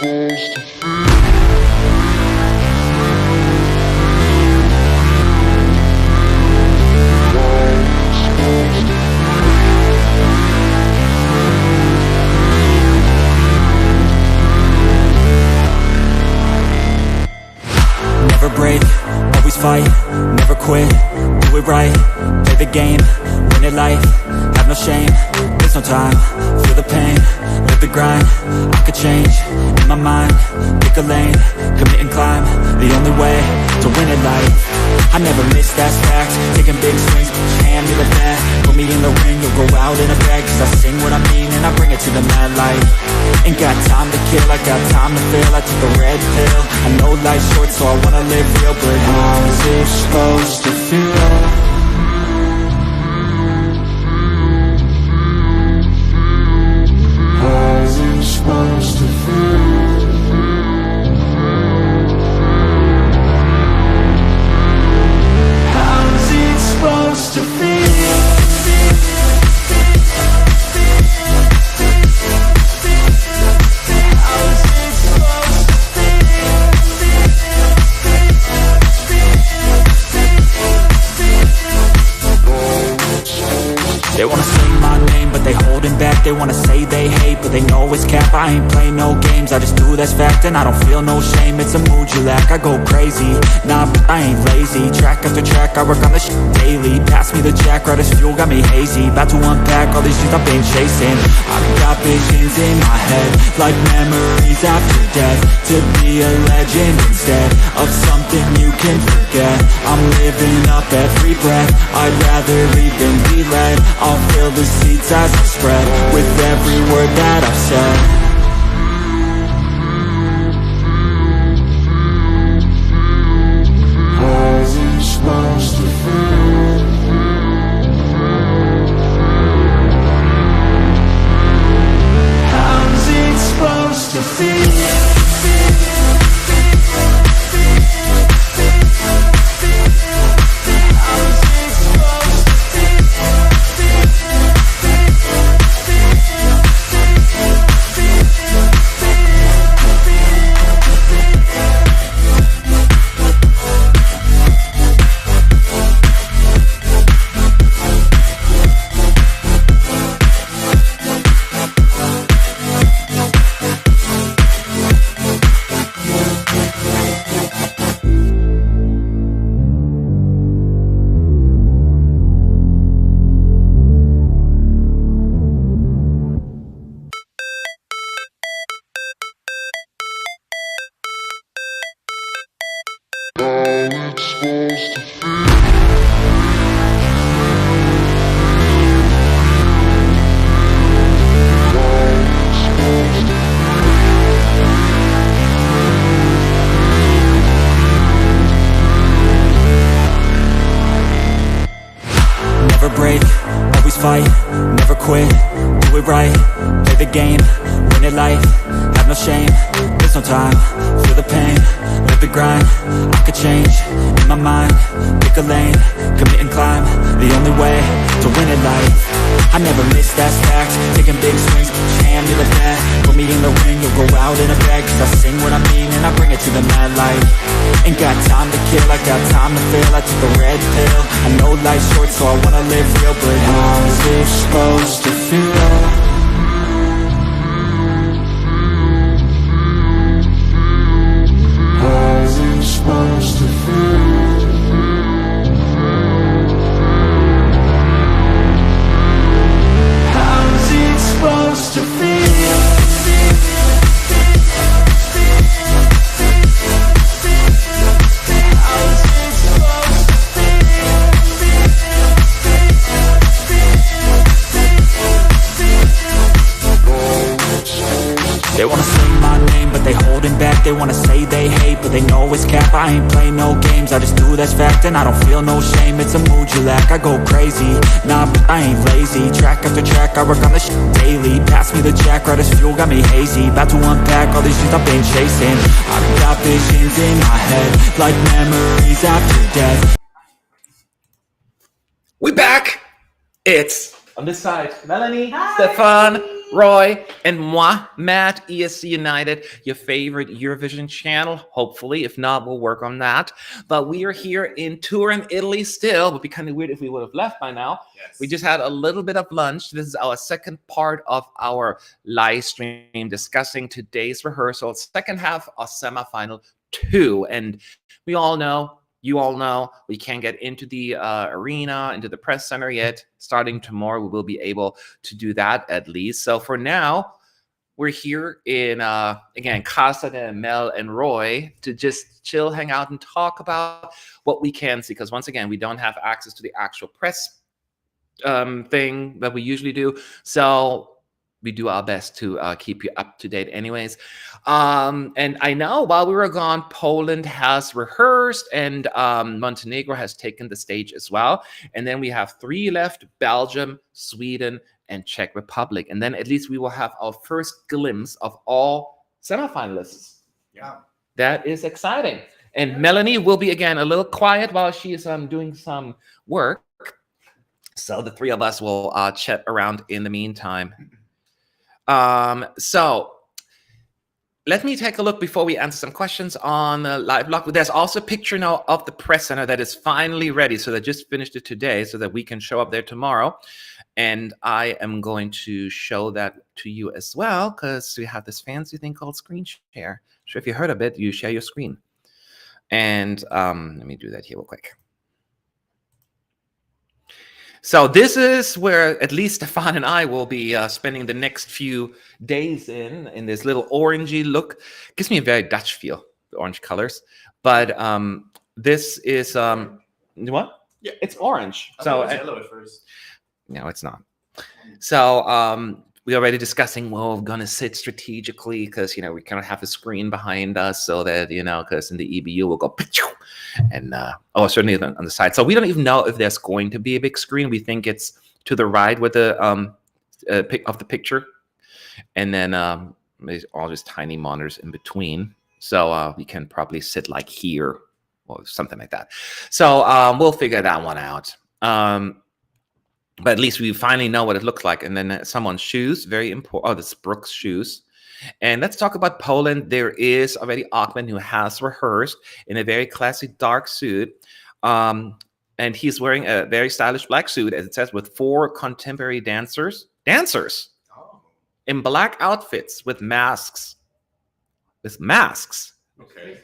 supposed to feel? Never break, always fight, never quit, do it right, play the game, win it life, have no shame, there's no time, feel the pain, live the grind, I could change, in my mind, pick a lane, commit and climb, the only way to win it life. I never miss, that's fact, taking big swings, hand me the bat, put me in the ring, you'll go out in a bag, cause I sing what I mean and I bring it to the mad light. Ain't got time to kill, I got time to feel, I took a red pill, I know life's short so I wanna live real, but how's it supposed to feel? How's it supposed to feel? How's it supposed to feel? They wanna say my name, but they holding back. They wanna say they hate, but they know it's cap. I ain't play no games, I just do that's fact. And I don't feel no shame, it's a mood you lack. I go crazy, nah, but I ain't lazy. Track after track, I work on this shit daily. Pass me the jack, right as fuel, got me hazy. About to unpack all these things I've been chasing. I've got visions in my head, like memories after death. To be a legend instead of something you can forget. I'm living up every breath, I'd rather leave than be led. I'll fill the seats as I spread with every word that I've said. How's it supposed to feel? How's it supposed to feel? Fight, never quit, do it right, play the game, win it life, have no shame, there's no time, feel the pain, live the grind, I could change, in my mind, pick a lane, commit and climb, the only way to win it life. I never miss, that's fact, taking big swings, hand me the bat, put me in the ring, you'll go out in a bag, cause I sing what I mean and I bring it to the mad light. Ain't got time to kill, I got time to feel, I took a red pill, I know life's short so I wanna live real, but how's it supposed to feel? How's it supposed to feel? How's it supposed to feel? They wanna say my name, but they holding back. They wanna say they hate, but they know it's cap. I ain't play no games, I just do that's fact. And I don't feel no shame, it's a mood you lack. I go crazy, nah, but I ain't lazy. Track after track, I work on this shit daily. Pass me the jack, right as fuel, got me hazy. About to unpack all these things I've been chasing. I've got visions in my head, like memories after death. We back! It's On this side, Melanie, Hi. Stefan, Roy, and moi, Matt, ESC United, your favorite Eurovision channel. Hopefully, if not, we'll work on that. But we are here in Turin, Italy still. It would be kind of weird if we would have left by now. Yes. We just had a little bit of lunch. This is our second part of our live stream discussing today's rehearsal, second half of semifinal 2. And we all know, you all know, we can't get into the arena, into the press center yet. Starting tomorrow, we will be able to do that at least. So for now, we're here in, again, Casa de Mel and Roy to just chill, hang out, and talk about what we can see. Because once again, we don't have access to the actual press thing that we usually do. So we do our best to keep you up to date anyways. And I know while we were gone, Poland has rehearsed and Montenegro has taken the stage as well. And then we have 3 left: Belgium, Sweden, and Czech Republic. And then at least we will have our first glimpse of all semifinalists. Yeah. That is exciting. And Melanie will be, again, a little quiet while she is doing some work. So the 3 of us will chat around in the meantime. So let me take a look before we answer some questions on the live blog. There's also a picture now of the press center that is finally ready. So they just finished it today so that we can show up there tomorrow. And I am going to show that to you as well, because we have this fancy thing called screen share. Sure, if you heard of it, you share your screen. And let me do that here real quick. So this is where at least Stefan and I will be spending the next few days in this little orangey look. Gives me a very Dutch feel, the orange colors. But this is, what? Yeah. It's orange. I So thought it was yellow at first. No, it's not. So we're already discussing, well, we're going to sit strategically because, we kind of have a screen behind us so that, because in the EBU we'll go, and certainly on the side. So we don't even know if there's going to be a big screen. We think it's to the right with the pic of the picture. And then there's all just tiny monitors in between. So we can probably sit like here or something like that. So we'll figure that one out. But at least we finally know what it looks like. And then someone's shoes, very important. Oh, this is Brooke's shoes. And let's talk about Poland. There is already Ochman, who has rehearsed in a very classic dark suit. And he's wearing a very stylish black suit, as it says, with 4 contemporary dancers in black outfits with masks. Okay.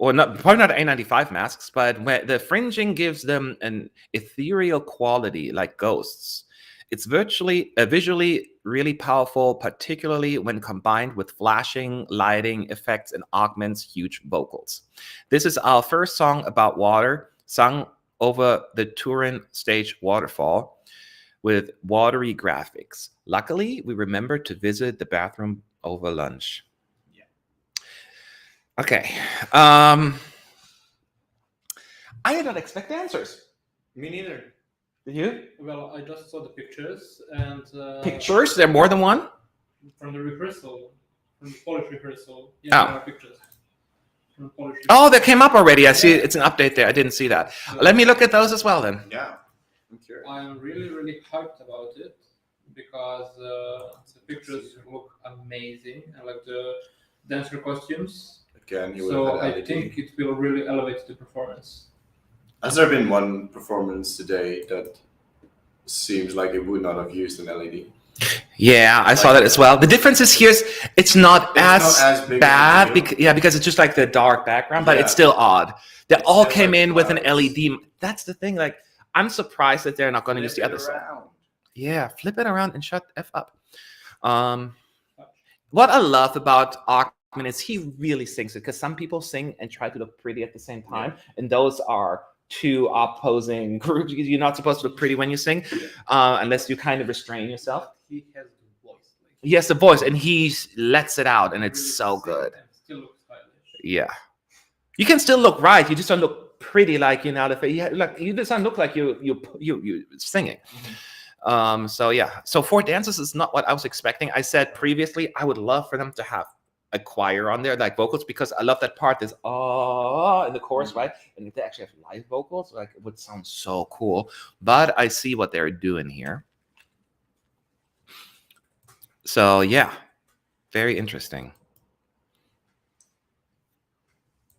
Or not, probably not A95 masks, but where the fringing gives them an ethereal quality like ghosts. It's visually really powerful, particularly when combined with flashing, lighting effects and Ochman's huge vocals. This is our first song about water, sung over the Turin stage waterfall with watery graphics. Luckily, we remembered to visit the bathroom over lunch. Okay. I did not expect answers. Me neither. Did you? Well, I just saw the pictures and Pictures? There are more than one? from the rehearsal, from the Polish rehearsal. Oh. There are pictures. From the Polish Oh, they came up already. I see it's an update there. I didn't see that. Let me look at those as well then. Yeah. I'm curious. I'm really, really hyped about it because the pictures look amazing and like the dancer costumes. Again, you would So have I had LED. think it will really elevate the performance. Has there been one performance today that seems like it would not have used an LED? Yeah, I saw that as well. The difference is it's not as big bad as the because it's just like the dark background, but Yeah. it's still odd. They all still came like in with an clouds. LED. That's the thing. Like, I'm surprised that they're not going to use the Flip other it side. around. Yeah, flip it around and shut the F up. What I love about Ochman is he really sings it, because some people sing and try to look pretty at the same time, and those are 2 opposing groups. You're not supposed to look pretty when you sing, unless you kind of restrain yourself. He has the voice. He has the voice, and he lets it out, and it's Really so sing good. and still looks stylish. Yeah, you can still look right. You just don't look pretty, like you just don't look like you singing. So yeah, so 4 dances is not what I was expecting. I said previously I would love for them to have a choir on there, like vocals, because I love that part. There's in the chorus, right? And if they actually have live vocals, like, it would sound so cool. But I see what they're doing here. So yeah, very interesting.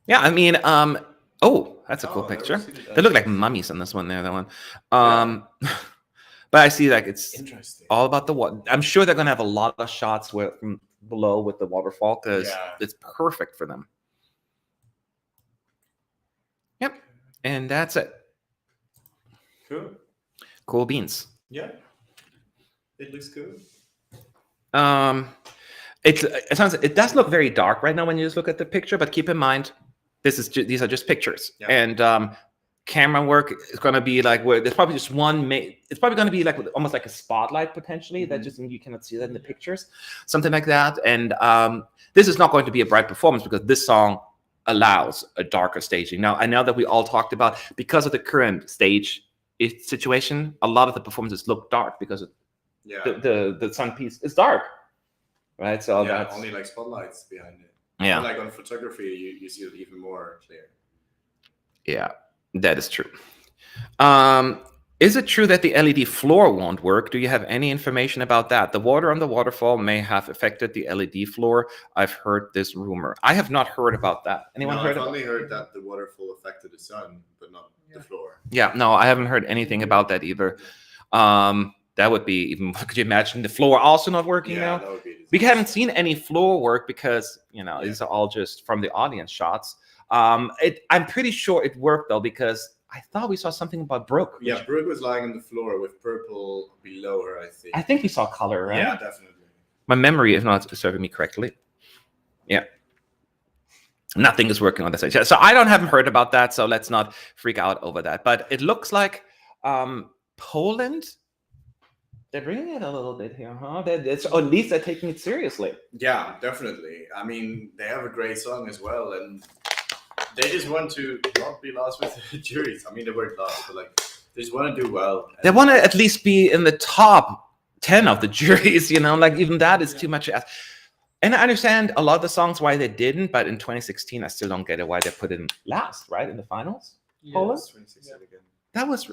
Yeah, I mean, oh, that's a cool Oh, I've picture. never seen it. They look like mummies in this one. There, that one. But I see like it's Interesting. all about the water. I'm sure they're gonna have a lot of shots from below with the waterfall because it's perfect for them. Yep, and that's it. Cool. Cool beans. Yeah. It looks good. It does look very dark right now when you just look at the picture, but keep in mind these are just pictures, and camera work is going to be like where there's probably just one. It's probably going to be like almost like a spotlight potentially that just you cannot see that in the pictures, something like that. And this is not going to be a bright performance because this song allows a darker staging. Now I know that we all talked about because of the current stage situation, a lot of the performances look dark because the sun piece is dark. Right, so that's only like spotlights behind it. Yeah, and like on photography, you see it even more clear. Yeah, that is true. Is it true that the LED floor won't work? Do you have any information about that? The water on the waterfall may have affected the LED floor. I've heard this rumor. I have not heard about that. Anyone heard? I've only heard that the waterfall affected the sun, but not the floor. Yeah, no, I haven't heard anything about that either. That would be even. Could you imagine the floor also not working now? That would be we haven't seen any floor work because these are all just from the audience shots. I'm pretty sure it worked though because I thought we saw something about Brooke. Yeah, Brooke was lying on the floor with purple below her. I think we saw color, right? Yeah, definitely. My memory is not serving me correctly. Yeah. Nothing is working on the stage. So I haven't heard about that. So let's not freak out over that. But it looks like Poland. They're bringing it a little bit here, huh? Or at least they're taking it seriously. Yeah, definitely. I mean, they have a great song as well, and they just want to not be lost with the juries. I mean, they weren't lost, but like they just want to do well. They want to at least be in the top 10 of the juries. Like even that is too much to ask. And I understand a lot of the songs why they didn't, but in 2016, I still don't get it why they put it in last, right, in the finals. Poland. 2016 again. That was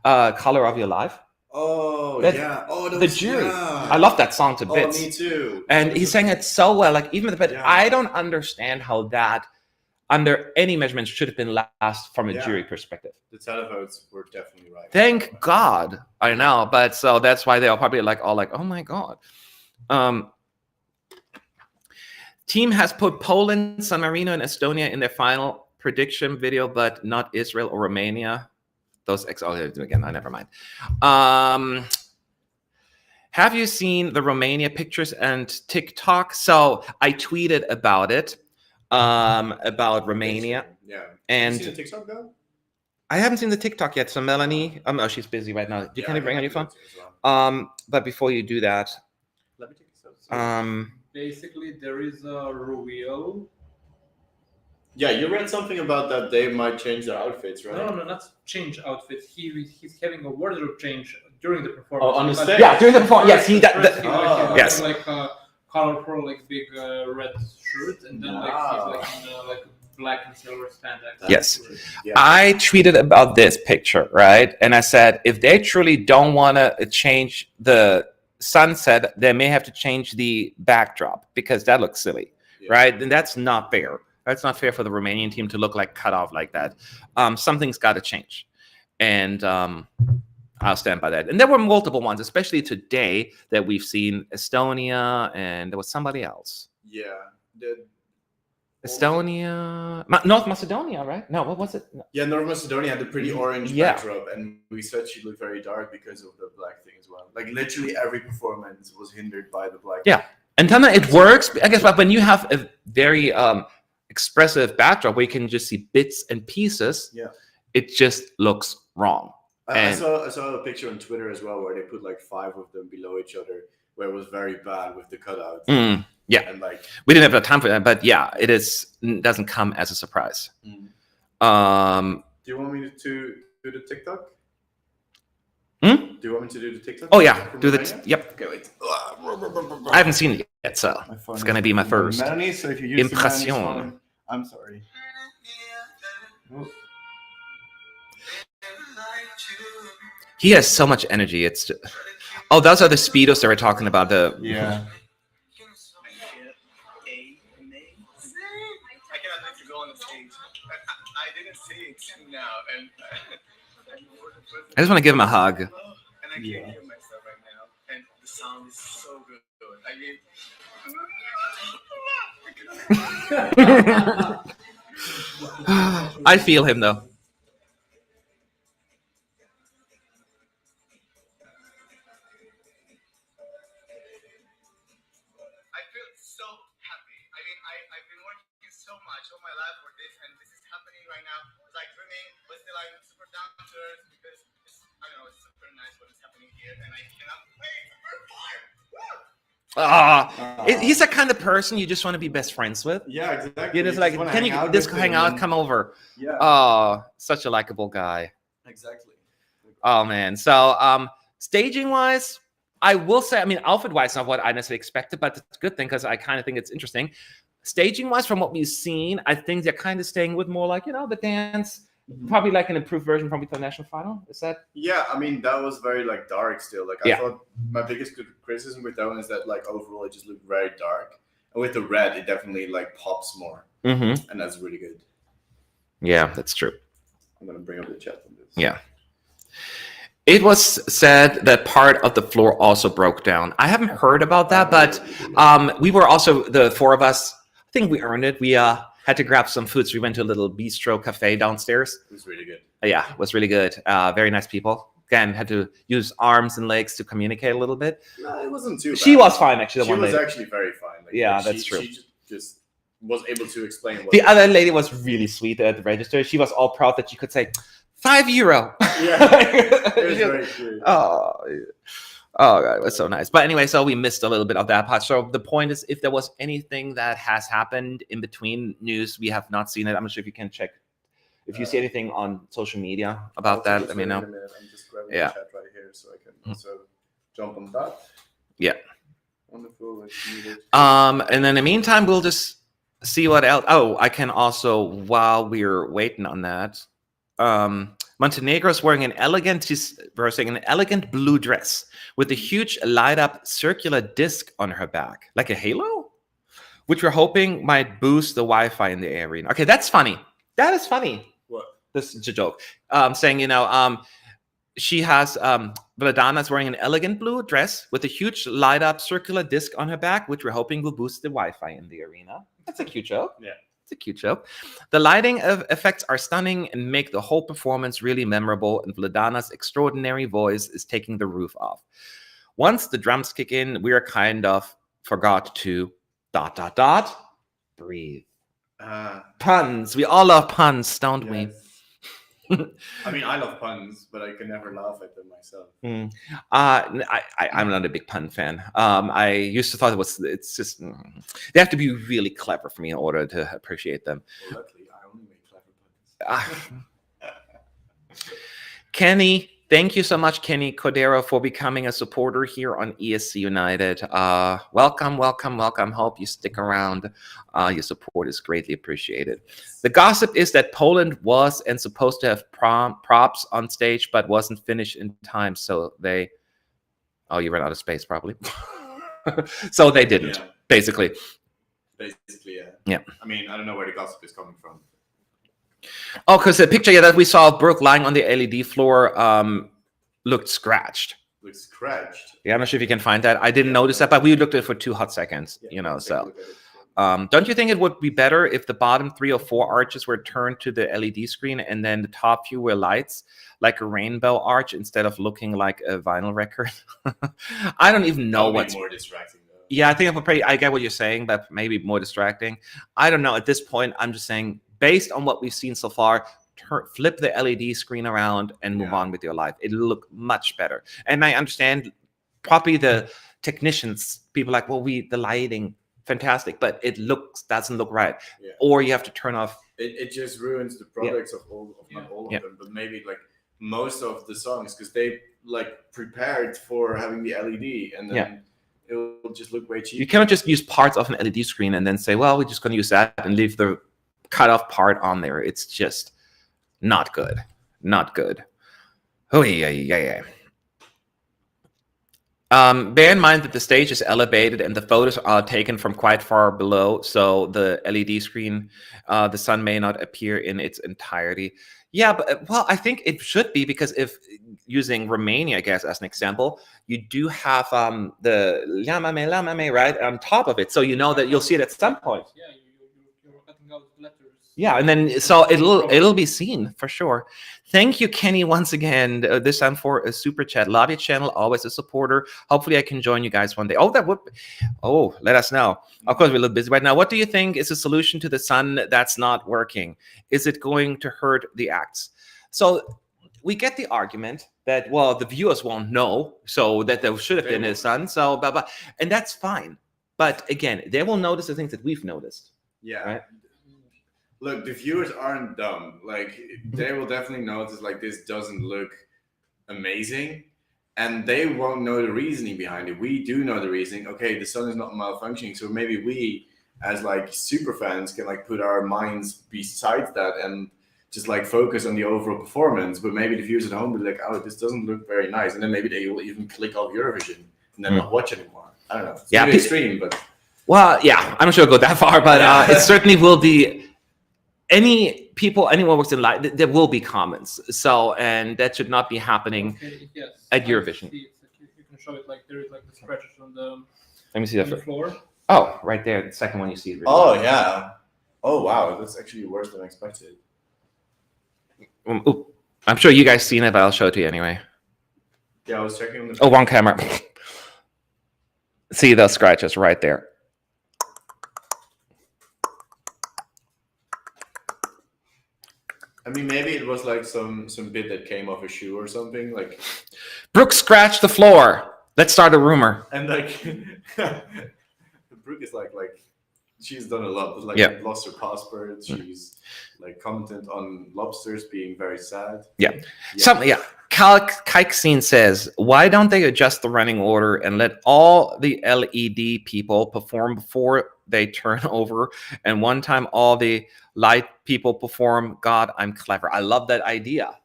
"Color of Your Life." Oh, yeah. Oh, the jury. Yeah. I love that song to bits. Oh, me too. And he sang it so well. Like even but I don't understand how that, under any measurement, should have been last from a jury perspective. The televotes were definitely right. Thank God. I know, but so that's why they are probably all like, oh my God. Team has put Poland, San Marino, and Estonia in their final prediction video, but not Israel or Romania. Those again, never mind. Have you seen the Romania pictures and Tick-tock? So I tweeted about it, about Romania. Yeah. And have you seen the TikTok though? I haven't seen the TikTok yet. So Melanie, oh, she's busy right now. Can you bring on your phone? Well. But before you do that, Let me take this. Basically, there is a reveal. Yeah, you read something about that they might change their outfits, right? No, not change outfits. He's having a wardrobe change during the performance. Oh, on the stage? Yeah, during the performance. Yes, Yes. Like a colorful, like big red shirt, and then he's in black and silver spandex. Yes. Yeah. I tweeted about this picture, right? And I said, if they truly don't want to change the sunset, they may have to change the backdrop because that looks silly, right? And that's not fair. That's not fair for the Romanian team to look like cut off like that. Something's got to change. And I'll stand by that. And there were multiple ones, especially today, that we've seen Estonia, and there was somebody else. Yeah. Estonia, North Macedonia, right? No, what was it? No. Yeah, North Macedonia had the pretty orange backdrop, and we said she looked very dark because of the black thing as well. Like literally every performance was hindered by the black. Yeah, and then it works. I guess, but when you have a very expressive backdrop where you can just see bits and pieces, it just looks wrong. I saw a picture on Twitter as well where they put like 5 of them below each other, where it was very bad with the cutouts. Yeah, and we didn't have time for that, but yeah, doesn't come as a surprise. Do you want me to do the TikTok? Do you want me to do the TikTok? Oh yeah, do the yep. Okay, wait. I haven't seen it yet, so it's gonna be my first Melanie, so if you use impression. Phone, I'm sorry. Oh. He has so much energy. It's those are the speedos that we're talking about. now, and I just want to give him a hug. and I can't hear myself right now, and the sound is so good. I mean, I feel him though. I feel so happy. I mean, I've been working so much all my life for this, and this is happening right now. It's like dreaming, but still I'm super down to earth because I don't know, it's super nice what is happening here, and I cannot wait to perform. He's the kind of person you just want to be best friends with. Yeah, exactly. You're just like, can you just hang out, come over? Yeah. Oh, such a likable guy. Exactly. Oh man. So staging wise, I will say, I mean, outfit wise, not what I necessarily expected, but it's a good thing because I kind of think it's interesting. Staging wise, from what we've seen, I think they're kind of staying with more like, you know, the dance, probably like an improved version from the national final. Is that? Yeah, I mean, that was very like dark still. Like I Yeah. thought my biggest criticism with that one is that like overall it just looked very dark. And with the red, it definitely like pops more. Mm-hmm. And that's really good. Yeah, that's true. I'm gonna bring up the chat on this. Yeah. It was said that part of the floor also broke down. I haven't heard about that, but we were also, the four of us, I think we earned it. We had to grab some food, so we went to a little bistro cafe downstairs. It was really good. Yeah, it was really good. Very nice people. Again, had to use arms and legs to communicate a little bit. No, it wasn't too bad. She was fine, actually. She The one was lady. actually very fine. Like, Yeah, like, that's true. She just was able to explain what The other lady was really sweet at the register. She was all proud that she could say €5. Yeah, it was very cute. Oh, God, it was so nice. But anyway, so we missed a little bit of that part. So the point is, if there was anything that has happened in between news, we have not seen it. I'm not sure if you can check. If you see anything on social media about that, let me know. I'm just grabbing Yeah. the chat right here so I can also jump on that. Yeah. Wonderful. And then in the meantime, we'll just see what else. Oh, I can also, while we're waiting on that, Montenegro is wearing an elegant blue dress with a huge light-up circular disc on her back, like a halo, which we're hoping might boost the Wi-Fi in the arena. Okay, that's funny. That is funny. What? This is a joke. Saying, you know, she has Vladana is wearing an elegant blue dress with a huge light-up circular disc on her back, which we're hoping will boost the Wi-Fi in the arena. That's a cute joke. Yeah. It's a cute joke. The lighting effects are stunning and make the whole performance really memorable, and Vladana's extraordinary voice is taking the roof off. Once the drums kick in, we are kind of forgot to ... breathe. Puns. We all love puns, don't we? I mean, I love puns, but I can never laugh at them myself. I'm not a big pun fan. I used to thought it's just they have to be really clever for me in order to appreciate them. Well, luckily, I only make clever puns. Kenny, thank you so much, Kenny Cordero, for becoming a supporter here on ESC United. Welcome. Hope you stick around. Your support is greatly appreciated. The gossip is that Poland was and supposed to have props on stage, but wasn't finished in time, so they... Oh, you ran out of space, probably. So they didn't, basically. Basically, yeah. Yeah. I mean, I don't know where the gossip is coming from. Oh, because the picture that we saw of Brooke lying on the LED floor looked scratched. Looks scratched. Yeah, I'm not sure if you can find that. I didn't notice that, but we looked at it for 2 hot seconds, Yeah, you know, take a so... look at it. Don't you think it would be better if the bottom 3 or 4 arches were turned to the LED screen and then the top few were lights, like a rainbow arch, instead of looking like a vinyl record? I don't even know what's more distracting though. Yeah, I think I get what you're saying, but maybe more distracting. I don't know. At this point, I'm just saying, based on what we've seen so far, flip the LED screen around and move on with your life. It'll look much better. And I understand probably the technicians, people like, well, the lighting, fantastic, but it doesn't look right. Yeah. Or you have to turn off. It just ruins the products of not all of them, but maybe like most of the songs, because they like prepared for having the LED, and then it will just look way cheap. You cannot just use parts of an LED screen and then say, well, we're just going to use that and leave the cut off part on there. It's just not good. Not good. Oh, yeah. Bear in mind that the stage is elevated and the photos are taken from quite far below, so the LED screen, the sun may not appear in its entirety. Yeah, but well, I think it should be because if using Romania, I guess, as an example, you do have the Llámame, right, on top of it, so you know that you'll see it at some point. Yeah, you're cutting out letters. Yeah, and then so it'll be seen for sure. Thank you, Kenny, once again. This time for a super chat. Love your channel, always a supporter. Hopefully, I can join you guys one day. Oh, that would. Oh, let us know. Of course, we're a little busy right now. What do you think is a solution to the sun that's not working? Is it going to hurt the acts? So we get the argument that the viewers won't know, so that there should have been a sun. So blah, blah, and that's fine. But again, they will notice the things that we've noticed. Yeah. Right. Look, the viewers aren't dumb. Like, they will definitely notice, like, this doesn't look amazing, and they won't know the reasoning behind it. We do know the reasoning. Okay, the sun is not malfunctioning, so maybe we, as like super fans, can like put our minds besides that and just like focus on the overall performance. But maybe the viewers at home will be like, oh, this doesn't look very nice, and then maybe they will even click off Eurovision and then not watch anymore. I don't know. It's really extreme, but well, yeah, I'm not sure it'll go that far, but it certainly will be. Anyone who works in light, there will be comments. So, and that should not be happening at Eurovision. You can show it like there is like the scratches on the. Let me see that the floor. Oh, right there, the second one you see. Really yeah. Oh wow, that's actually worse than expected. Ooh, I'm sure you guys seen it, but I'll show it to you anyway. Yeah, I was checking on the. Oh, wrong camera. See those scratches right there. I mean, maybe it was like some bit that came off a shoe or something. Like, Brooke scratched the floor. Let's start a rumor. And like, Brooke is like she's done a lot. Like, lost her passport. She's like commented on lobsters being very sad. Kikesine says, why don't they adjust the running order and let all the LED people perform before they turn over, and one time all the light people perform? God, I'm clever. I love that idea.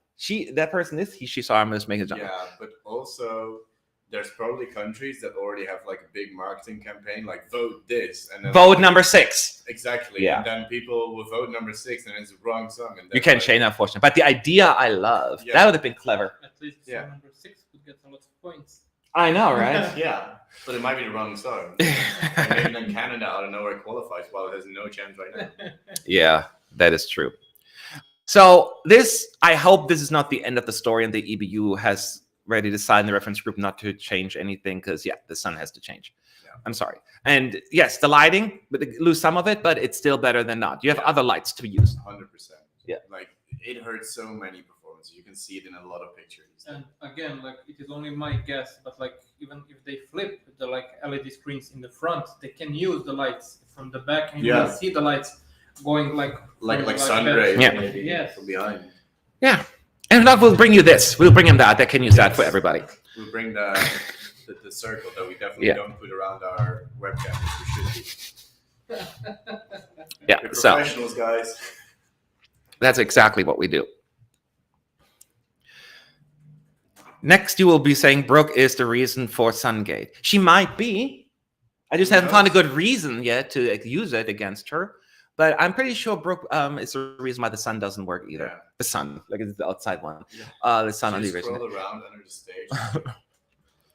That person is she saw him just make a jump. Yeah, but also there's probably countries that already have like a big marketing campaign, like vote this and then vote number 6. Exactly. Yeah. And then people will vote number 6 and it's the wrong song. And you can't change that, unfortunately. But the idea I love. Yeah. That would have been clever. At least song number 6 would get a lot of points. I know, right? Yeah. But it might be the wrong song. And maybe then Canada out of nowhere qualifies while it has no chance right now. Yeah, that is true. So I hope this is not the end of the story and the EBU has ready to sign the reference group not to change anything, because the sun has to change. I'm sorry. And yes, the lighting, but lose some of it, but it's still better than not. You have other lights to use. 100%. Yeah. Like, it hurts so many performances. You can see it in a lot of pictures. And again, like, it is only my guess, but like, even if they flip the like LED screens in the front, they can use the lights from the back, and you can see the lights going like sun rays, maybe. Yes. From behind. Yeah. And that will bring you this. We'll bring him that. They can use that for everybody. We'll bring the circle that we definitely don't put around our webcam, which we should be. Yeah. We're professionals, guys. That's exactly what we do. Next, you will be saying Brooke is the reason for Sungate. She might be. I just haven't found a good reason yet to use it against her. But I'm pretty sure Brooke is the reason why the sun doesn't work either. Yeah. The sun, like it's the outside one. Yeah. The sun on the original. Scroll around under the stage.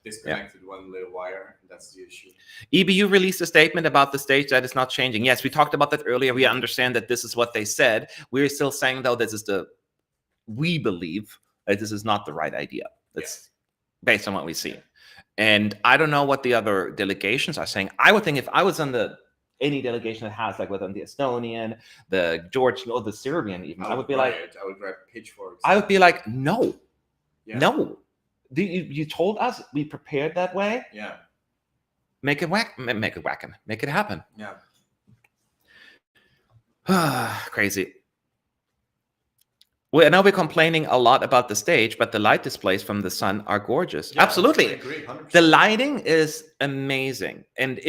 Disconnected one little wire. That's the issue. EBU released a statement about the stage that is not changing. Yes, we talked about that earlier. We understand that this is what they said. We're still saying, though, we believe that this is not the right idea. That's based on what we see. And I don't know what the other delegations are saying. I would think if I was on any delegation that has, like, whether the Estonian, the Georgian, or the Serbian even, I would be like, I would grab pitchforks. I would be like, no. You told us we prepared that way. Yeah. Make it happen. Yeah. Crazy. I know we're complaining a lot about the stage, but the light displays from the sun are gorgeous. Yeah, absolutely. I agree, 100%. The lighting is amazing. And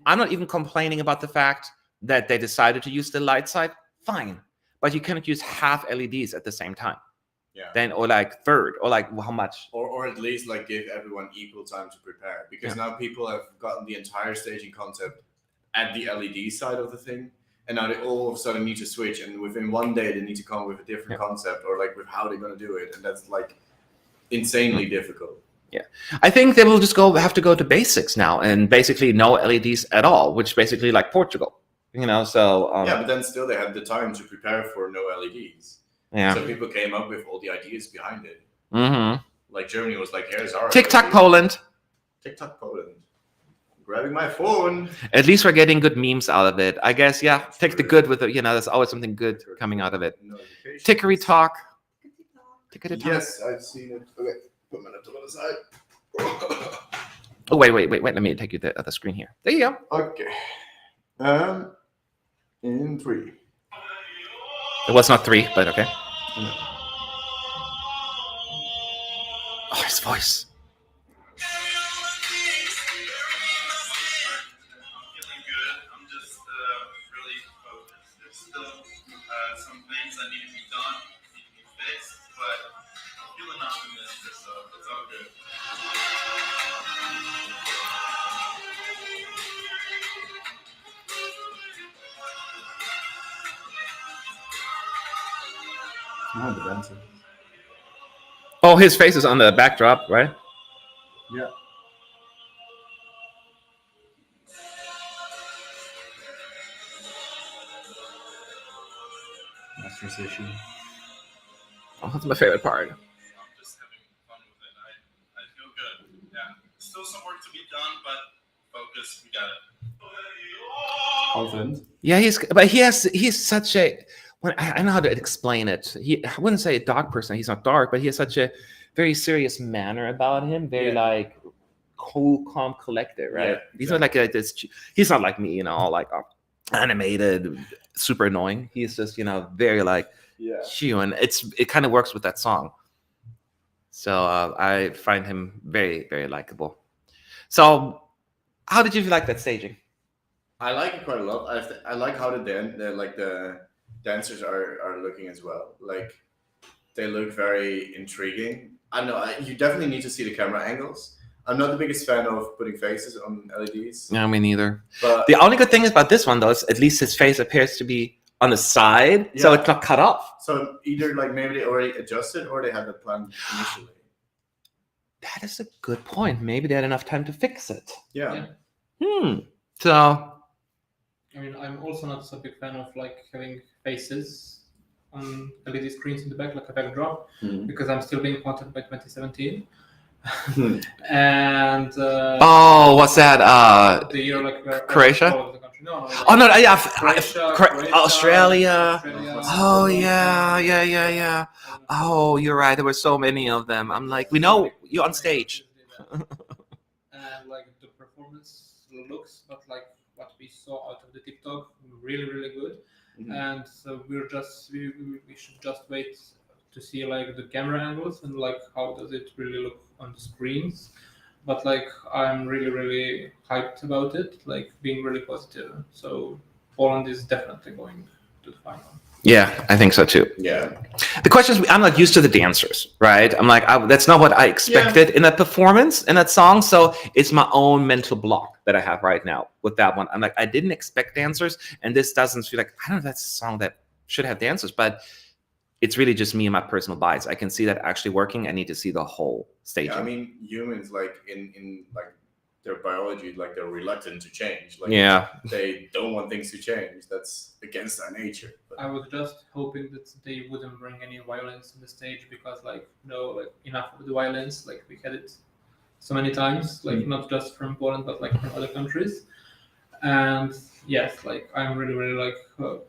I'm not even complaining about the fact that they decided to use the light side. Fine. But you cannot use half LEDs at the same time. Yeah. Or like third, or like how much? Or at least like give everyone equal time to prepare. Because now people have gotten the entire staging concept at the LED side of the thing. and now they all of a sudden need to switch, and within one day they need to come with a different concept or like with how they're gonna do it, and that's like insanely difficult. Yeah, I think they will just have to go to basics now, and basically no LEDs at all, which basically like Portugal, So yeah, but then still they had the time to prepare for no LEDs. Yeah. So people came up with all the ideas behind it. Mm-hmm. Like Germany was like, "Here's our Tick-tock LED. Poland. Tick-tock Poland." Grabbing my phone. At least we're getting good memes out of it, I guess. Yeah, take the good with it. There's always something good coming out of it. Tickery talk. Tickety talk. Yes, I've seen it. Okay, put my laptop on the side. Oh wait. Let me take you to the other screen here. There you go. Okay. In 3. It was not 3, but okay. Oh, his voice. Feeling good. I'm just really focused. There's still some things that need to be done, need to be fixed, but I'm feeling optimistic, so it's all good. Oh, the dancer. Oh, his face is on the backdrop, right? Yeah. That's transition. Oh, that's my favorite part. I'm just having fun with it. I feel good. Yeah. Still some work to be done, but focus. We got it. Confident. Yeah, he's such a. I don't know how to explain it. I wouldn't say a dark person. He's not dark, but he has such a very serious manner about him. Very like cool, calm, collected, right? Yeah, He's not like this. He's not like me, all like animated, super annoying. He's just very like chill, and it kind of works with that song. So I find him very, very likable. So, how did you like that staging? I like it quite a lot. I like how the dancers are looking as well. Like they look very intriguing. I don't know. You definitely need to see the camera angles. I'm not the biggest fan of putting faces on LEDs. No, me neither. But the only good thing about this one, though, is at least his face appears to be on the side, so it's not cut off. So either like maybe they already adjusted or they had the plan initially. That is a good point. Maybe they had enough time to fix it. Yeah. So, I mean, I'm also not so big fan of like having faces on LED screens in the back, like a backdrop, because I'm still being haunted by 2017. And what's that? the year like where Croatia? all of the country. No, Oh no, yeah, Croatia, Australia. Australia. Oh yeah. Oh, you're right. There were so many of them. I'm like, we know you're on stage. And like the performance looks not like what we saw out of the Tick-tock, really, really good. And so we should just wait to see like the camera angles and like how does it really look on the screens. But like I'm really, really hyped about it, like being really positive. So Poland is definitely going to the final. Yeah, I think so too. Yeah. The question is, I'm not used to the dancers, right? I'm like, that's not what I expected in that performance, in that song. So it's my own mental block that I have right now with that one. I'm like, I didn't expect dancers, and this doesn't feel like, I don't know if that's a song that should have dancers, but it's really just me and my personal bias. I can see that actually working. I need to see the whole stage. Yeah, I mean, humans like in like their biology, like they're reluctant to change. Like they don't want things to change. That's against our nature. But I was just hoping that they wouldn't bring any violence on the stage because like enough of the violence. Like we had it so many times, like not just from Poland but like from other countries. And yes, like I'm really, really like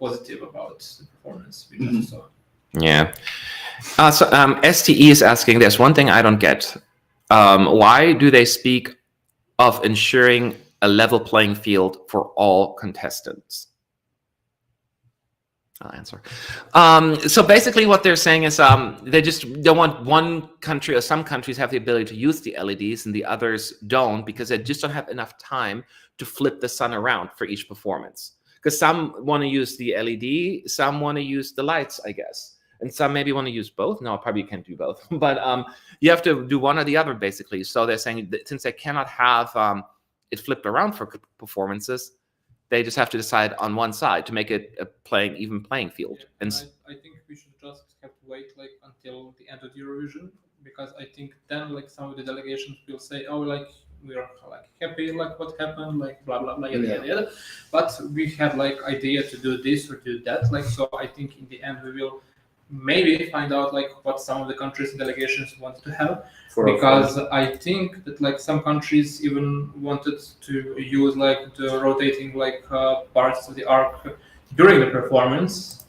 positive about the performance we just saw. Yeah. STE is asking, there's one thing I don't get. Why do they speak of ensuring a level playing field for all contestants? I'll answer. So basically what they're saying is they just don't want one country, or some countries have the ability to use the LEDs and the others don't, because they just don't have enough time to flip the sun around for each performance. Because some want to use the LED, some want to use the lights, I guess. And some maybe want to use both. No, probably can't do both. But you have to do one or the other, basically. So they're saying that since they cannot have it flipped around for performances, They just have to decide on one side to make it a even playing field. And I think we should just have to wait like until the end of the Eurovision, because I think then like some of the delegations will say, oh, like we are like happy like what happened, like blah blah blah, yada yada. But we had like idea to do this or do that, like, so I think in the end we will maybe find out like what some of the countries and delegations want to have, because I think that like some countries even wanted to use like the rotating like parts of the arc during the performance,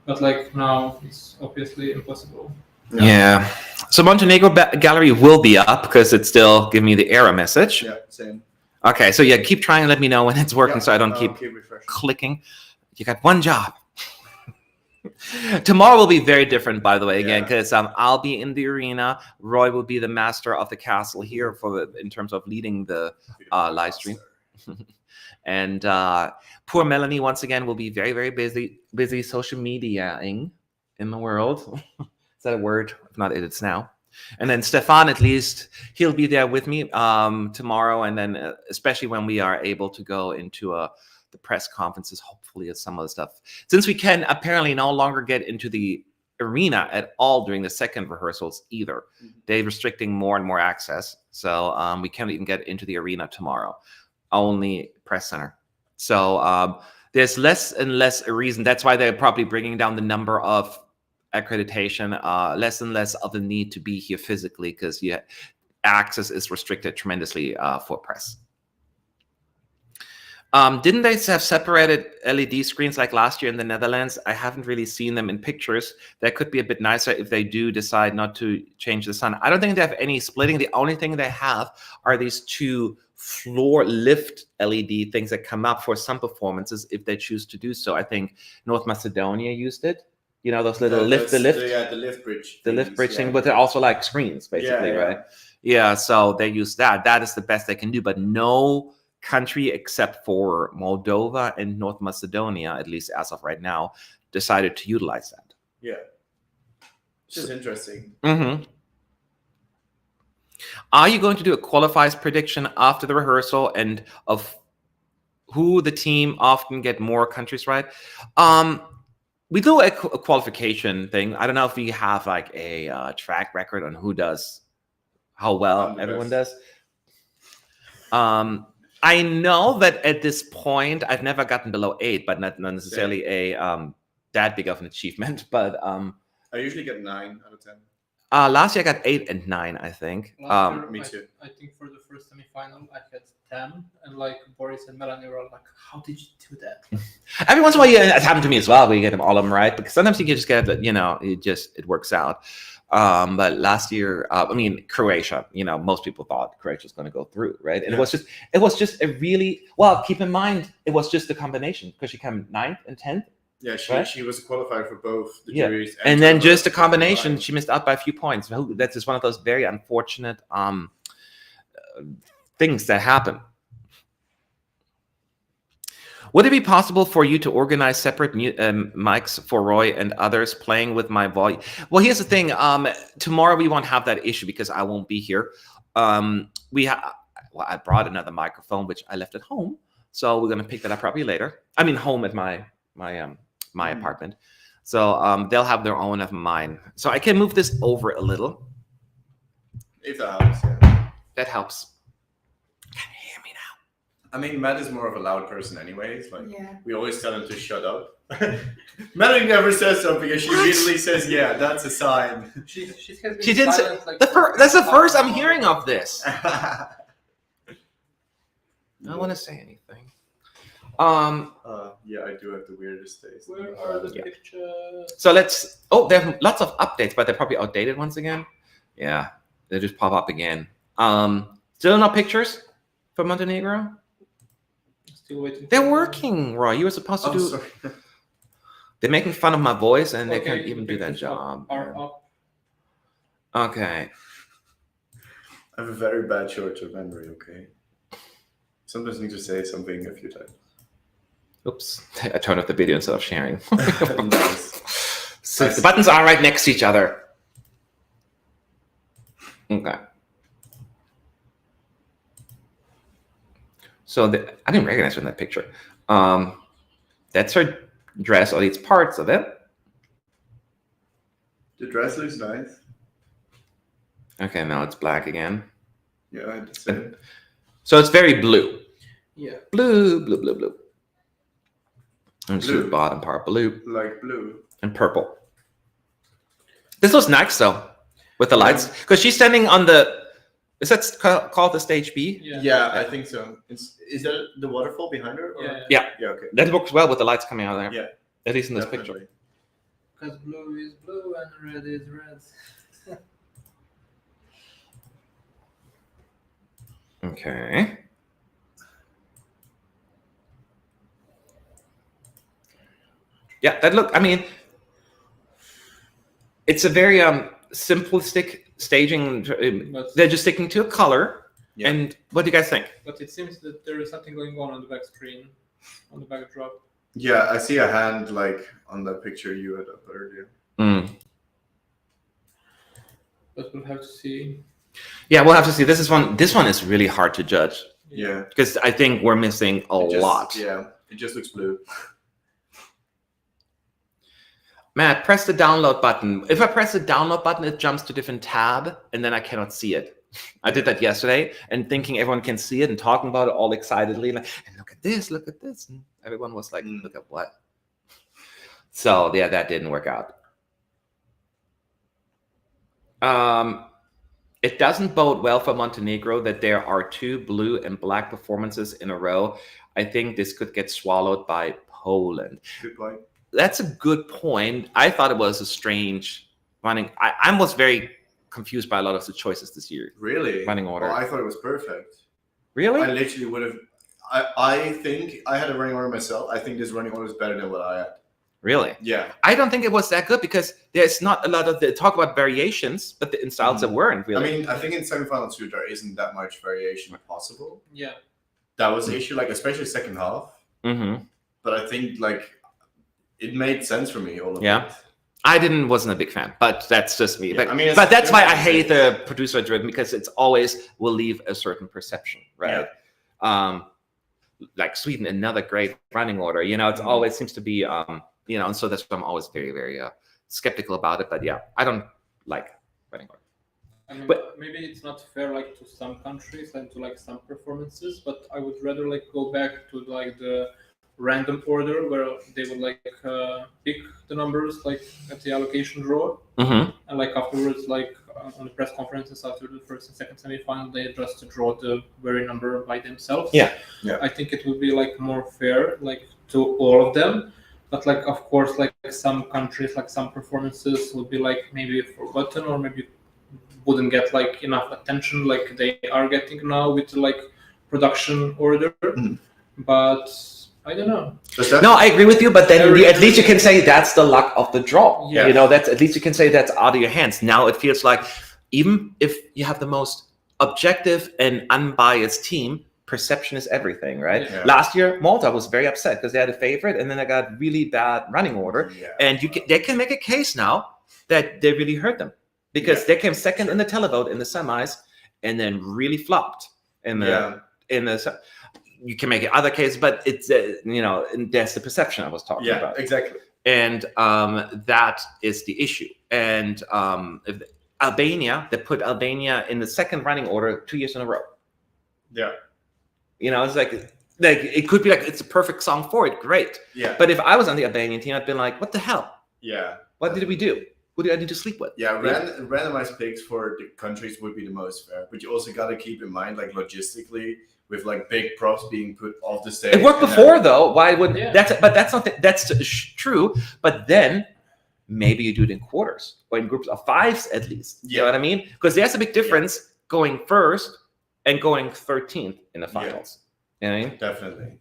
but like now it's obviously impossible. Yeah. So Montenegro gallery will be up because it's still giving me the error message. Yeah, same. Okay, so yeah, keep trying and let me know when it's working so I don't keep clicking. You got one job. Tomorrow will be very different, by the way, again, because I'll be in the arena. Roy will be the master of the castle here in terms of leading the live stream. And poor Melanie, once again, will be very, very busy social mediaing in the world. Is that a word? If not, it's now. And then Stefan, at least, he'll be there with me tomorrow. And then especially when we are able to go into the press conferences, hopefully, at some of the stuff. Since we can apparently no longer get into the arena at all during the second rehearsals either. They're restricting more and more access. So we can't even get into the arena tomorrow. Only press center. So there's less and less a reason. That's why they're probably bringing down the number of accreditation, less and less of the need to be here physically, because access is restricted tremendously for press. Didn't they have separated LED screens like last year in the Netherlands? I haven't really seen them in pictures. That could be a bit nicer if they do decide not to change the sun. I don't think they have any splitting. The only thing they have are these two floor lift LED things that come up for some performances if they choose to do so. I think North Macedonia used it. You know, those little the lift bridge. The lift bridge thing, but they're also like screens, basically, right? Yeah, so they use that. That is the best they can do, but no country except for Moldova and North Macedonia, at least as of right now, decided to utilize that. Yeah. Which is interesting. Mm-hmm. Are you going to do a qualifiers prediction after the rehearsal and of who the team often get more countries right? We do a qualification thing. I don't know if we have like a track record on who does how well everyone does. I know that at this point I've never gotten below 8, but not necessarily a that big of an achievement. But I usually get 9 out of 10. Last year I got 8 and 9, I think. Me too. I think for the first semi-final I had 10, and like Boris and Melanie were like, "How did you do that?" Every once in a while, it's happened to me as well. We get all of them right, because sometimes you can just get, it works out. But last year, I mean, Croatia, most people thought Croatia was going to go through, right? And it was just a really, well, keep in mind, it was just a combination, because she came 9th and 10th. Yeah, she was qualified for both the juries. And then just a combination, she missed out by a few points. That's just one of those very unfortunate things that happen. Would it be possible for you to organize separate mics for Roy and others playing with my volume? Well, here's the thing. Tomorrow we won't have that issue because I won't be here. I brought another microphone, which I left at home. So we're going to pick that up probably later. I mean, home at my apartment. So they'll have their own of mine. So I can move this over a little. If that helps, yeah. That helps. Can you hear me now? I mean, Matt is more of a loud person anyways. Like, we always tell him to shut up. Melanie never says something, and she immediately says, "Yeah, that's a sign." She has been she didn't silent, say. That's the first I'm hearing of this. I don't want to say anything. Yeah, I do have the weirdest taste. Where are the pictures? So let's. Oh, there are lots of updates, but they're probably outdated once again. Yeah, they just pop up again. Still no pictures for Montenegro. Still waiting. They're working, Roy. You were supposed to do. Sorry. They're making fun of my voice, and they can't even do that job. Are up. Okay. I have a very bad short-term memory. Okay. Sometimes I need to say something a few times. Oops. I turned off the video instead of sharing. Nice. So the buttons are right next to each other. Okay. So I didn't recognize her in that picture. That's her dress, or these parts of it. The dress looks nice. Okay, now it's black again. Yeah, I'd say. So it's very blue. Yeah. Blue. And Blue. the bottom part, blue Like blue. and purple. This was nice though, with the lights, because she's standing on the. Is that called the stage B? Yeah, I think so. Is that the waterfall behind her? Or? Yeah. Yeah, okay. That works well with the lights coming out there. Yeah. At least in this Definitely. picture. Because blue is blue and red is red. Okay. Yeah, that look. I mean, it's a very simplistic staging. But- They're just sticking to a color. Yeah. And what do you guys think? But it seems that there is something going on the back screen, on the backdrop. Yeah, I see a hand like on that picture you had up earlier. But we'll have to see. Yeah, we'll have to see. This one is really hard to judge Yeah. because I think we're missing a It just- lot. Yeah, it just looks blue. Matt, press the download button. If I press the download button, it jumps to a different tab, and then I cannot see it. I did that yesterday, and thinking everyone can see it and talking about it all excitedly, like, and look at this, and everyone was like, look at what? So yeah, that didn't work out. It doesn't bode well for Montenegro that there are 2 blue and black performances in a row. I think this could get swallowed by Poland. Good point. That's a good point. I thought it was a strange running. I was very confused by a lot of the choices this year. Really? Running order. Oh, I thought it was perfect. Really? I literally would have. I think I had a running order myself. I think this running order is better than what I had. Really? Yeah. I don't think it was that good because there's not a lot of the talk about variations, but in styles that weren't really. I mean, I think in semifinal 2 there isn't that much variation possible. Yeah. That was the issue, like especially second half. Mm-hmm. But I think like it made sense for me. All of Yeah. it. wasn't a big fan, but that's just me. Yeah, But, I mean, but that's why I it's- hate the producer driven because it's always will leave a certain perception, right? Like Sweden, another great running order. You know, it's always seems to be, you know, and so that's why I'm always very, very skeptical about it. But yeah, I don't like running order. I mean, But- maybe it's not fair, like to some countries and to like some performances, but I would rather like go back to like the random order where they would like pick the numbers like at the allocation draw, Mm-hmm. and like afterwards, like on the press conferences after the first and second semifinal, they just draw the very number by themselves. Yeah. Yeah. I think it would be like more fair, like to all of them. But like, of course, like some countries, like some performances would be like maybe forgotten or maybe wouldn't get like enough attention like they are getting now with like production order. But I don't know. No, I agree with you, but then at least you can say that's the luck of the draw. Yeah. You know, that's at least you can say that's out of your hands. Now it feels like even if you have the most objective and unbiased team, perception is everything, right? Yeah. Last year, Malta was very upset because they had a favorite and then they got really bad running order. Yeah. And they can make a case now that they really hurt them because they came second in the televote in the semis and then really flopped in the you can make other cases, but it's you know, and that's the perception I was talking about. Exactly. And that is the issue. And if Albania, they put Albania in the second running order 2 years in a row. Yeah. You know, it's like it could be like it's a perfect song for it. Great. Yeah. But if I was on the Albanian team, I'd been like, what the hell? Yeah. What did we do? Who did I need to sleep with? Yeah, randomized picks for the countries would be the most fair, but you also got to keep in mind, like logistically, with like big props being put off the stage. It worked and before, though. Why wouldn't Yeah. that's not that's true. But then maybe you do it in quarters or in groups of 5s at least. You know what I mean? Because there's a big difference going first and going 13th in the finals. You know what I mean? Definitely.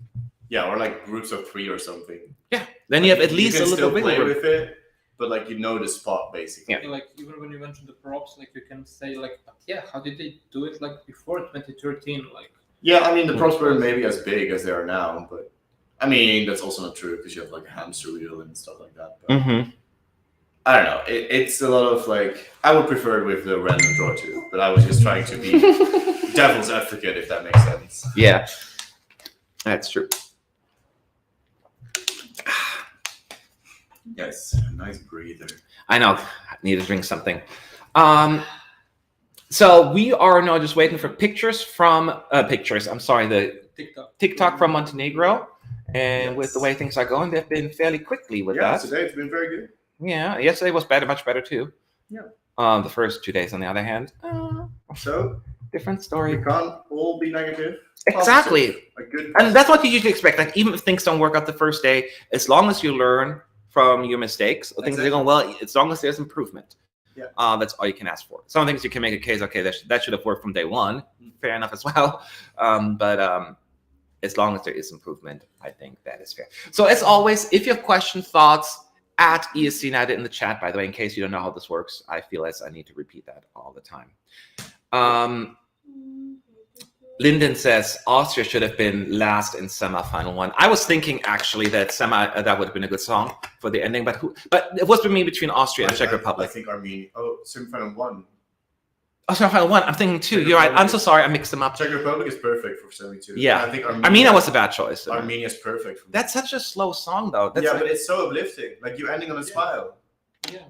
Yeah, or like groups of 3 or something. Yeah. Then you have at least you a can little still wiggle play room. with it, but like you know the spot basically. Yeah. Like even when you mention the props, like you can say like, but yeah, how did they do it like before 2013? Like Yeah, I mean the props weren't maybe as big as they are now, but I mean that's also not true because you have like a hamster wheel and stuff like that. But Mm-hmm. I don't know. It's a lot of like I would prefer it with the random draw too, but I was just trying to be devil's advocate if that makes sense. Yeah. That's true. Yes, nice breather. I know. I need to drink something. So we are now just waiting for pictures from the TikTok from Montenegro. And with the way things are going, they've been fairly quickly with that. Today it's been very good. Yeah, yesterday was better, much better too. Yeah. The first 2 days, on the other hand, so different story. We can't all be negative. Exactly. Positive. And that's what you usually expect. Like, even if things don't work out the first day, as long as you learn from your mistakes, or things are going well, as long as there's improvement. Yeah. That's all you can ask for. Some things you can make a case, okay, that should have worked from day one. Fair enough as well. But as long as there is improvement, I think that is fair. So as always, if you have questions, thoughts, at ESC United in the chat, by the way, in case you don't know how this works, I feel as I need to repeat that all the time. Lyndon says Austria should have been last in semi-final one. I was thinking actually that that would have been a good song for the ending, but it was for me between Austria and Czech Republic. I think Armenia. Oh, semi-final one. Oh, semi-final one. I'm thinking two. You're right. I'm so sorry. I mixed them up. Czech Republic is perfect for 72. Yeah, I think Armenia was a bad choice. Armenia is perfect. For That's such a slow song, though. But it's so uplifting. Like, you're ending on a smile. Yeah.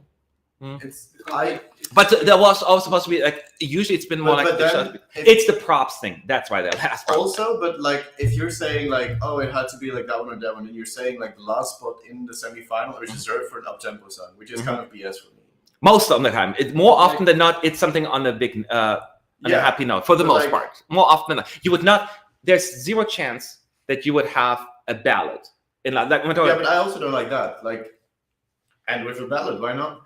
But there was also supposed to be like, usually it's been more it's the props thing. That's why they're last. Also, but like, if you're saying like, oh, it had to be like that one or that one, and you're saying like the last spot in the semi-final is reserved for an up-tempo song, which is kind of BS for me. Most of the time, more often than not, it's something on a big, a happy note. For the most part, more often than not, you would not. There's zero chance that you would have a ballad in like. But I also don't like that. Like, and with a ballad, why not?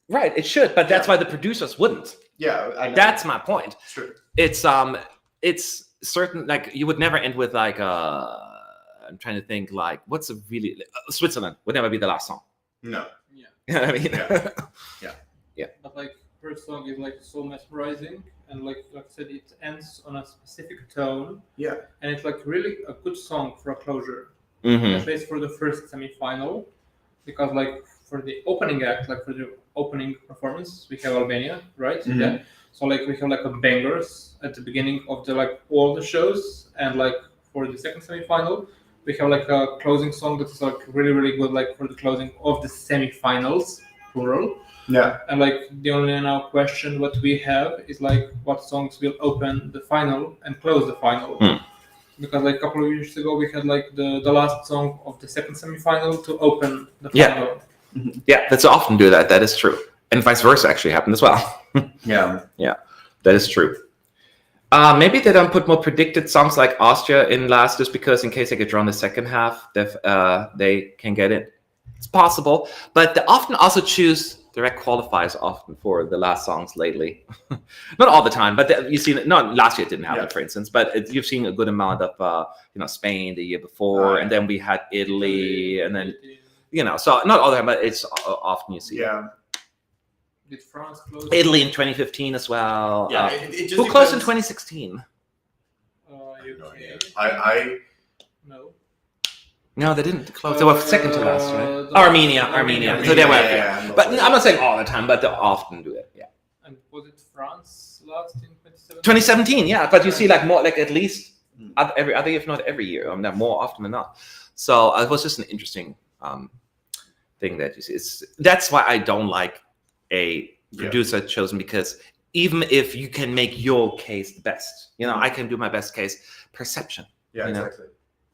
Right, it should, but that's why the producers wouldn't. Yeah, I know. That's my point. True. It's certain, like, you would never end with like I'm trying to think, like, what's a really Switzerland would never be the last song. No. Yeah. You know what I mean? Yeah. But like, first song is like so mesmerizing, and like I said, it ends on a specific tone. Yeah. And it's like really a good song for a closure, Mm-hmm. at least for the first semi-final, because like for the opening act, like for the opening performance, we have Albania, right? Mm-hmm. Yeah. So like we have like a bangers at the beginning of the like all the shows, and like for the second semi-final, we have like a closing song that's like really really good, like for the closing of the semi-finals, plural. Yeah. And like the only now question what we have is like what songs will open the final and close the final. Because like a couple of years ago we had like the last song of the second semi-final to open the final. Yeah, that's often do that. That is true, and vice versa actually happened as well. Yeah, that is true. Maybe they don't put more predicted songs like Austria in last, just because in case they get drawn the second half, they can get in. It's possible, but they often also choose direct qualifiers often for the last songs lately. Not all the time, but you've seen it. No, last year it didn't happen, for instance. But you've seen a good amount of Spain the year before, and then we had Italy, and then. So not all the time, but it's often you see. Yeah. Did France close? Italy in 2015 as well. Yeah, it just who closed in 2016? I No, they didn't close. They were second to last, right? Armenia. So they were, but I'm not saying all the time, but they often do it. Yeah. And was it France last in 2017? 2017, yeah. But you see, like more, like at least every other, if not every year, more often than not. So it was just an interesting thing that you see. That's why I don't like a producer chosen, because even if you can make your case the best, I can do my best case. Perception. Yeah, exactly.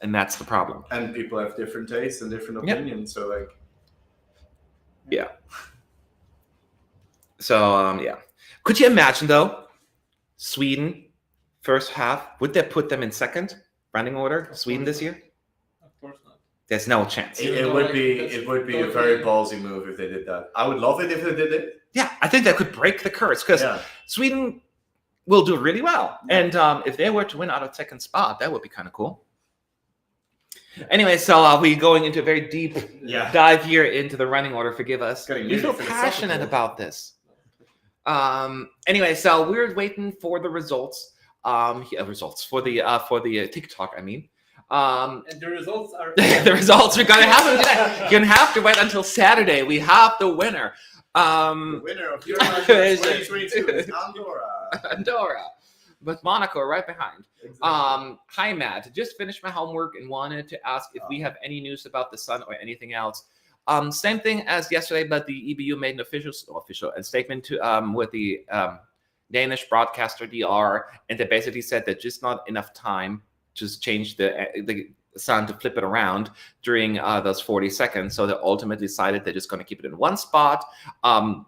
And that's the problem. And people have different tastes and different opinions. So like, yeah. So could you imagine though, Sweden first half? Would they put them in second running order? Sweden this year? Of course not. There's no chance. It would be a very ballsy move if they did that. I would love it if they did it. Yeah, I think that could break the curse, because Sweden will do really well. And if they were to win out of second spot, that would be kind of cool. Anyway, so we're going into a very deep dive here into the running order. Forgive us. We feel passionate about this. Anyway, so we're waiting for the results. For the TikTok, I mean. And the results are the results are gonna happen today. You're gonna have to wait until Saturday. We have the winner. The winner of Eurovision 2022 is Andorra. But Monaco right behind. Exactly. Hi Matt, just finished my homework and wanted to ask if we have any news about the sun or anything else. Same thing as yesterday, but the EBU made an official statement to with the Danish broadcaster DR, and they basically said that just not enough time to change the sound to flip it around during those 40 seconds. So they ultimately decided they're just going to keep it in one spot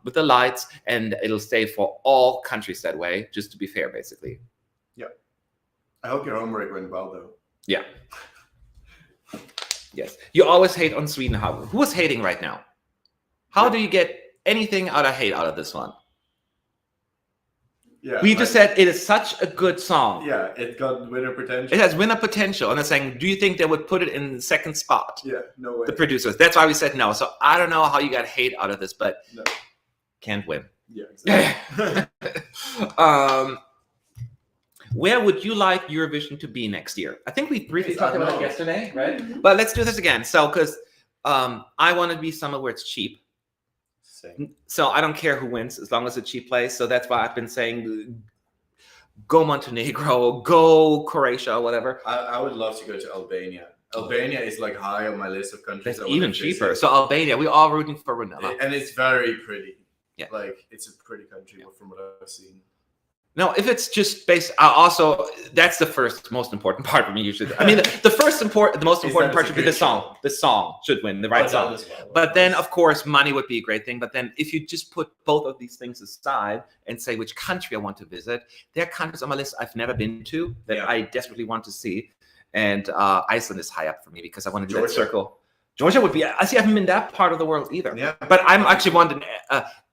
with the lights, and it'll stay for all countries that way, just to be fair, basically. Yeah. I hope your homework went well, though. Yeah. Yes. You always hate on Sweden. Who is hating right now? How do you get anything out of hate out of this one? Yeah, we just said it is such a good song. Yeah, it got winner potential. It has winner potential. And they're saying, do you think they would put it in the second spot? Yeah, no way. The producers. That's why we said no. So I don't know how you got hate out of this, but can't win. Yeah, exactly. Where would you like Eurovision to be next year? I think we briefly talked about it yesterday, right? Mm-hmm. But let's do this again. So, because I want to be somewhere where it's cheap. So I don't care who wins as long as it's a cheap place. So that's why I've been saying go Montenegro, go Croatia, whatever. I would love to go to Albania. Albania is like high on my list of countries. That's even cheaper. So Albania, we're all rooting for Brunella. And it's very pretty. Yeah. Like it's a pretty country from what I've seen. No, if it's just based, also that's the most important part for me. Usually, I mean, the most important part should be the song. The song should win, the right song. But then, of course, money would be a great thing. But then, if you just put both of these things aside and say which country I want to visit, there are countries on my list I've never been to that I desperately want to see, and Iceland is high up for me because I want to do that circle. Georgia would be. I haven't been that part of the world either. Yeah, but I'm actually wanting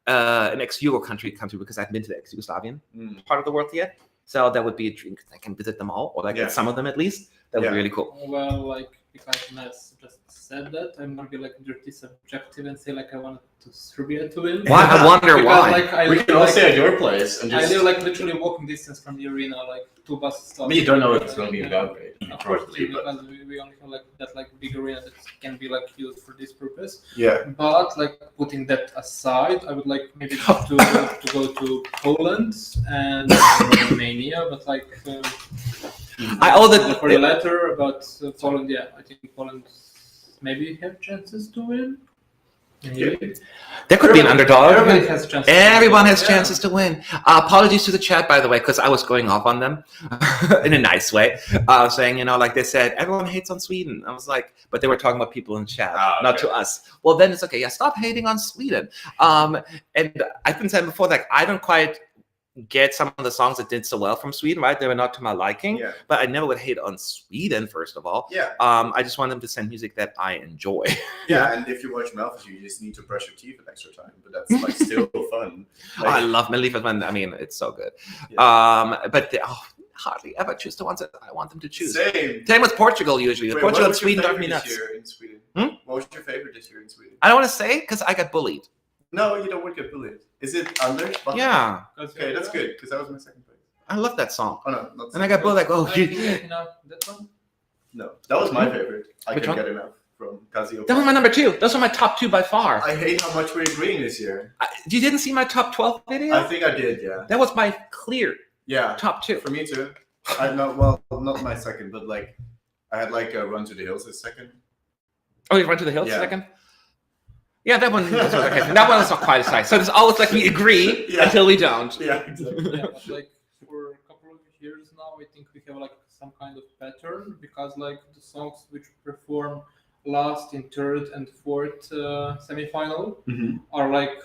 an ex-Yugo country because I've been to the ex-Yugoslavian part of the world yet. So that would be a dream because I can visit them all, or like some of them at least. That would be really cool. Well, like if I just said that, I'm gonna be like dirty subjective and say like I wanted to Serbia to win. Why? I wonder why. Like, we can all stay at your place. And just... I live like literally walking distance from the arena, like 2 bus stops. I mean, you don't know if it's going to be about it. Unfortunately, because we only have like that like big arena that can be like used for this purpose. Yeah. But like putting that aside, I would like maybe to go to Poland and Romania, but like I owe the for the latter about Poland. Yeah, I think Poland maybe have chances to win. Maybe. There could be an underdog. Everybody has chances. Everyone has chances to win. Apologies to the chat, by the way, because I was going off on them in a nice way, saying, like they said, everyone hates on Sweden. I was like, but they were talking about people in chat, not to us. Well, then it's okay. Yeah, stop hating on Sweden. And I've been saying before, like, I don't quite get some of the songs that did so well from Sweden, right? They were not to my liking, but I never would hate on Sweden, first of all. Yeah. I just want them to send music that I enjoy. Yeah, and if you watch Malfunctions, you just need to brush your teeth an extra time, but that's like still fun. Like, I love Minimalist. I mean, it's so good. Yeah. But they hardly ever choose the ones that I want them to choose. Same with Portugal usually. Wait, Portugal and Sweden drive me nuts. In Sweden? What was your favorite this year in Sweden? I don't want to say because I got bullied. No, you don't want to get bullied. Is it Anders? Yeah. Okay, that's good because that was my second place. I love that song. Oh no, not and I got bullied like, that one? No, that was my favorite. I Which couldn't one? get enough from Casio. That was my number 2. Those are my top 2 by far. I hate how much we're agreeing this year. You didn't see my top 12 video? I think I did, yeah. That was my clear top 2. For me too. Not my second, but like I had like a Run to the Hills as second. Oh, you Run to the Hills second? Yeah, that one. That one is not quite as high. So it's always like we agree until we don't. Yeah, exactly. Yeah, but like for a couple of years now, I think we have like some kind of pattern because like the songs which perform last in third and fourth semifinal are like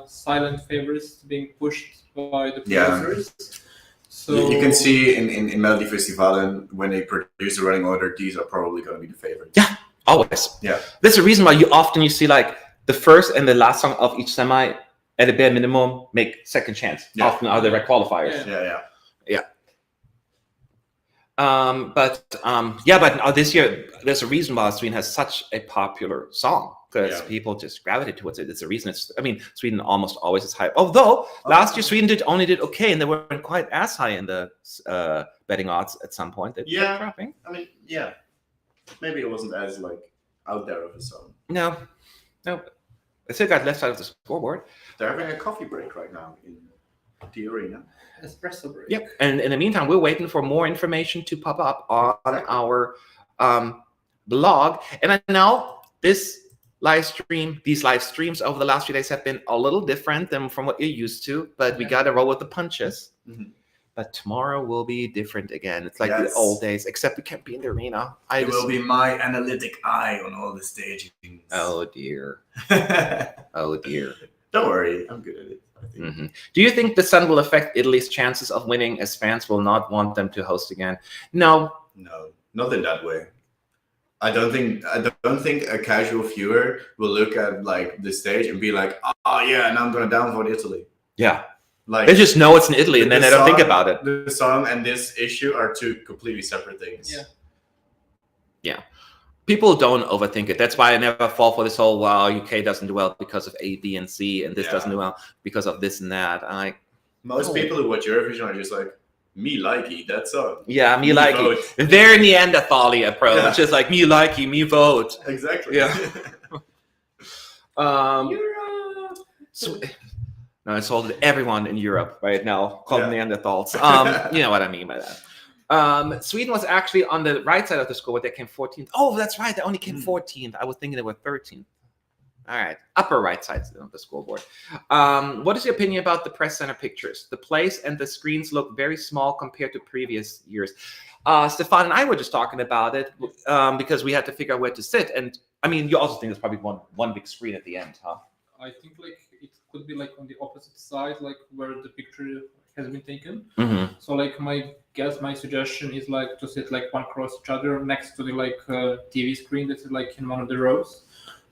silent favorites being pushed by the producers. So you can see in Melody Festivalen when they produce the running order, these are probably going to be the favorites. Yeah, always. Yeah, there's a reason why you see like the first and the last song of each semi at a bare minimum make second chance. Yeah. Often are the red qualifiers. Yeah. But this year there's a reason why Sweden has such a popular song because people just gravitate towards it. It's a reason. Sweden almost always is high. Although last year Sweden only did okay, and they weren't quite as high in the betting odds at some point. They kept dropping. I mean, maybe it wasn't as like out there of a song. No. I still got left side of the scoreboard. They're having a coffee break right now in the arena. Espresso break. Yep. And in the meantime, we're waiting for more information to pop up on our blog. And I know this live stream. These live streams over the last few days have been a little different than from what you're used to, but we got to roll with the punches. Mhm. But tomorrow will be different again. It's like the old days, except we can't be in the arena. It will be my analytic eye on all the stagings. Oh dear. Oh dear. Don't worry, I'm good at it. I think. Mm-hmm. Do you think the sun will affect Italy's chances of winning, as fans will not want them to host again? No. No, not in that way. I don't think a casual viewer will look at like the stage and be like, oh yeah, and I'm gonna downvote Italy. Yeah. Like They just know it's in Italy, and then they don't think about it. The song and this issue are two completely separate things. Yeah. People don't overthink it. That's why I never fall for this whole, UK doesn't do well because of A, B, and C, and this doesn't do well because of this and that. Most people who watch Eurovision are just like, me likey that song. Yeah, me likey. Vote. Very Neanderthal approach. It's just like me likey, me vote. Exactly. Yeah. So, no, it's all everyone in Europe right now called Neanderthals. You know what I mean by that. Sweden was actually on the right side of the score, but they came 14th. Oh, that's right. They only came 14th. I was thinking they were 13th. All right, upper right side of the scoreboard. What is your opinion about the press center pictures? The place and the screens look very small compared to previous years. Stefan and I were just talking about it because we had to figure out where to sit. And I mean, you also think there's probably one big screen at the end, huh? I think like it could be like on the opposite side, like where the picture has been taken. Mm-hmm. So like my suggestion is like to sit like one across each other next to the like TV screen that's like in one of the rows.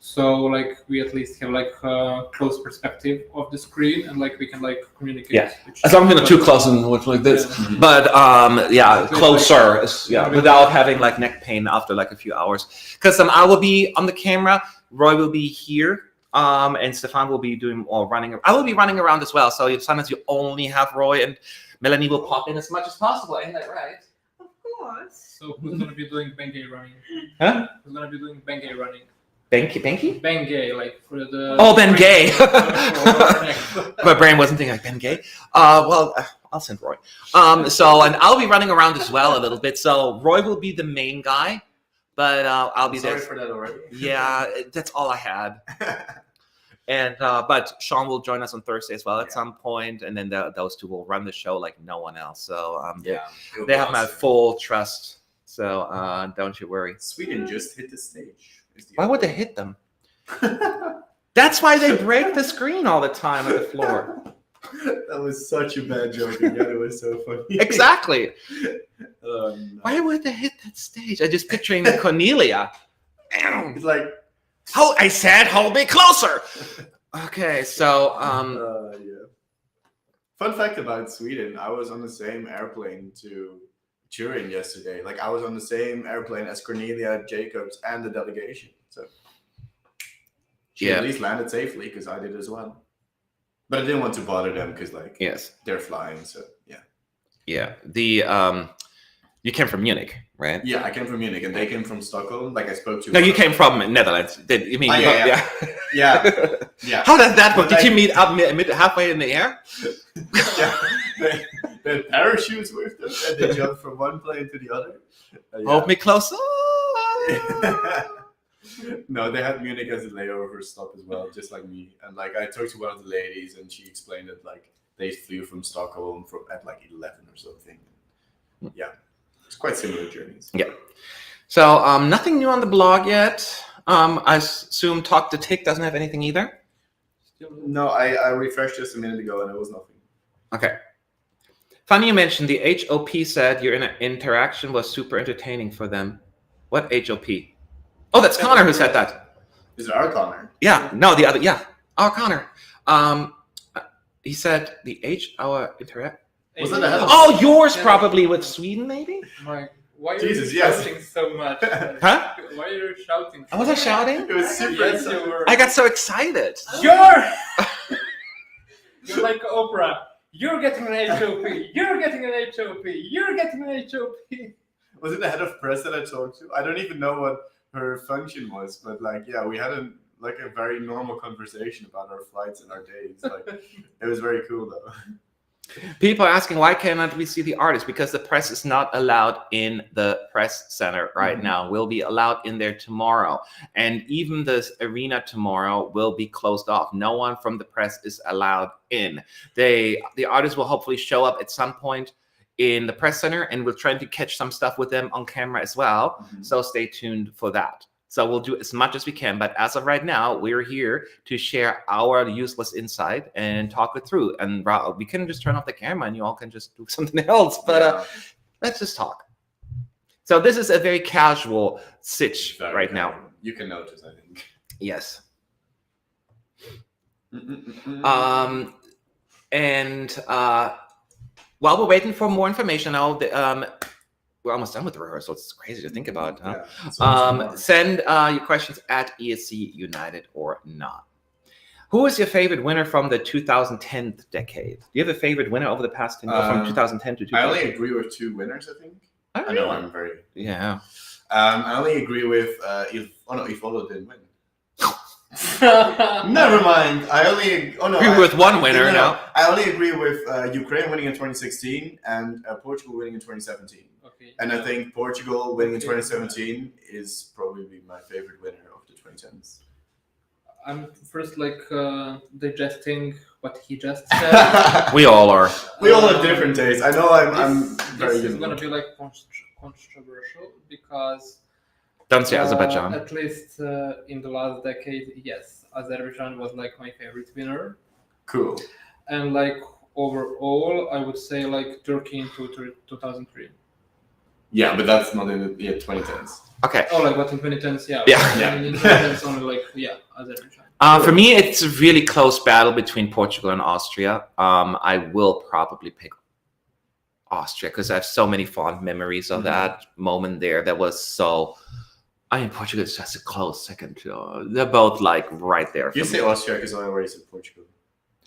So like we at least have like a close perspective of the screen, and like we can like communicate. Yeah, as long as we're not too close and like this. Yeah. But closer. Like, without having like neck pain after like a few hours. Because I will be on the camera. Roy will be here. And Stefan will be doing all running. I will be running around as well. So sometimes you only have Roy, and Melanie will pop in as much as possible. Ain't that right? Of course. So who's gonna be doing Bengay running? Huh? Who's gonna be doing Bengay running? Benki? Bengay, like for the. Oh, Ben Gay. My brain wasn't thinking like Ben Gay. I'll send Roy. And I'll be running around as well a little bit. So Roy will be the main guy, but I'll be there. Sorry for that already. Yeah, that's all I had. And but Sean will join us on Thursday as well at some point, and then those two will run the show like no one else. So they have my full trust. So don't you worry. Sweden just hit the stage. Why would they hit them? That's why they break the screen all the time at the floor. That was such a bad joke. Yeah, it was so funny. Exactly. No. Why would they hit that stage? I'm just picturing Cornelia. It's like, I said, hold me closer. Okay, so yeah. Fun fact about Sweden: I was on the same airplane to Turin yesterday. Like I was on the same airplane as Cornelia, Jakobs, and the delegation. So she at least landed safely because I did as well. But I didn't want to bother them because they're flying. So yeah. The you came from Munich, right? Yeah, I came from Munich, and they came from Stockholm. Like I spoke to. No, you came from Netherlands. You mean? Yeah. How does that work? Did you meet up halfway in the air? Yeah. They had parachutes with them, and they jumped from one plane to the other. Hold me closer. No, they had Munich as a layover stop as well, just like me. And like I talked to one of the ladies, and she explained that like they flew from Stockholm at like 11 or something. Yeah, it's quite similar journeys. Yeah. So nothing new on the blog yet. I assume Talk to Tick doesn't have anything either. No, I refreshed just a minute ago, and it was nothing. Okay. Funny you mentioned the HOP said your interaction was super entertaining for them. What HOP? Oh, that's Connor who said that. Is it our Connor? Yeah, no, the other, our Connor. He said our interact. Was it a Oh, yours probably with Sweden, maybe? Why are Jesus, you shouting so much? Huh? Why are you shouting? Was I shouting? It was super. Yes, you were. I got so excited. You're like Oprah. You're getting an HOP. You're getting an HOP. You're getting an HOP. Was it the head of press that I talked to? I don't even know what her function was, but like, yeah, we had a very normal conversation about our flights and our days. Like, it was very cool though. People are asking why cannot we see the artists? Because the press is not allowed in the press center right now. We'll be allowed in there tomorrow, and even the arena tomorrow will be closed off. No one from the press is allowed in. The artists will hopefully show up at some point in the press center, and we're trying to catch some stuff with them on camera as well. So stay tuned for that. So we'll do as much as we can, but as of right now, we're here to share our useless insight and talk it through. And we can just turn off the camera and you all can just do something else, but let's just talk. So this is a very casual sitch right now. You can notice, I think. Yes. While we're waiting for more information, we're almost done with the rehearsal. It's crazy to think about, huh? Yeah, send your questions at ESC United or not. Who is your favorite winner from the 2010 decade? Do you have a favorite winner over the past 10 years, from 2010 to 2000? I only agree with 2 winners, I think. I know I'm very... Yeah. I only agree with Ifolo didn't win. Never mind. I only agree with one winner now. I only agree with Ukraine winning in 2016 and Portugal winning in 2017. Okay. And I think Portugal winning in 2017 is probably my favorite winner of the 2010s. I'm first digesting what he just said. We all are. We all have different tastes. I know I'm very. This is going to be controversial because. Don't say Azerbaijan. At least in the last decade, yes, Azerbaijan was my favorite winner. Cool. And overall, I would say Turkey in 2003. Yeah, but that's not in the 2010s. Okay. Oh, but in 2010s, yeah. Yeah. In 2010s, only Azerbaijan. For me, it's a really close battle between Portugal and Austria. I will probably pick Austria because I have so many fond memories of that moment there. That was so. Portugal is just a close second. They're both right there. You say Austria because I already said Portugal.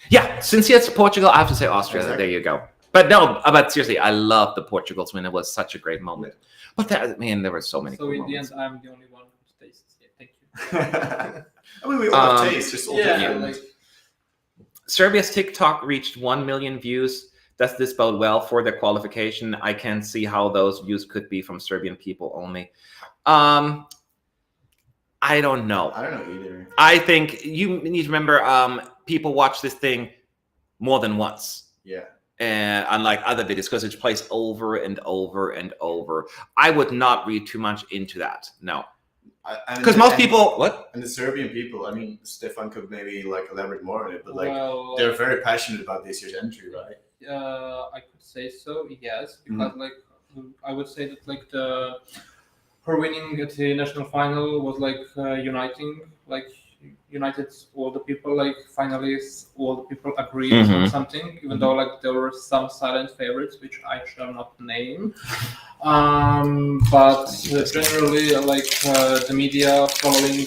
Yeah, since it's Portugal, I have to say Austria. Exactly. There you go. But no, but seriously, I love the Portugal's win. It was such a great moment. But there were so many. So in the end, I'm the only one who tastes it. Thank you. We all have taste. Just all different. Serbia's TikTok reached 1 million views. Does this bode well for their qualification? I can't see how those views could be from Serbian people only. I don't know. I don't know either. I think you need to remember, people watch this thing more than once. Yeah. And unlike other videos, because it plays over and over and over. I would not read too much into that. No. Because most people, what? And the Serbian people, Stefan could maybe elaborate more on it, but they're very passionate about this year's entry, right? I could say so, yes, because I would say that her winning at the national final was united all the people, finalists, all the people agreed on something, even though there were some silent favorites which I shall not name. But generally the media following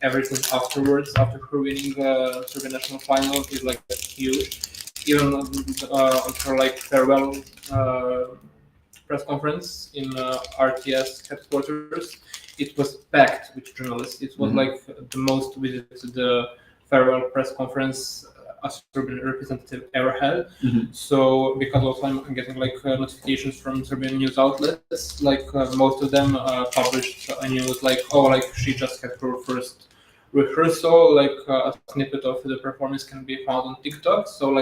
everything afterwards, after her winning the national final is huge. Even on her farewell press conference in RTS headquarters, it was packed with journalists. It was the most visited farewell press conference a Serbian representative ever had. So because also I'm getting notifications from Serbian news outlets, most of them published a news she just had her first rehearsal, a snippet of the performance can be found on TikTok. So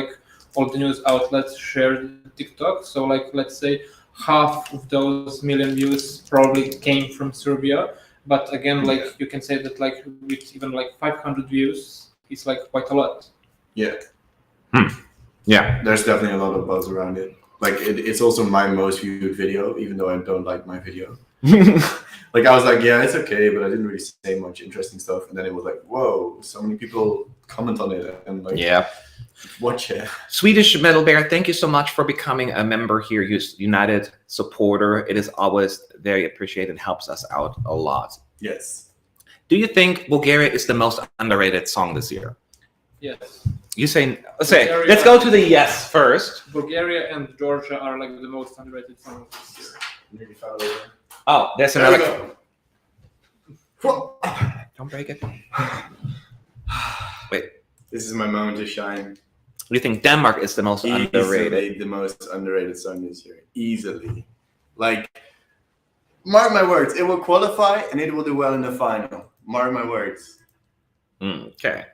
all the news outlets shared TikTok. So let's say half of those million views probably came from Serbia. But again, you can say that with even 500 views, it's quite a lot. Yeah. Yeah. There's definitely a lot of buzz around it. It's also my most viewed video, even though I don't like my video. I was yeah, it's okay, but I didn't really say much interesting stuff. And then it was whoa, so many people comment on it and yeah. Watch it. Swedish Metal Bear, thank you so much for becoming a member here, United supporter. It is always very appreciated and helps us out a lot. Yes. Do you think Bulgaria is the most underrated song this year? Yes. You say, let's go to the yes first. Bulgaria and Georgia are the most underrated songs this year. Oh, there's another. Don't break it. Wait. This is my moment to shine. You think Denmark is the most underrated? Easily the most underrated song this year. Easily. Like, mark my words, it will qualify and it will do well in the final. Mark my words. Okay.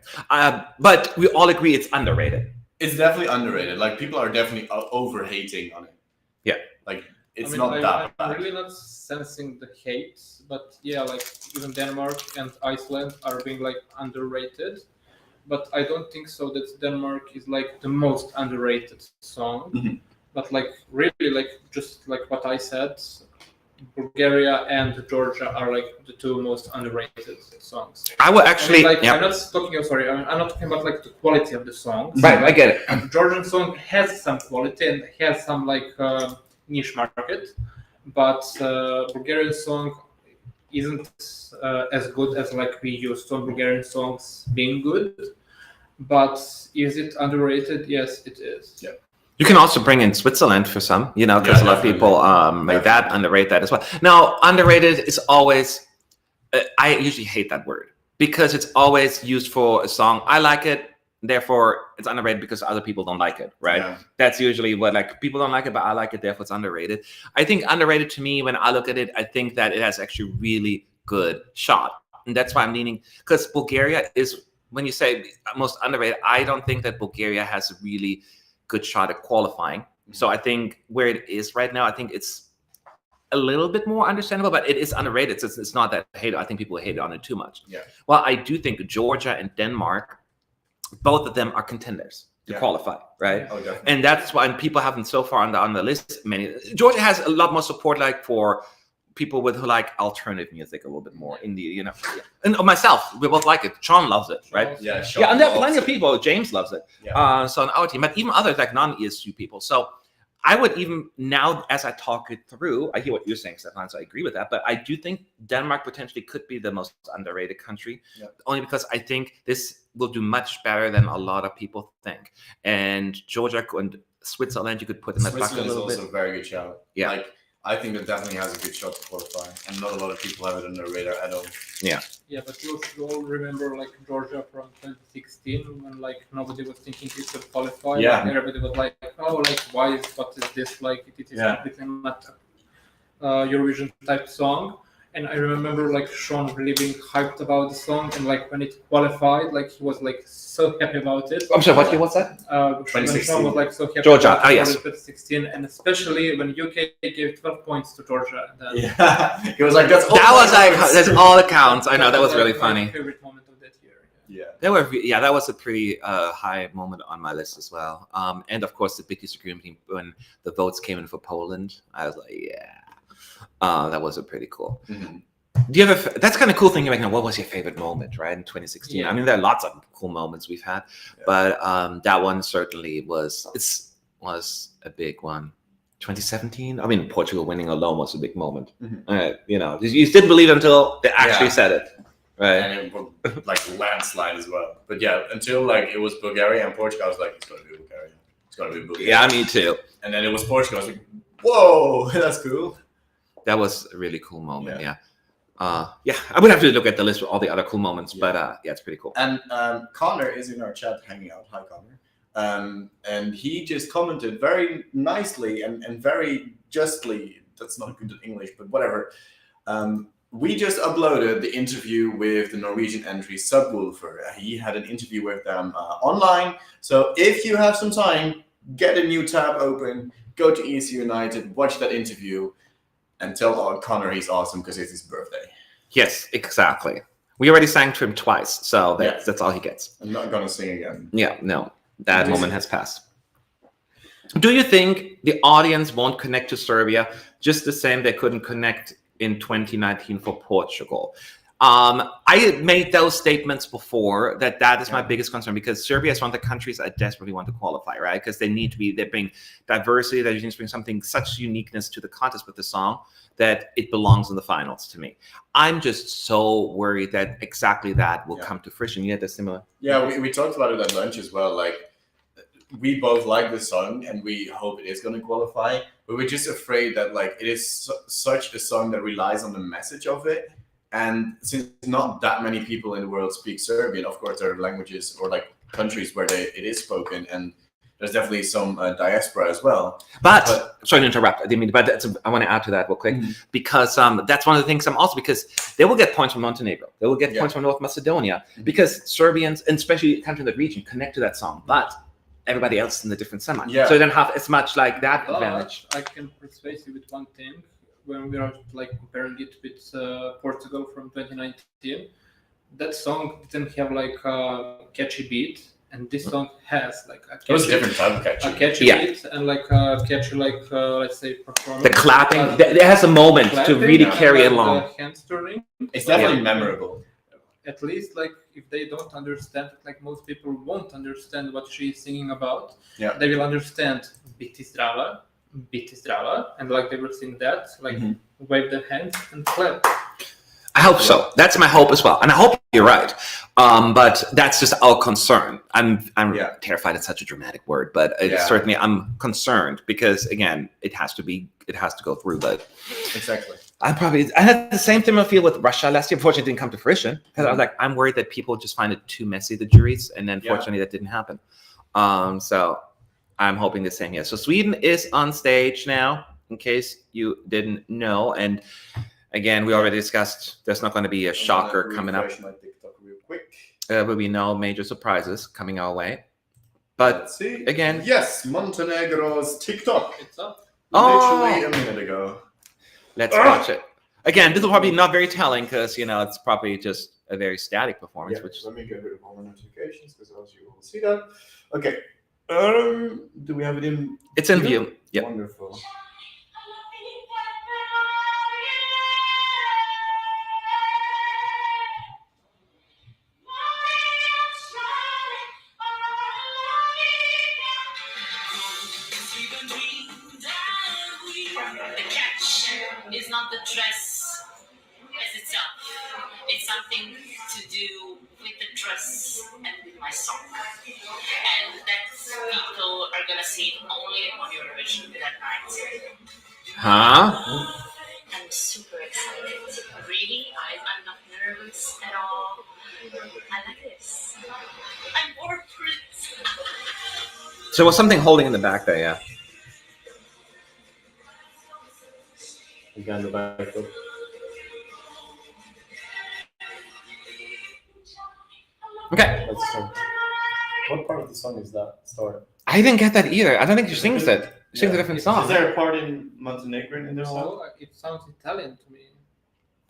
But we all agree it's underrated. It's definitely underrated. Like, people are definitely over-hating on it. Yeah. Like, it's I mean, not that I'm bad. really not sensing the hate, but yeah, like even Denmark and Iceland are being like underrated. But I don't think so that Denmark is like the most underrated song. Mhm. But like really, like just like what I said, Bulgaria and Georgia are like the two most underrated songs. I would actually. I mean, like, yeah. I'm not talking. Sorry, I'm not talking about like the quality of the songs. Right, I get it. The Georgian song has some quality and has some like niche market, but Bulgarian song isn't as good as like we used to on Bulgarian songs being good. But is it underrated? Yes, it is. Yeah. You can also bring in Switzerland for some, you know, because a lot of people made that, underrate that as well. Now, underrated is always, I usually hate that word because it's always used for a song. I like it, therefore it's underrated because other people don't like it, right? Yeah. That's usually what, like, people don't like it, but I like it, therefore it's underrated. I think underrated to me, when I look at it, I think that it has actually really good shot. And that's why I'm leaning, because Bulgaria is, when you say most underrated, I don't think that Bulgaria has a really good shot at qualifying. So I think where it is right now, I think it's a little bit more understandable, but it is underrated. So it's not that hate. I think people hate on it too much. Yeah. Well, I do think Georgia and Denmark, both of them are contenders to qualify, right? Oh, definitely. And that's why, and people haven't so far on the list. Georgia has a lot more support, like for people with who like alternative music a little bit more, indie, you know. And myself, we both like it. Sean loves it, right? Yeah, Yeah, and there are plenty of people. James loves it. Yeah. So on our team, but even others like non-ESU people. So I would even now, as I talk it through, I hear what you're saying, Stefan, so I agree with that. But I do think Denmark potentially could be the most underrated country, only because I think this will do much better than a lot of people think. And Georgia and Switzerland, you could put in the bucket a Switzerland is little bit. also a very good shout. Yeah. Like, I think that definitely has a good shot to qualify, and not a lot of people have it on their radar at all. Yeah. Yeah, but you all remember like Georgia from 2016 when like nobody was thinking it could qualify. Yeah. And everybody was like, oh, like what is this? Like it is completely not Eurovision type song. And I remember like Sean really being hyped about the song, and like when it qualified, like he was like so happy about it. I'm sorry, what year was that? When Sean was like so happy Georgia, about it yes. for 2016, and especially when UK gave 12 points to Georgia. And then He was like, that's all it counts. I know, that was really my funny. favorite moment of that year. Yeah. That was a pretty high moment on my list as well. And of course, the big disagreement when the votes came in for Poland. I was like, yeah. That was a pretty cool. Mhm. Do you have that's kind of cool thing? You're like, what was your favorite moment, right? In 2016. Yeah. I mean, there are lots of cool moments we've had, but that one certainly was a big one. 2017. I mean, Portugal winning alone was a big moment. Mhm. You know, you didn't believe until they actually said it, right? And it was like landslide as well. But yeah, until like it was Bulgaria and Portugal, I was like, it's gotta be Bulgaria. It's gotta be Bulgaria. Yeah, me too. And then it was Portugal. I was like, whoa, that's cool. That was a really cool moment. Yeah. I would have to look at the list with all the other cool moments, but it's pretty cool. And Connor is in our chat hanging out. Hi, Connor. And he just commented very nicely and very justly. That's not good in English, but whatever. We just uploaded the interview with the Norwegian entry Subwoofer. He had an interview with them online. So if you have some time, get a new tab open, go to ESU United, watch that interview, and tell Connor he's awesome because it's his birthday. Yes, exactly. We already sang to him twice, so that's all he gets. I'm not gonna sing again. Yeah, no, that moment has passed. Do you think the audience won't connect to Serbia just the same they couldn't connect in 2019 for Portugal? I made those statements before that is my biggest concern, because Serbia is one of the countries I desperately want to qualify, right? Because they bring diversity, they need to bring something, such uniqueness to the contest with the song that it belongs in the finals to me. I'm just so worried that exactly that will come to fruition. You had a similar? Yeah, we talked about it at lunch as well. Like, we both like the song and we hope it is going to qualify, but we're just afraid that like it is such a song that relies on the message of it. And since not that many people in the world speak Serbian, of course, there are languages or like countries where it is spoken, and there's definitely some diaspora as well. But sorry to interrupt. I didn't mean, but I want to add to that real quick because that's one of the things I'm also because they will get points from Montenegro, they will get points from North Macedonia because Serbians and especially countries in that region connect to that song, but everybody else in the different semi. So they don't have as much like that advantage. I can persuade you with one thing when we are like comparing it with Portugal from 2019. That song didn't have like a catchy beat. And this song has like a catchy, it was a different type of catchy. A catchy beat and like a catchy let's say performance. The clapping, it has a moment to really carry it along. Hands turning. It's definitely memorable. At least like if they don't understand it, like most people won't understand what she's singing about. They will understand biti zdrava, and like they will sing that, like wave their hands and clap. I hope so. That's my hope as well, and I hope you're right. But that's just our concern. I'm terrified. It's such a dramatic word, but certainly I'm concerned because again, it has to go through. But exactly, I had the same thing I feel with Russia last year. Unfortunately, it didn't come to fruition because I was like, I'm worried that people just find it too messy, the juries, and then fortunately that didn't happen. So I'm hoping the same here. So Sweden is on stage now, in case you didn't know, and. Again, we already discussed there's not going to be a shocker coming up. My TikTok real quick. There will be no major surprises coming our way. But let's see. Again, yes, Montenegro's TikTok. It's up. Literally a minute ago. Let's watch it. Again, this will probably not very telling because it's probably just a very static performance. Which let me get rid of all the notifications because else you will see that. Okay. Do we have it in? It's in view. Yeah. Wonderful. Is not the dress as itself. It's something to do with the dress and with my song. And that people are gonna see it only on Eurovision that night. Huh? I'm super excited. Really, I'm not nervous at all. I like this. I'm more pretty. So there was something holding in the back there, yeah. Again, the back up. Okay. Let's start. What part of the song is that? Start. I didn't get that either. I don't think she sings it. She sings a different song. Is there a part in Montenegrin in their song? No, it sounds Italian to me.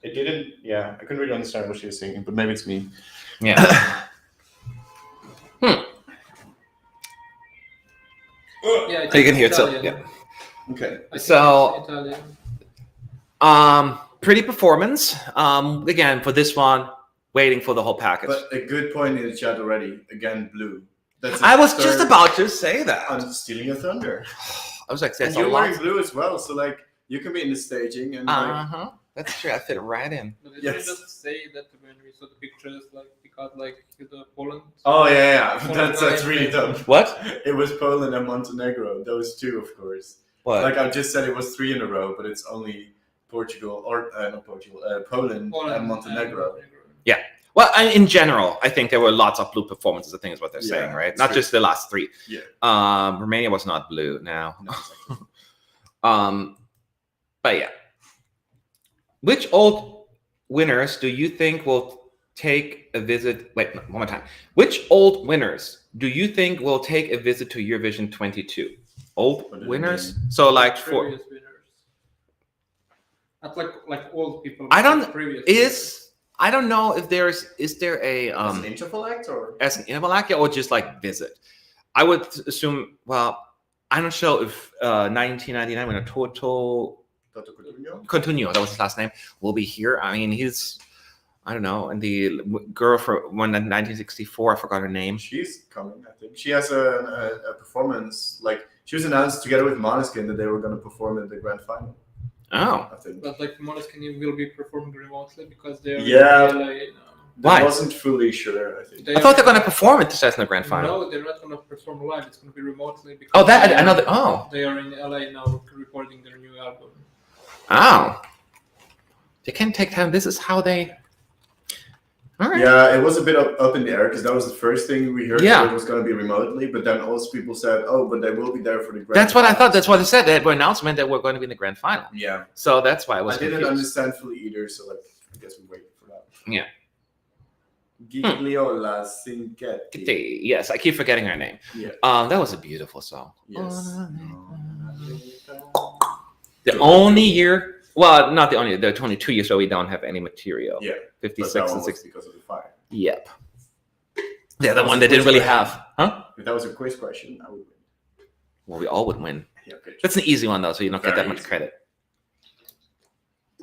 It didn't. Yeah, I couldn't really understand what she was singing, but maybe it's me. Yeah. Yeah, So you can hear it still. Yeah. Okay. So. Italian. Pretty performance. Again, for this one, waiting for the whole package. But a good point in the chat already. Again, blue. I was just about to say that. I'm stealing your thunder. I was like, and you're wearing blue as well, so like you can be in the staging and That's true. I fit right in. But did you just say that when we saw the pictures, like we got like the Poland? Oh yeah. That's really dumb. What? It was Poland and Montenegro. Those two, of course. What? Like I just said, it was 3 in a row, but it's only. Portugal or not Portugal, Poland and Montenegro. Yeah. Well, in general, I think there were lots of blue performances. I think is what they're saying, right? Not just the last 3. Yeah. Romania was not blue now. No, exactly. But yeah. Which old winners do you think will take a visit? Wait, one more time. Which old winners do you think will take a visit to Eurovision 22? Old winners? So like for. Not like old people. I don't know if is there a as an interval act or just like visit. I would assume. Well, I'm not sure if 1999 when a Toto Coutinho, that was his last name, will be here. I mean, I don't know, and the girl from 1964, I forgot her name. She's coming, I think. She has a performance. Like she was announced together with Måneskin that they were going to perform in the grand final. Oh, I think. But like Måneskin will be performed remotely because they are in LA. Why? I wasn't fully sure. I think. I thought they're going to perform it in the grand final. No, they're not going to perform live. It's going to be remotely. Because they are in LA now recording their new album. Oh, they can take time. This is how they All right. Yeah, it was a bit up in the air because that was the first thing we heard. Yeah. It was going to be remotely, but then also people said, "Oh, but they will be there for the grand." That's what I final." thought. That's what they said. They had an announcement that we're going to be in the grand final. Yeah, So that's why I was I didn't confused. understand fully either. So like, I guess we wait for that. Yeah. Gigliola Cinquetti. Yes, I keep forgetting her name. Yeah. That was a beautiful song. Yes. The only year, well, not the only, there are 22 years where we don't have any material. Yeah. 56 But that and one was 60. because of the fire. Yep. The other one they didn't really have. Huh? If that was a quiz question, I would win. Well, we all would win. Yeah, okay. That's an easy one, though, so you don't get Very that much easy. credit.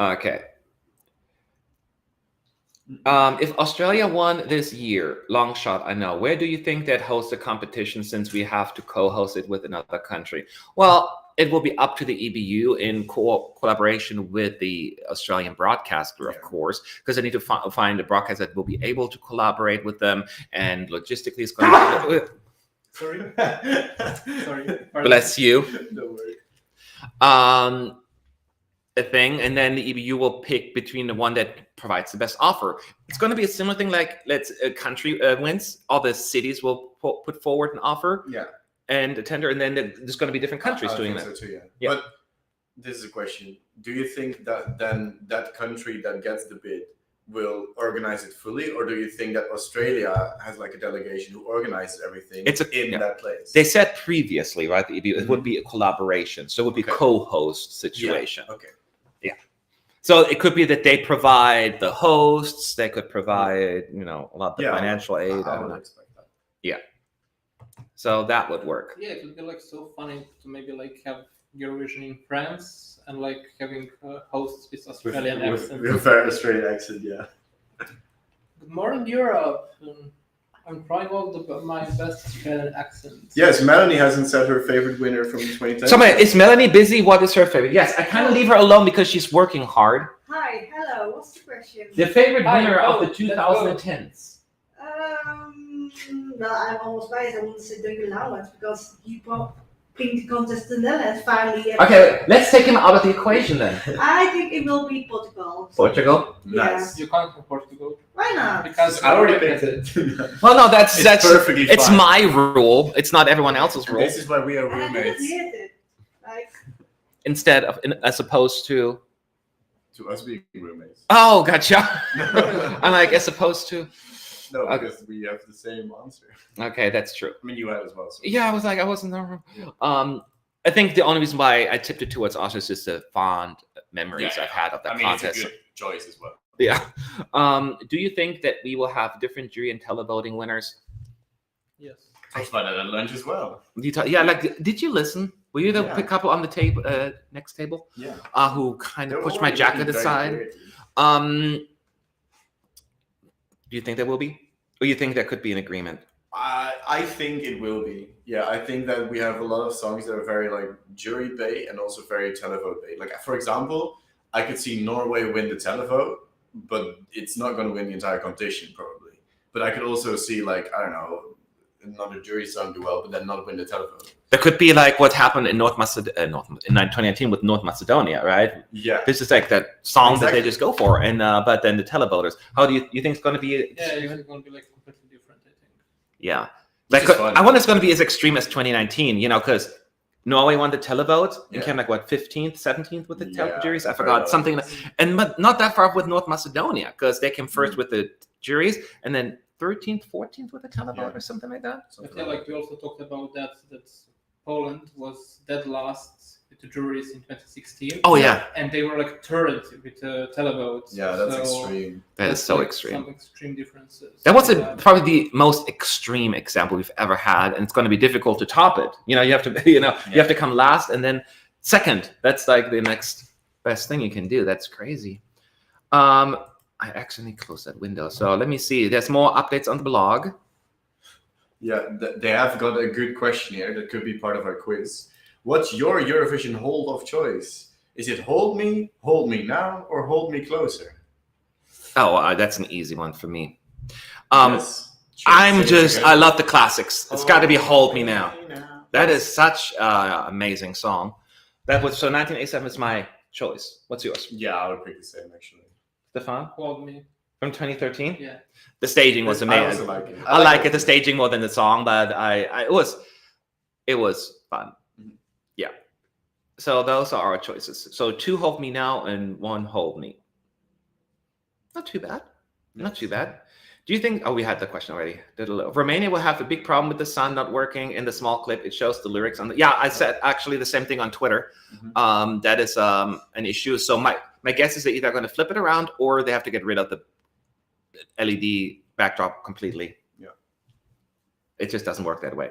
Okay. If Australia won this year, long shot, I know. Where do you think that hosts the competition since we have to co-host it with another country? Well, it will be up to the EBU in collaboration with the Australian broadcaster, of course, because they need to find a broadcaster that will be able to collaborate with them, and logistically it's going to Sorry. Sorry. bless you. Don't worry. A thing, and then the EBU will pick between the one that provides the best offer. It's going to be a similar thing like let's a country wins, all the cities will put forward an offer Yeah. and a tender, and then there's going to be different countries I doing think that. so too, yeah. Yeah. But this is a question. Do you think that then that country that gets the bid will organize it fully, or do you think that Australia has like a delegation who organizes everything in that place? They said previously, right? The EBU, it would be a collaboration, so it would be a co-host situation. Yeah. Okay. So it could be that they provide the hosts, they could provide, a lot of the financial aid. I I don't would know. expect that. So that would work. Yeah, it would be like so funny to maybe like have Eurovision in France and like having hosts with Australian accent. With a fair Australian accent, yeah. Good morning, Europe. I'm trying all my best Australian accents. Yes, Melanie hasn't said her favorite winner from 2010. So, is Melanie busy? What is her favorite? Yes, I kind of leave her alone because she's working hard. Hi, hello. What's the question? The favorite Hi, winner of the let's go. 2010s. Well, I'm almost biased. I want to say Ljámame because you bring the contest to the Netherlands finally. Okay, let's take him out of the equation then. I think it will be Portugal. Portugal? Nice. You can't have Portugal Why not? because I already picked it. Well, no, that's perfectly it's fine. my rule. It's not everyone else's And rule. this is why we are I didn't roommates. hate it. Like, Instead of, as opposed to. To us being roommates. Oh, gotcha. I'm like, as opposed to. No, Okay. because we have the same answer. Okay, that's true. I mean, you had as well. So. Yeah, I was like, I wasn't there. I think the only reason why I tipped it towards Austria is just the fond memories I've had of that contest. It's a good choice as well. Yeah. Do you think that we will have different jury and televoting winners? yes. Talked about that at lunch as well. Did you listen? Were you the couple on the table, next table? Yeah. Who kind They of were pushed my already jacket looking very aside? creative. Do you think there will be? Or you think there could be an agreement? I think it will be. Yeah, I think that we have a lot of songs that are very like jury bait and also very televote bait. Like for example, I could see Norway win the televote, but it's not going to win the entire competition probably. But I could also see like I don't know another jury song do well, but then not win the televote. There could be like what happened in North Macedonia in 2019 with North Macedonia, right? Yeah. This is like that song that Exactly. they just go for, and but then the televoters. How do you think it's going to be? Yeah, it's going to be like completely different, I think. Yeah. Which Like, is fun. I wonder it's going to be as extreme as 2019, because Norway won the televote and Yeah. came like, 15th, 17th with the Yeah, juries? I very forgot. low. Something. But not that far up with North Macedonia, because they came first with the juries and then 13th, 14th with the televote Yeah. or something like that. I feel like we also talked about that Poland was dead last with the juries in 2016. Oh, yeah. And they were like third with televotes. Yeah, that's So extreme. That is that's, so like, extreme. Some extreme differences. That was Yeah. probably the most extreme example we've ever had, and it's going to be difficult to top it. You have to, you have to come last and then second. That's like the next best thing you can do. That's crazy. I accidentally closed that window, so let me see. There's more updates on the blog. Yeah, they have got a good question here that could be part of our quiz. What's your Eurovision hold of choice? Is it hold me now, or hold me closer? Oh, that's an easy one for me. Yes. I love the classics. It's got to be Hold Me Now. That is such an amazing song. So 1987 is my choice. What's yours? Yeah, I would pick the same actually. Stefan? Hold me. From 2013? Yeah. The staging was I amazing. also like it. I like it, the staging more than the song, but it was fun. Mhm. Yeah. So those are our choices. So 2 Hold Me Now and 1 Hold Me. Not too bad. Not too bad. Do you think, we had the question already. Romania will have a big problem with the sound not working in the small clip. It shows the lyrics on the, I said actually the same thing on Twitter. Mm-hmm. That is an issue. So my guess is they're either going to flip it around or they have to get rid of the LED backdrop completely. Yeah. It just doesn't work that way.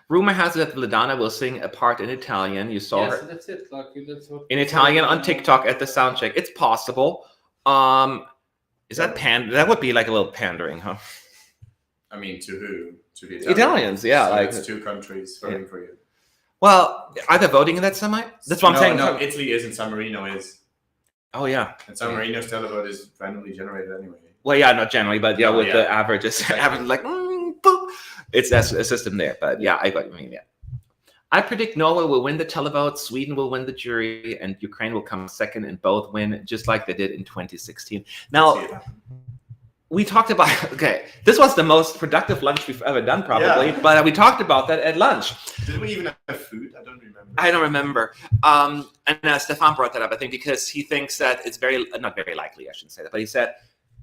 Rumor has it that Vladana will sing a part in Italian. You saw her. That's it. Like, that's what In Italian on TikTok at the sound check. It's possible. Is that that would be like a little pandering, huh? I mean, to who? To the Italians, yeah. So like it's 2 countries voting for you. Well, are they voting in that semi? That's what I'm saying. No, Italy is and San Marino is. Oh yeah. And San Marino's televote is randomly generated anyway. Well, yeah, not generally, but yeah, with the averages, Exactly. average like boop. It's a system there, but yeah, I got you mean. Yeah. I predict Norway will win the televote, Sweden will win the jury, and Ukraine will come second and both win, just like they did in 2016. Now, we talked about, this was the most productive lunch we've ever done, probably, but we talked about that at lunch. Did we even have food? I don't remember. I don't remember. And Stefan brought that up, I think, because he thinks that it's not very likely, I shouldn't say that, but he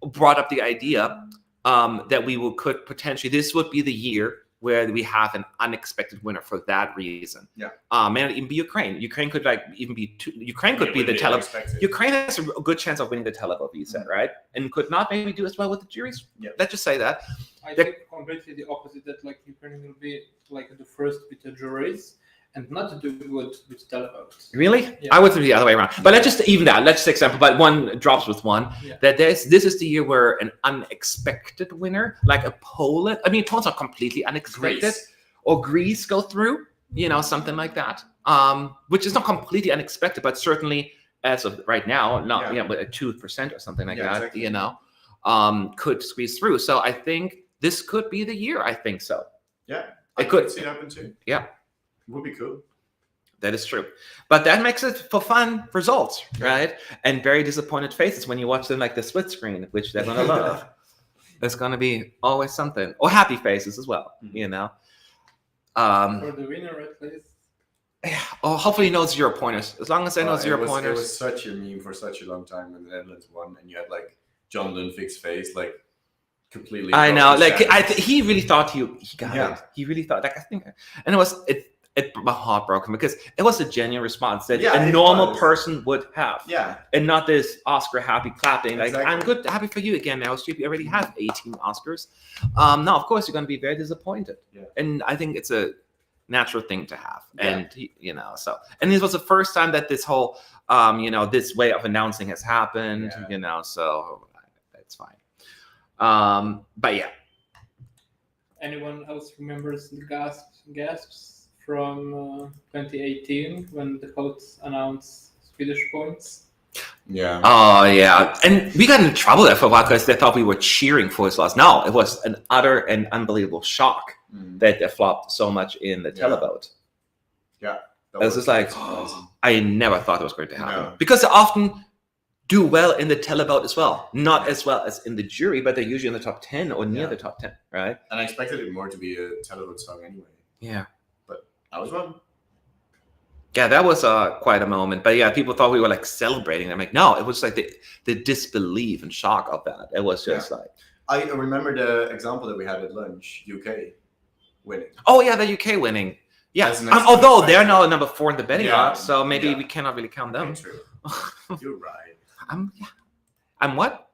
brought up the idea that could potentially, this would be the year where we have an unexpected winner for that reason. Yeah. May not even be Ukraine. Ukraine could Ukraine could be the televote. Ukraine has a good chance of winning the televote, you said, right? And could not maybe do as well with the juries. Yeah. Let's just say that. I think completely the opposite, that like Ukraine will be like the first with the juries and not do good with televote. Really? Yeah. I would say the other way around. But let's just even that. Let's example, but one drops with one. Yeah. That this is the year where an unexpected winner, like a Poland. I mean, Poland's not completely unexpected, Greece. or Greece go through. Something like that. Which is not completely unexpected, but certainly as of right now, not but at 2% or something like that. Exactly. Could squeeze through. So I think this could be the year. I think so. Yeah, it could see it happen too. Yeah. Would be cool. That is true. But that makes it for fun results, right? And very disappointed faces when you watch them like the split screen, which they're going to love. There's going to be always something. Or happy faces as well, For the winner, at least. Oh, hopefully he knows 0 pointers. As long as I know 0 pointers. It was such a meme for such a long time when the Netherlands won, and you had like John Lundvik's face, like completely. I know, like he really thought he got it. He really thought, like, I think, and my heart broken because it was a genuine response that a normal person would have. Yeah. And not this Oscar happy clapping. Like, Exactly. I'm good, happy for you again, Meryl Streep. You already have 18 Oscars. Now, of course, you're going to be very disappointed. Yeah. And I think it's a natural thing to have. Yeah. And, and this was the first time that this whole, this way of announcing has happened, so that's fine. But yeah. Anyone else remembers the gasps from 2018 when the coach announced Swedish points? Yeah. Oh, yeah. And we got in trouble there for a while because they thought we were cheering for his loss. No, it was an utter and unbelievable shock that they flopped so much in the televote. Yeah. It was just like, I never thought it was going to happen. Because they often do well in the televote as well. Not as well as in the jury, but they're usually in the top 10 or near the top 10, right? And I expected it more to be a televote song anyway. Yeah. I was wrong. Yeah, that was quite a moment. But yeah, people thought we were like celebrating. I'm like, no, it was like the disbelief and shock of that. It was just like. I remember the example that we had at lunch, UK winning. Oh, yeah, the UK winning. Yeah, As an although they're now number 4 in the betting odds, so maybe Yeah. we cannot really count them. True. You're right. I'm what?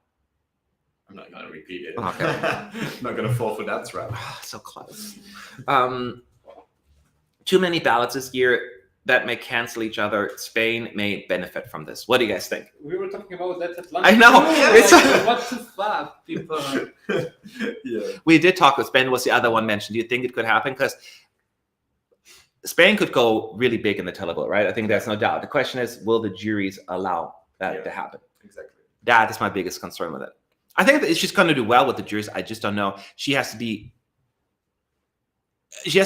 I'm not going to repeat it. Okay. I'm not going to fall for that trap. So close. Too many ballots this year that may cancel each other. Spain may benefit from this. What do you guys think? We were talking about that at lunch. I know. It's what the fuck, people. Yeah. We did talk with Spain. Was the other one mentioned? Do you think it could happen? Because Spain could go really big in the televote, right? I think there's no doubt. The question is, will the juries allow that to happen? Exactly. That is my biggest concern with it. I think that she's going to do well with the juries. I just don't know. She has to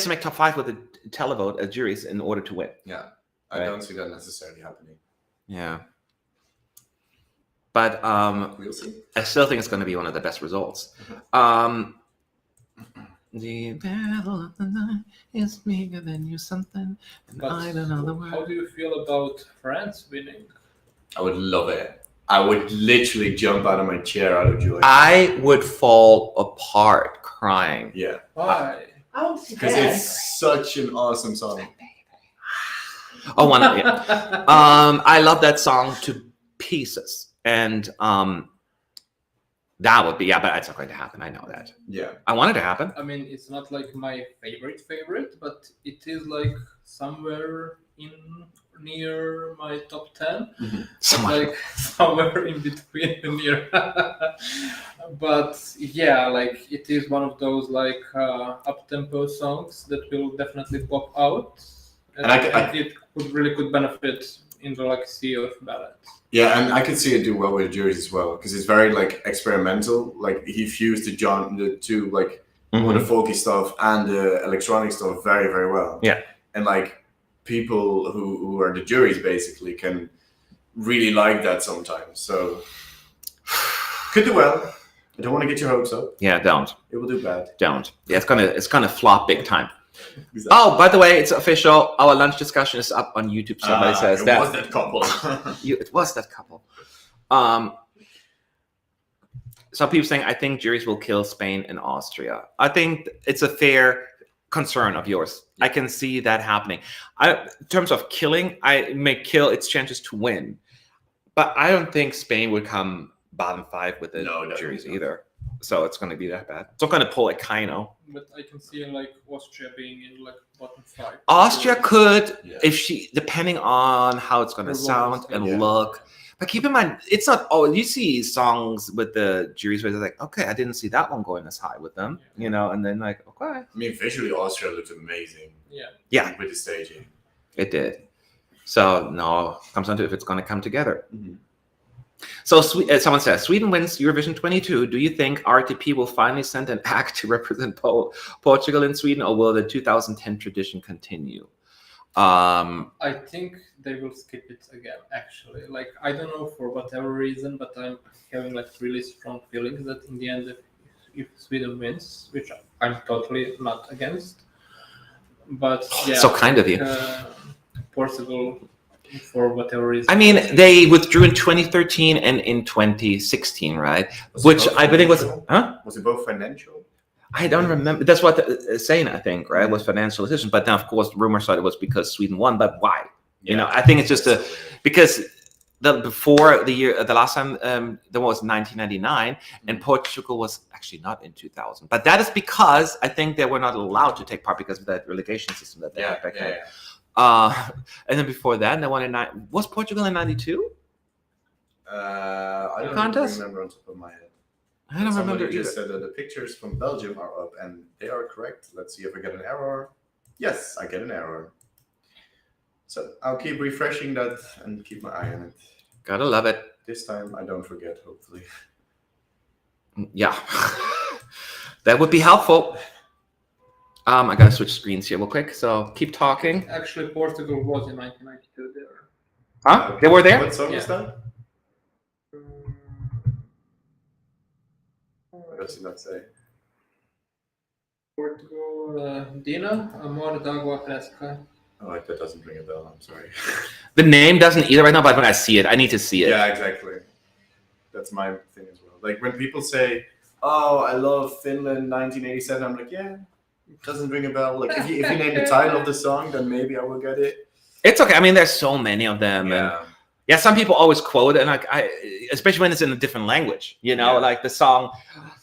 make top 5 with the televote juries in order to win. Yeah. I don't see that necessarily happening. Yeah. But We'll see. I still think it's going to be one of the best results. The battle of the night is bigger than you something, and But I don't know the how word. do you feel about France winning? I would love it. I would literally jump out of my chair out of joy. I would fall apart crying. Yeah. Why? I want to see Because that. it's such an awesome song. Oh, one. Yeah. I love that song to pieces, and that would be but it's not going to happen. I know that. Yeah. I want it to happen. I mean, it's not like my favorite, but it is like somewhere in near my top 10. Like somewhere in between near. But yeah, like it is one of those like up-tempo songs that will definitely pop out, and it could benefit in the like sea of ballads. Yeah, and I could see it do well with juries as well because it's very like experimental. Like he fused the two like more the folky stuff and the electronic stuff very, very well. Yeah, and like people who are the juries basically can really like that sometimes. So could do well. I don't want to get your hopes up. Yeah, don't. It will do bad. Don't. Yeah, it's gonna flop big time. Exactly. Oh, by the way, it's official. Our lunch discussion is up on YouTube. Somebody says it that. was that couple. It was that couple. Some people saying I think juries will kill Spain and Austria. I think it's a fair concern of yours. I can see that happening. In terms of killing, I may kill its chances to win, but I don't think Spain would come bottom 5 with the juries either. So it's going to be that bad. It's not going to pull a Kino. But I can see like Austria being in like bottom 5. Austria could, if she, depending on how it's going to sound and look. But keep in mind, it's not. Oh, you see songs with the juries where they're like, okay, I didn't see that one going as high with them, you know, and then like, okay. I mean, visually, Austria looked amazing. Yeah, with the staging, it did. So no, comes down to if it's going to come together. So someone says Sweden wins Eurovision 22. Do you think RTP will finally send an act to represent Portugal in Sweden, or will the 2010 tradition continue? I think they will skip it again. Actually, like I don't know for whatever reason, but I'm having like really strong feelings that in the end, if Sweden wins, which I'm totally not against, but yeah, so kind of you. Portugal. For whatever reason. I mean, they withdrew in 2013 and in 2016, right? Which I believe was, Was it both financial? I don't remember. That's what they're saying, I think, right? Was financial decision. But then, of course, the rumor started it was because Sweden won. But why? You know, I think it's just because the last time there was 1999, and Portugal was actually not in 2000. But that is because I think they were not allowed to take part because of that relegation system that they had back then. And then before that, they won in was Portugal in 92? I don't remember on top of my head. I don't remember Somebody just either. said that the pictures from Belgium are up, and they are correct. Let's see if I get an error. Yes, I get an error. So I'll keep refreshing that and keep my eye on it. Gotta love it. This time I don't forget, hopefully. Yeah, that would be helpful. I gotta switch screens here real quick, so keep talking. Actually, Portugal was in 1992 there. Huh? They were there? What song is that? What does he not say? Portugal, Dina, Amor d'Agua Fresca. Oh, that doesn't ring a bell. I'm sorry. The name doesn't either right now, but when I see it, I need to see it. Yeah, exactly. That's my thing as well. Like when people say, "Oh, I love Finland 1987," I'm like, yeah. It doesn't ring a bell. Like if you name the title of the song, then maybe I will get it. It's okay. I mean, there's so many of them, Yeah. and some people always quote it, and like especially when it's in a different language, you know, like the song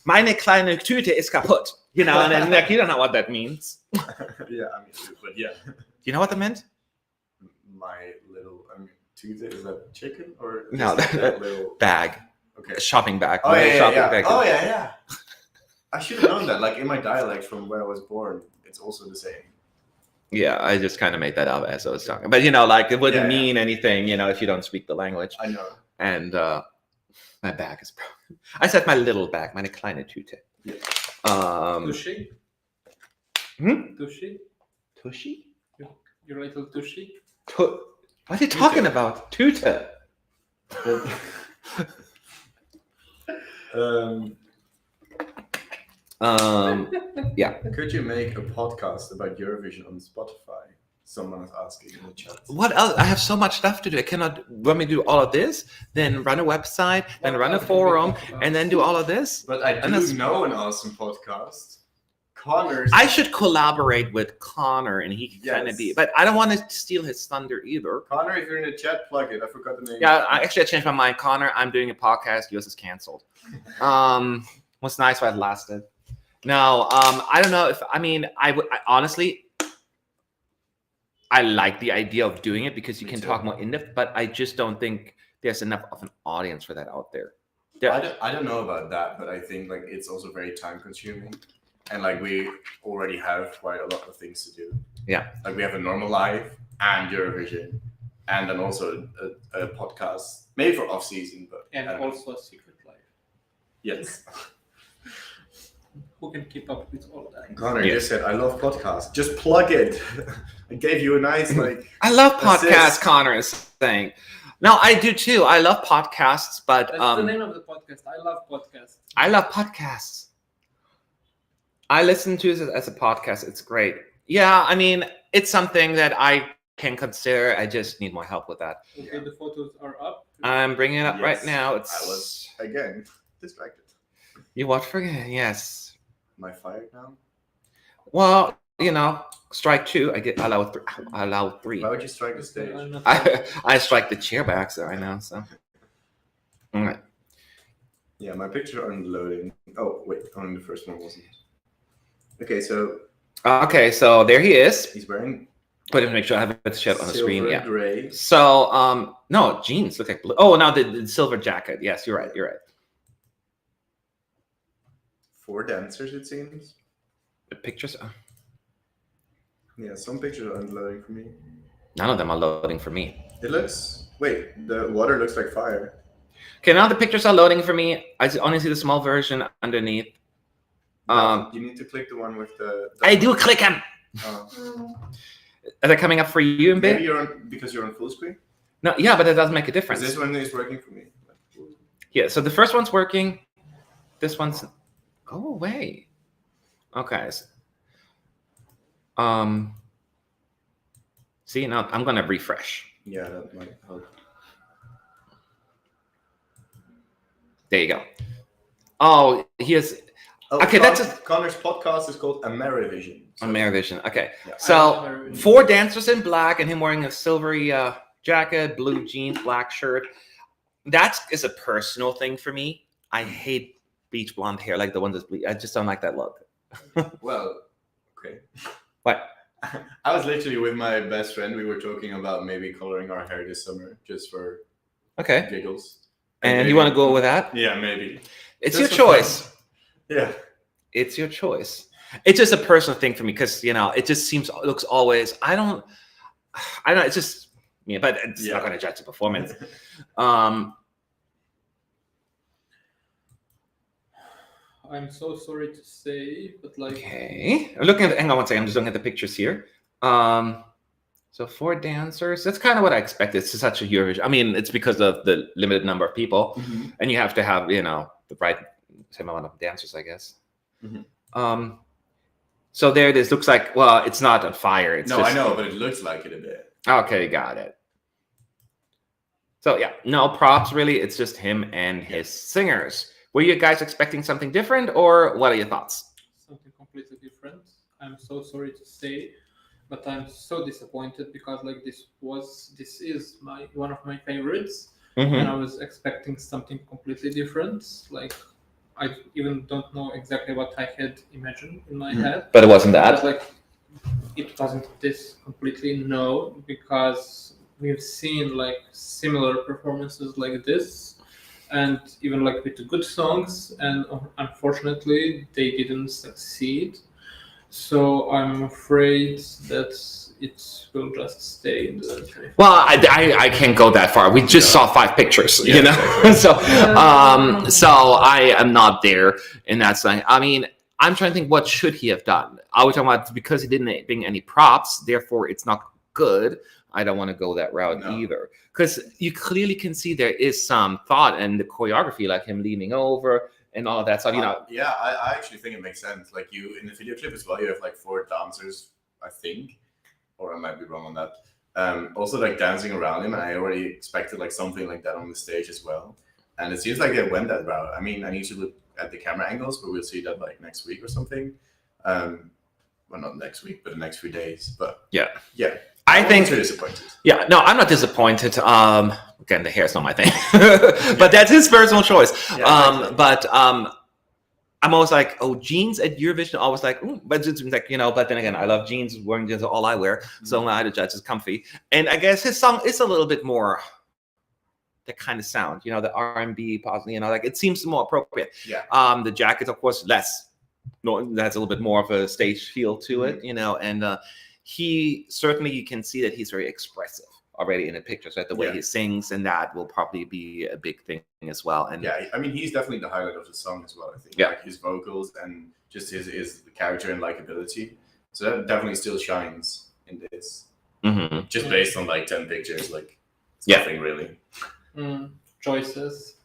"Meine kleine Tüte ist kaputt," you know, and then like you don't know what that means. Yeah, I mean, but yeah. Do you know what that meant? My little, Tüte, is that chicken or No, that little bag. Okay. A shopping bag. Oh yeah, shopping yeah. bag. Oh yeah. I should have known that. Like in my dialect from where I was born, it's also the same. Yeah, I just kind of made that up as I was talking. But, you know, like it wouldn't mean anything, you know, if you don't speak the language. I know. And my bag is broken. I said my little bag, meine kleine Tüte. Yeah. Tushy? Tushy? Tushy? Your little tushy? What are you talking about? Tüte. Yeah. Could you make a podcast about Eurovision on Spotify? Someone is asking in the chat. What else? I have so much stuff to do. I cannot let me do all of this, then run a website, then run a forum, and then do all of this. But I do know an awesome podcast. Connor's. I should collaborate with Connor, and he can kind of be. But I don't want to steal his thunder either. Connor, if you're in the chat, plug it. I forgot the name. Yeah, I changed my mind. Connor, I'm doing a podcast. Yours is canceled. Was nice while it lasted. No, I don't know if I honestly. I like the idea of doing it because you can talk more in depth, but I just don't think there's enough of an audience for that out there. I don't know about that, but I think like it's also very time consuming, and like we already have quite a lot of things to do. Yeah, like we have a normal life and Eurovision, and then also a podcast maybe for off season, but also a secret life. Yes. Who can keep up with all that? Connor just said, "I love podcasts." Just plug it. I gave you a nice I love podcasts. Connor is saying, "No, I do too. I love podcasts." But that's the name of the podcast. I love podcasts. I love podcasts. I listen to it as a podcast. It's great. Yeah, I mean, it's something that I can consider. I just need more help with that. Okay, the photos are up. I'm bringing it up right now. I was again distracted. You what forget? Yes. Am I fired now? Well, strike 2. I get allow 3. Why would you strike the stage? I strike the chair back there right now. So, all right. Yeah, my picture aren't loading. Oh wait, only the first one wasn't. Okay, so there he is. He's wearing. Put him to make sure I have it shut on the screen. Yeah. Gray. So no, jeans look like blue. Oh, now the silver jacket. Yes, you're right. You're right. 4 dancers, it seems. The pictures. Yeah, some pictures are unloading for me. None of them are loading for me. It looks. Wait, the water looks like fire. Okay, now the pictures are loading for me. I only see the small version underneath. You need to click the one with the I do click them. Are they coming up for you in bit? Maybe because you're on full screen. No, yeah, but it doesn't make a difference. This one is working for me. Yeah, so the first one's working. This one's. Go away. Okay. See, now I'm gonna refresh. Yeah, that might help. There you go. Oh, here's. Okay, that's Connor's podcast is called Amerivision. Amerivision. Okay, yeah. So 4 dancers in black and him wearing a silvery jacket, blue jeans, black shirt. That is a personal thing for me. I hate beach blonde hair like the one that's bleach. I just don't like that look. Well, okay. What? I was literally with my best friend. We were talking about maybe coloring our hair this summer just for giggles. And maybe, you want to go with that? Yeah, maybe. It's your choice. Fun. Yeah. It's your choice. It's just a personal thing for me because, it just looks always, I don't, it's just, but it's not going to judge the performance. I'm so sorry to say, but like. Okay. Hang on one second. I'm just looking at the pictures here. So 4 dancers. That's kind of what I expected. It's such a Eurovision. I mean, it's because of the limited number of people, and you have to have, the right same amount of dancers, I guess. So there it is. Looks like, well, it's not on fire. It's I know, but it looks like it a bit. Okay, got it. So yeah, no props really. It's just him and his singers. Were you guys expecting something different, or what are your thoughts? Something completely different. I'm so sorry to say, but I'm so disappointed because like this is one of my favorites, and I was expecting something completely different. Like I even don't know exactly what I had imagined in my head. But it wasn't that. It wasn't this completely, no, because we've seen like similar performances like this. And even like with the good songs, and unfortunately they didn't succeed. So I'm afraid that it will just stay in the. Well, I can't go that far. We just saw 5 pictures, so I am not there in that sense. I mean, I'm trying to think what should he have done. I was talking about because he didn't bring any props, therefore it's not good. I don't want to go that route either, because you clearly can see there is some thought in the choreography, like him leaning over and all of that stuff. Yeah, I actually think it makes sense. Like you in the video clip as well, you have like 4 dancers, I think, or I might be wrong on that. Also like dancing around him, and I already expected like something like that on the stage as well. And it seems like they went that route. I mean, I need to look at the camera angles, but we'll see that like next week or something. Well, not next week, but the next few days. But yeah. I think you're disappointed. Yeah, no, I'm not disappointed. Again, the hair's not my thing, but that's his personal choice. Yeah, but I'm always like, oh, jeans at Eurovision. Always like, ooh, but it's like But then again, I love jeans. Wearing jeans are all I wear, so I had to judge is comfy. And I guess his song is a little bit more that kind of sound, the R&B, possibly, like it seems more appropriate. Yeah. The jacket, of course, less. No, that's a little bit more of a stage feel to it, and. He certainly, you can see that he's very expressive already in the pictures, right? The way he sings, and that will probably be a big thing as well. And yeah, I mean, he's definitely the highlight of the song as well, I think. Yeah. Like his vocals and just his character and likability. So that definitely still shines in this. Mm-hmm. Just based on like 10 pictures, like it's nothing really. Choices.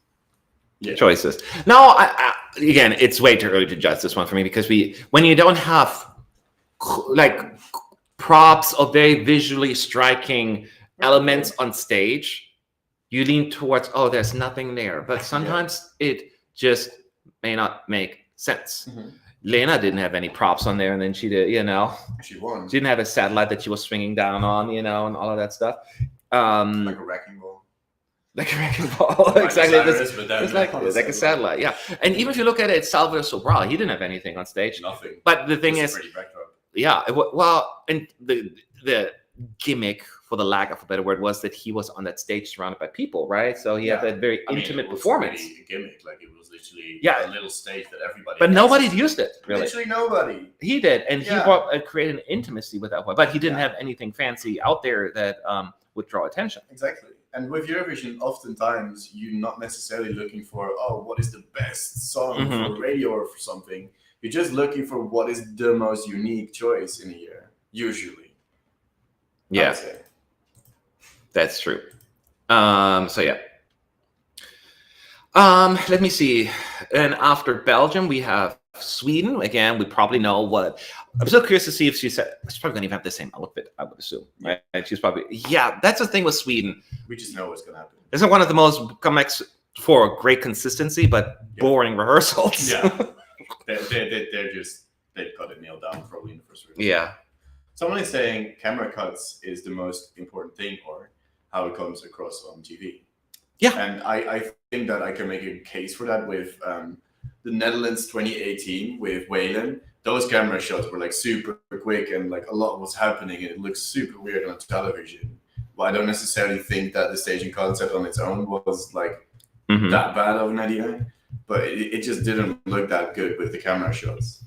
Yeah. Choices. No, again, it's way too early to judge this one for me, because when you don't have like props or very visually striking elements on stage, you lean towards, oh, there's nothing there. But sometimes it just may not make sense. Lena didn't have any props on there, and then she did, She won. She didn't have a satellite that she was swinging down on, and all of that stuff. Like a wrecking ball. Like a wrecking ball, exactly. It's like a satellite, yeah. And even if you look at it, Salvador Sobral, he didn't have anything on stage. Nothing. But the thing is, yeah, well, and the gimmick, for the lack of a better word, was that he was on that stage surrounded by people, right? So he had that very intimate performance. Really a gimmick, like it was literally a little stage that everybody. But nobody used it, really. Literally nobody. He did, and he created an intimacy with that one. But he didn't have anything fancy out there that would draw attention. Exactly. And with Eurovision, oftentimes you're not necessarily looking for, what is the best song for radio or for something. You're just looking for what is the most unique choice in a year, usually. Yeah, that's true. So yeah. Let me see. And after Belgium, we have Sweden. Again, we probably know what. I'm so curious to see if she's probably going to even have the same outfit, I would assume, right? And she's probably, that's the thing with Sweden. We just know what's going to happen. It's one of the most comebacks for great consistency, but boring rehearsals. Yeah. They've got it nailed down probably in the first rehearsal. Yeah. Someone is saying camera cuts is the most important thing, or how it comes across on TV. Yeah. And I think that I can make a case for that with the Netherlands 2018 with Whalen. Those camera shots were like super quick, and like a lot was happening, and it looks super weird on television. But I don't necessarily think that the staging concept on its own was like that bad of an idea. But it just didn't look that good with the camera shots.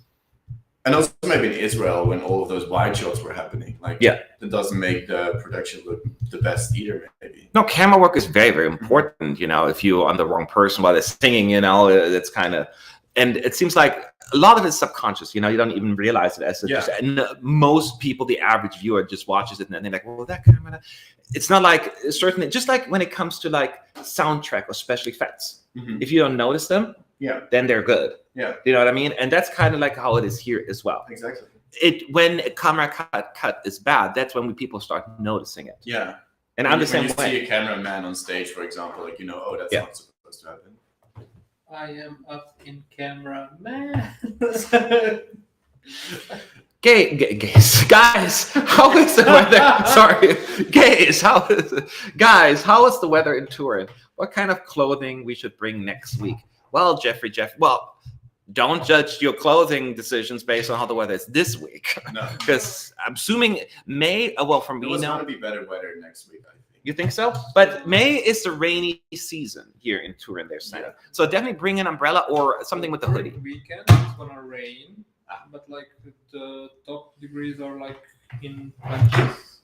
And also maybe in Israel when all of those wide shots were happening. Like, that doesn't make the production look the best either, maybe. No, camera work is very, very important. If you're on the wrong person while they're singing, it's kind of, and it seems like a lot of it's subconscious. You don't even realize it as and most people, the average viewer, just watches it and they're like, well, that camera. It's not like certainly, just like when it comes to like soundtrack or special effects. If you don't notice them, then they're good. Yeah. You know what I mean? And that's kind of like how it is here as well. Exactly. When a camera cut is bad, that's when people start noticing it. Yeah. And I'm the same way. When you way. see a cameraman on stage, for example, like, that's not supposed to happen. I am up in camera, man. Guys, how is the weather? Sorry, guys, how is the weather in Turin? What kind of clothing we should bring next week? Well, Jeff, well, don't judge your clothing decisions based on how the weather is this week. No, because I'm assuming May. Well, for me, it's going to be better weather next week, I think. You think so? But May is the rainy season here in Turin. They're saying so. Definitely bring an umbrella or something with a hoodie. Weekend it's gonna rain. But like the top degrees are like in 20s.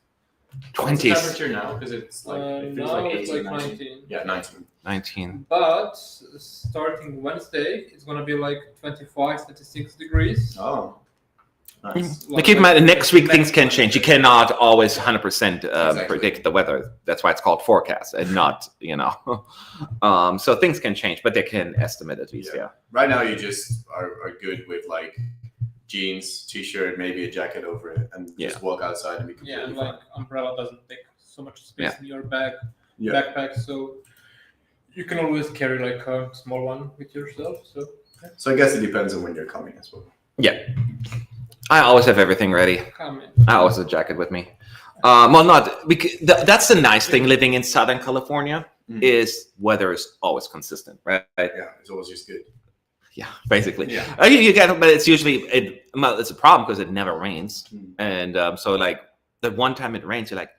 20s. Temperature now because it's like it feels like 18, it's like 19. 19. Yeah, 19. But starting Wednesday, it's gonna be like 25, 26 degrees. Oh. Nice. But keep in mind, next week things can change. You cannot always 100% Exactly. predict the weather. That's why it's called forecast and not, so things can change, but they can estimate at least, yeah. Right now, you just are good with like jeans, t-shirt, maybe a jacket over it, and just walk outside and be completely and fine. like umbrella doesn't take so much space Yeah. in your bag, Yeah. backpack, so you can always carry like a small one with yourself. So I guess it depends on when you're coming as well. Yeah. I always have everything ready. Come in. I always have a jacket with me. Well, not because that's the nice thing living in Southern California is weather is always consistent, right? Yeah, it's always just good. Yeah, basically. Yeah. You get, but it's usually it's a problem because it never rains, and so like the one time it rains, you're like,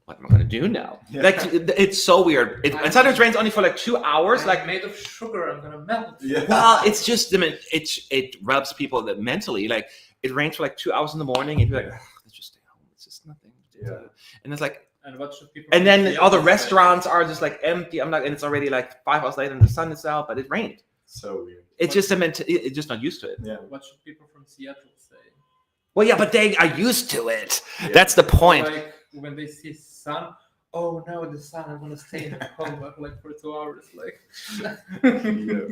what am I gonna do now? Yeah. Like it's so weird. And sometimes it rains only for like 2 hours. I'm Like, made of sugar, I'm gonna melt. Yeah. well, it's just it rubs people that mentally like it rains for like 2 hours in the morning, and you're like, let's just stay home. It's just nothing. Yeah. And it's like. And what should people? And then say all the about restaurants are just like empty. I'm not, and it's already like 5 hours later, and the sun is out, but it rained. So weird. It's just it's just not used to it. Yeah. What should people from Seattle say? Well, yeah, but they are used to it. Yeah. That's the point. Like when they see sun, oh no, the sun! I want to stay at home like for 2 hours. Like,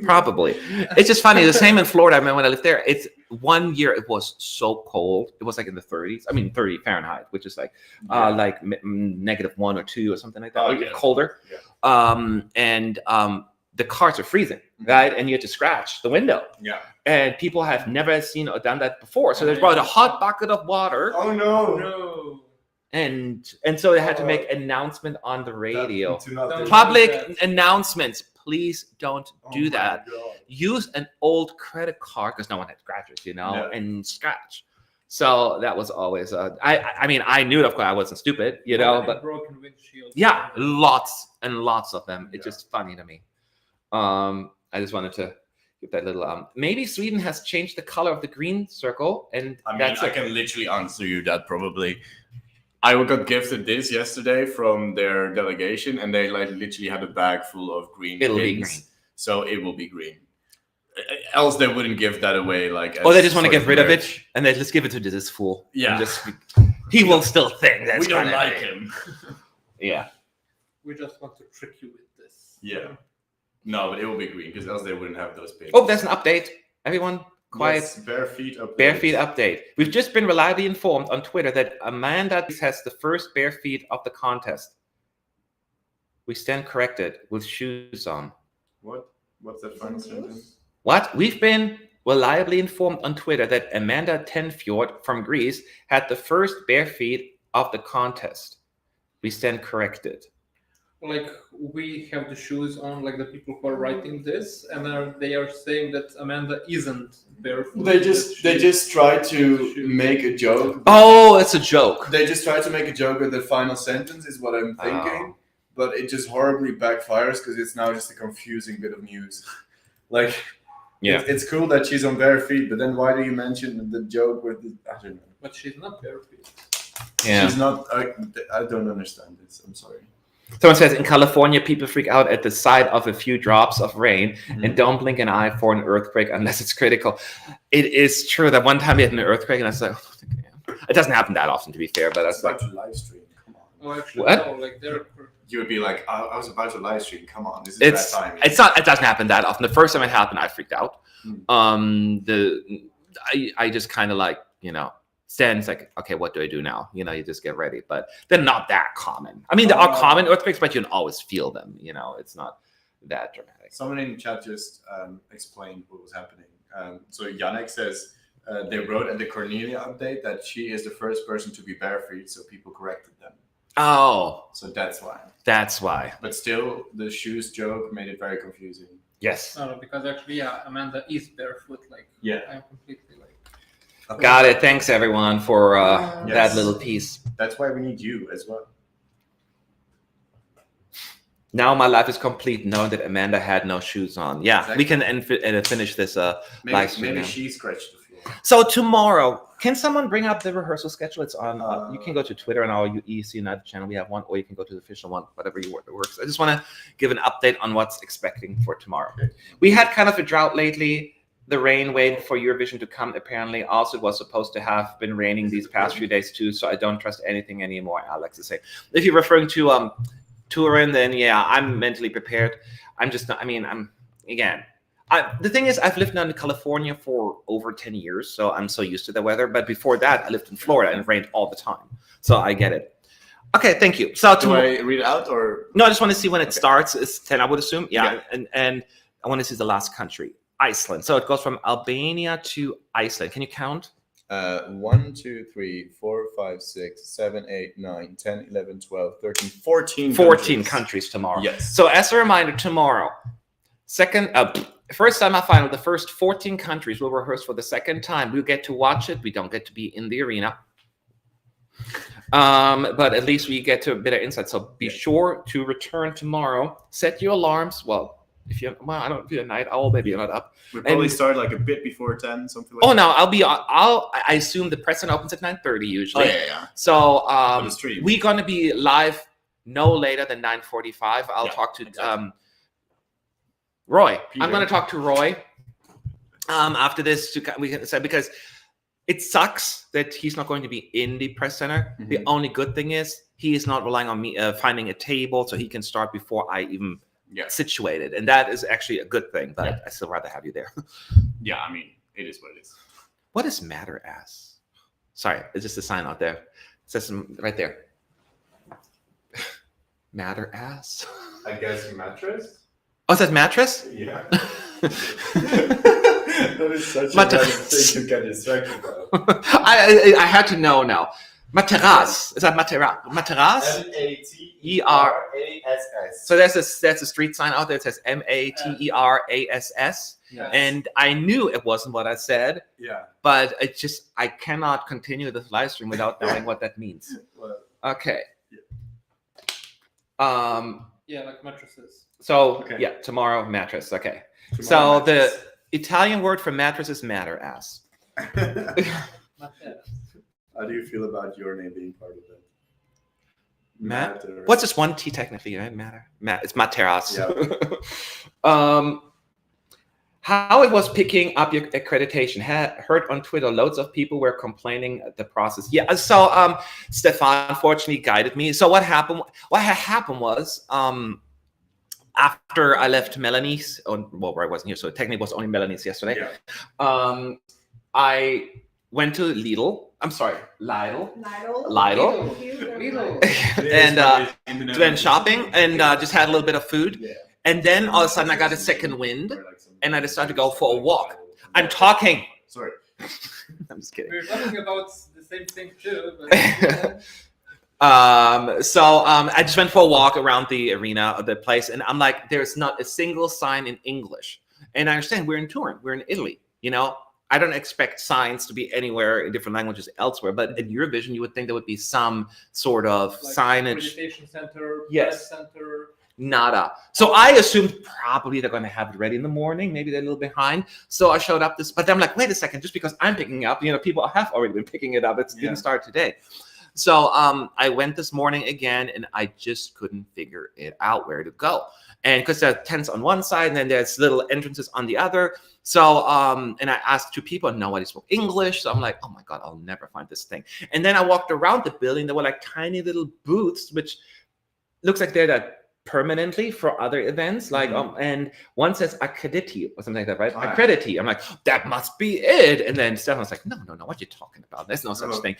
Probably. It's just funny. The same in Florida. I mean, when I lived there, it's 1 year it was so cold. It was like in the 30s. I mean, 30 Fahrenheit, which is like -1 or 2 or something like that. Oh, Or yeah. colder. Yeah. The cars are freezing, right? And you have to scratch the window. Yeah. And people have never seen or done that before. So they brought a hot bucket of water, Oh no. no. and so they had to make announcement on the radio. Don't Public do that. announcements. Please don't do that. God. Use an old credit card because no one had scratchers, Yeah. and scratch. So that was always I mean, I knew it, of course. I wasn't stupid, And but broken windshield. yeah, lots and lots of them. It's Yeah. just funny to me. I just wanted to give that little maybe Sweden has changed the color of the green circle, and I mean, that's I it. can literally answer you that probably. I got gifted this yesterday from their delegation, and they like literally had a bag full of green It'll be pins. green. So it will be green. Else they wouldn't give that away. Like, Or they just want to sort get of rid of it, merch. and they just give it to this fool. Yeah. And he will still think that's We don't kinda like it. him. Yeah. We just want to trick you with this. Yeah. No, but it will be green because else they wouldn't have those pins. Oh, there's an update. Everyone, quiet. Yes, bare feet up. Bare feet update. We've just been reliably informed on Twitter that Amanda has the first bare feet of the contest. We stand corrected with shoes on. What? What's that final sentence? What? We've been reliably informed on Twitter that Amanda Tenfjord from Greece had the first bare feet of the contest. We stand corrected. Like we have the shoes on, like the people who are writing this, and they are saying that Amanda isn't barefoot. They just try to make a joke. Oh, it's a joke. They just try to make a joke at the final sentence, is what I'm thinking. But it just horribly backfires because it's now just a confusing bit of news. Like, Yeah. it's cool that she's on bare feet, but then why do you mention the joke with the, I don't know. But she's not barefoot. Yeah. She's not. I don't understand this. I'm sorry. Someone says in California, people freak out at the sight of a few drops of rain and don't blink an eye for an earthquake unless it's critical. It is true that one time we had an earthquake and I was like, oh, it doesn't happen that often, to be fair, but It's that's like, about to live stream. Come on. Oh, actually, What? no, like they're. You would be like, I was about to live stream. Come on, this is bad timing. it doesn't happen that often. The first time it happened, I freaked out. I just kind of like, stands like, okay, what do I do now? You just get ready, but they're not that common. I mean, there are common earthquakes, but you can always feel them. It's not that dramatic. Someone in the chat just explained what was happening. So Yannick says they wrote at the Cornelia update that she is the first person to be barefoot, so people corrected them. Oh, So that's why. that's why. But still, the shoes joke made it very confusing. Yes. No, because actually, yeah, Amanda is barefoot. Like, Yeah. I'm completely like. Okay. Got it. Thanks, everyone, for that Yes. little piece. That's why we need you as well. Now my life is complete knowing that Amanda had no shoes on. Yeah, Exactly. we can finish this live stream Maybe now. she scratched the floor. So tomorrow, can someone bring up the rehearsal schedule? It's on. You can go to Twitter and our EC United channel. We have one, or you can go to the official one, whatever works. I just want to give an update on what's expecting for tomorrow. Okay. We had kind of a drought lately. the rain waited for Eurovision to come. Apparently, also it was supposed to have been raining these past few days too. So I don't trust anything anymore. Alex is saying. If you're referring to Turin, then yeah, I'm mentally prepared. I'm just not. I mean, the thing is, I've lived now in California for over 10 years, so I'm so used to the weather. But before that, I lived in Florida and it rained all the time, so I get it. Okay, thank you. So do I read it out or no? I just want to see when it starts. It's 10, I would assume. Yeah. And I want to see the last country, Iceland. So it goes from Albania to Iceland. Can you count? 1, 2, 3, 4, 5, 6, 7, 8, 9, 10, 11, 12, 13, 14 countries tomorrow. Yes. So as a reminder, tomorrow, first semifinal, the first 14 countries will rehearse for the second time. We'll get to watch it. We don't get to be in the arena. But at least we get to a bit of insight. So be sure to return tomorrow. Set your alarms. Well, I don't feel a night owl. Maybe you're not up. We probably start like a bit before 10, something like that. Oh no, I assume the press opens at 9:30 usually. Oh yeah. So we're gonna be live no later than 9:45. I'll talk to Roy. Peter. I'm gonna talk to Roy after this we can say, because it sucks that he's not going to be in the press center. Mm-hmm. The only good thing is he is not relying on me finding a table so he can start before I even situated, and that is actually a good thing. But I still rather have you there. Yeah, I mean, it is what it is. What does matter as? Sorry, it's just a sign out there. It says right there. Matter as? I guess mattress. Oh, it says mattress? Yeah. That is such a random thing to get distracted by. I had to know now. Materas. Is that Materas? Materas? Materass. So there's a street sign out there that says Materass. Yes. And I knew it wasn't what I said. Yeah. But I cannot continue this live stream without knowing what that means. Well, okay. Yeah, like mattresses. So tomorrow mattress. Okay. Tomorrow so mattress. The Italian word for mattress is materass. How do you feel about your name being part of that? What's this one T technically, right? It's Materas. Yeah. How it was picking up your accreditation. Heard on Twitter, loads of people were complaining the process. Yeah, so Stefan unfortunately guided me. So what happened was after I left Melanie's, I wasn't here, so technically it was only Melanie's yesterday. Yeah. I went to Lidl. And went shopping and just had a little bit of food. Yeah. And then all of a sudden I got a second wind and I decided to go for a walk. I'm talking. Sorry. I'm just kidding. We were talking about the same thing too. But So I just went for a walk around the arena of the place, and I'm like, there's not a single sign in English. And I understand we're in Turin, we're in Italy, I don't expect signs to be anywhere in different languages elsewhere, but in Eurovision, you would think there would be some sort of like signage. Accreditation center, Yes. press center. Nada. So I assumed probably they're going to have it ready in the morning. Maybe they're a little behind. So I showed up but I'm like, wait a second, just because I'm picking up, people have already been picking it up. It didn't start today. So I went this morning again, and I just couldn't figure it out where to go. And because there are tents on one side, and then there's little entrances on the other. So, and I asked two people, and nobody spoke English. So I'm like, oh my God, I'll never find this thing. And then I walked around the building. There were like tiny little booths, which looks like they're there permanently for other events. Like, and one says Accreditation or something like that, right? Accreditation. I'm like, that must be it. And then Stefan was like, no, what are you talking about? There's no such thing.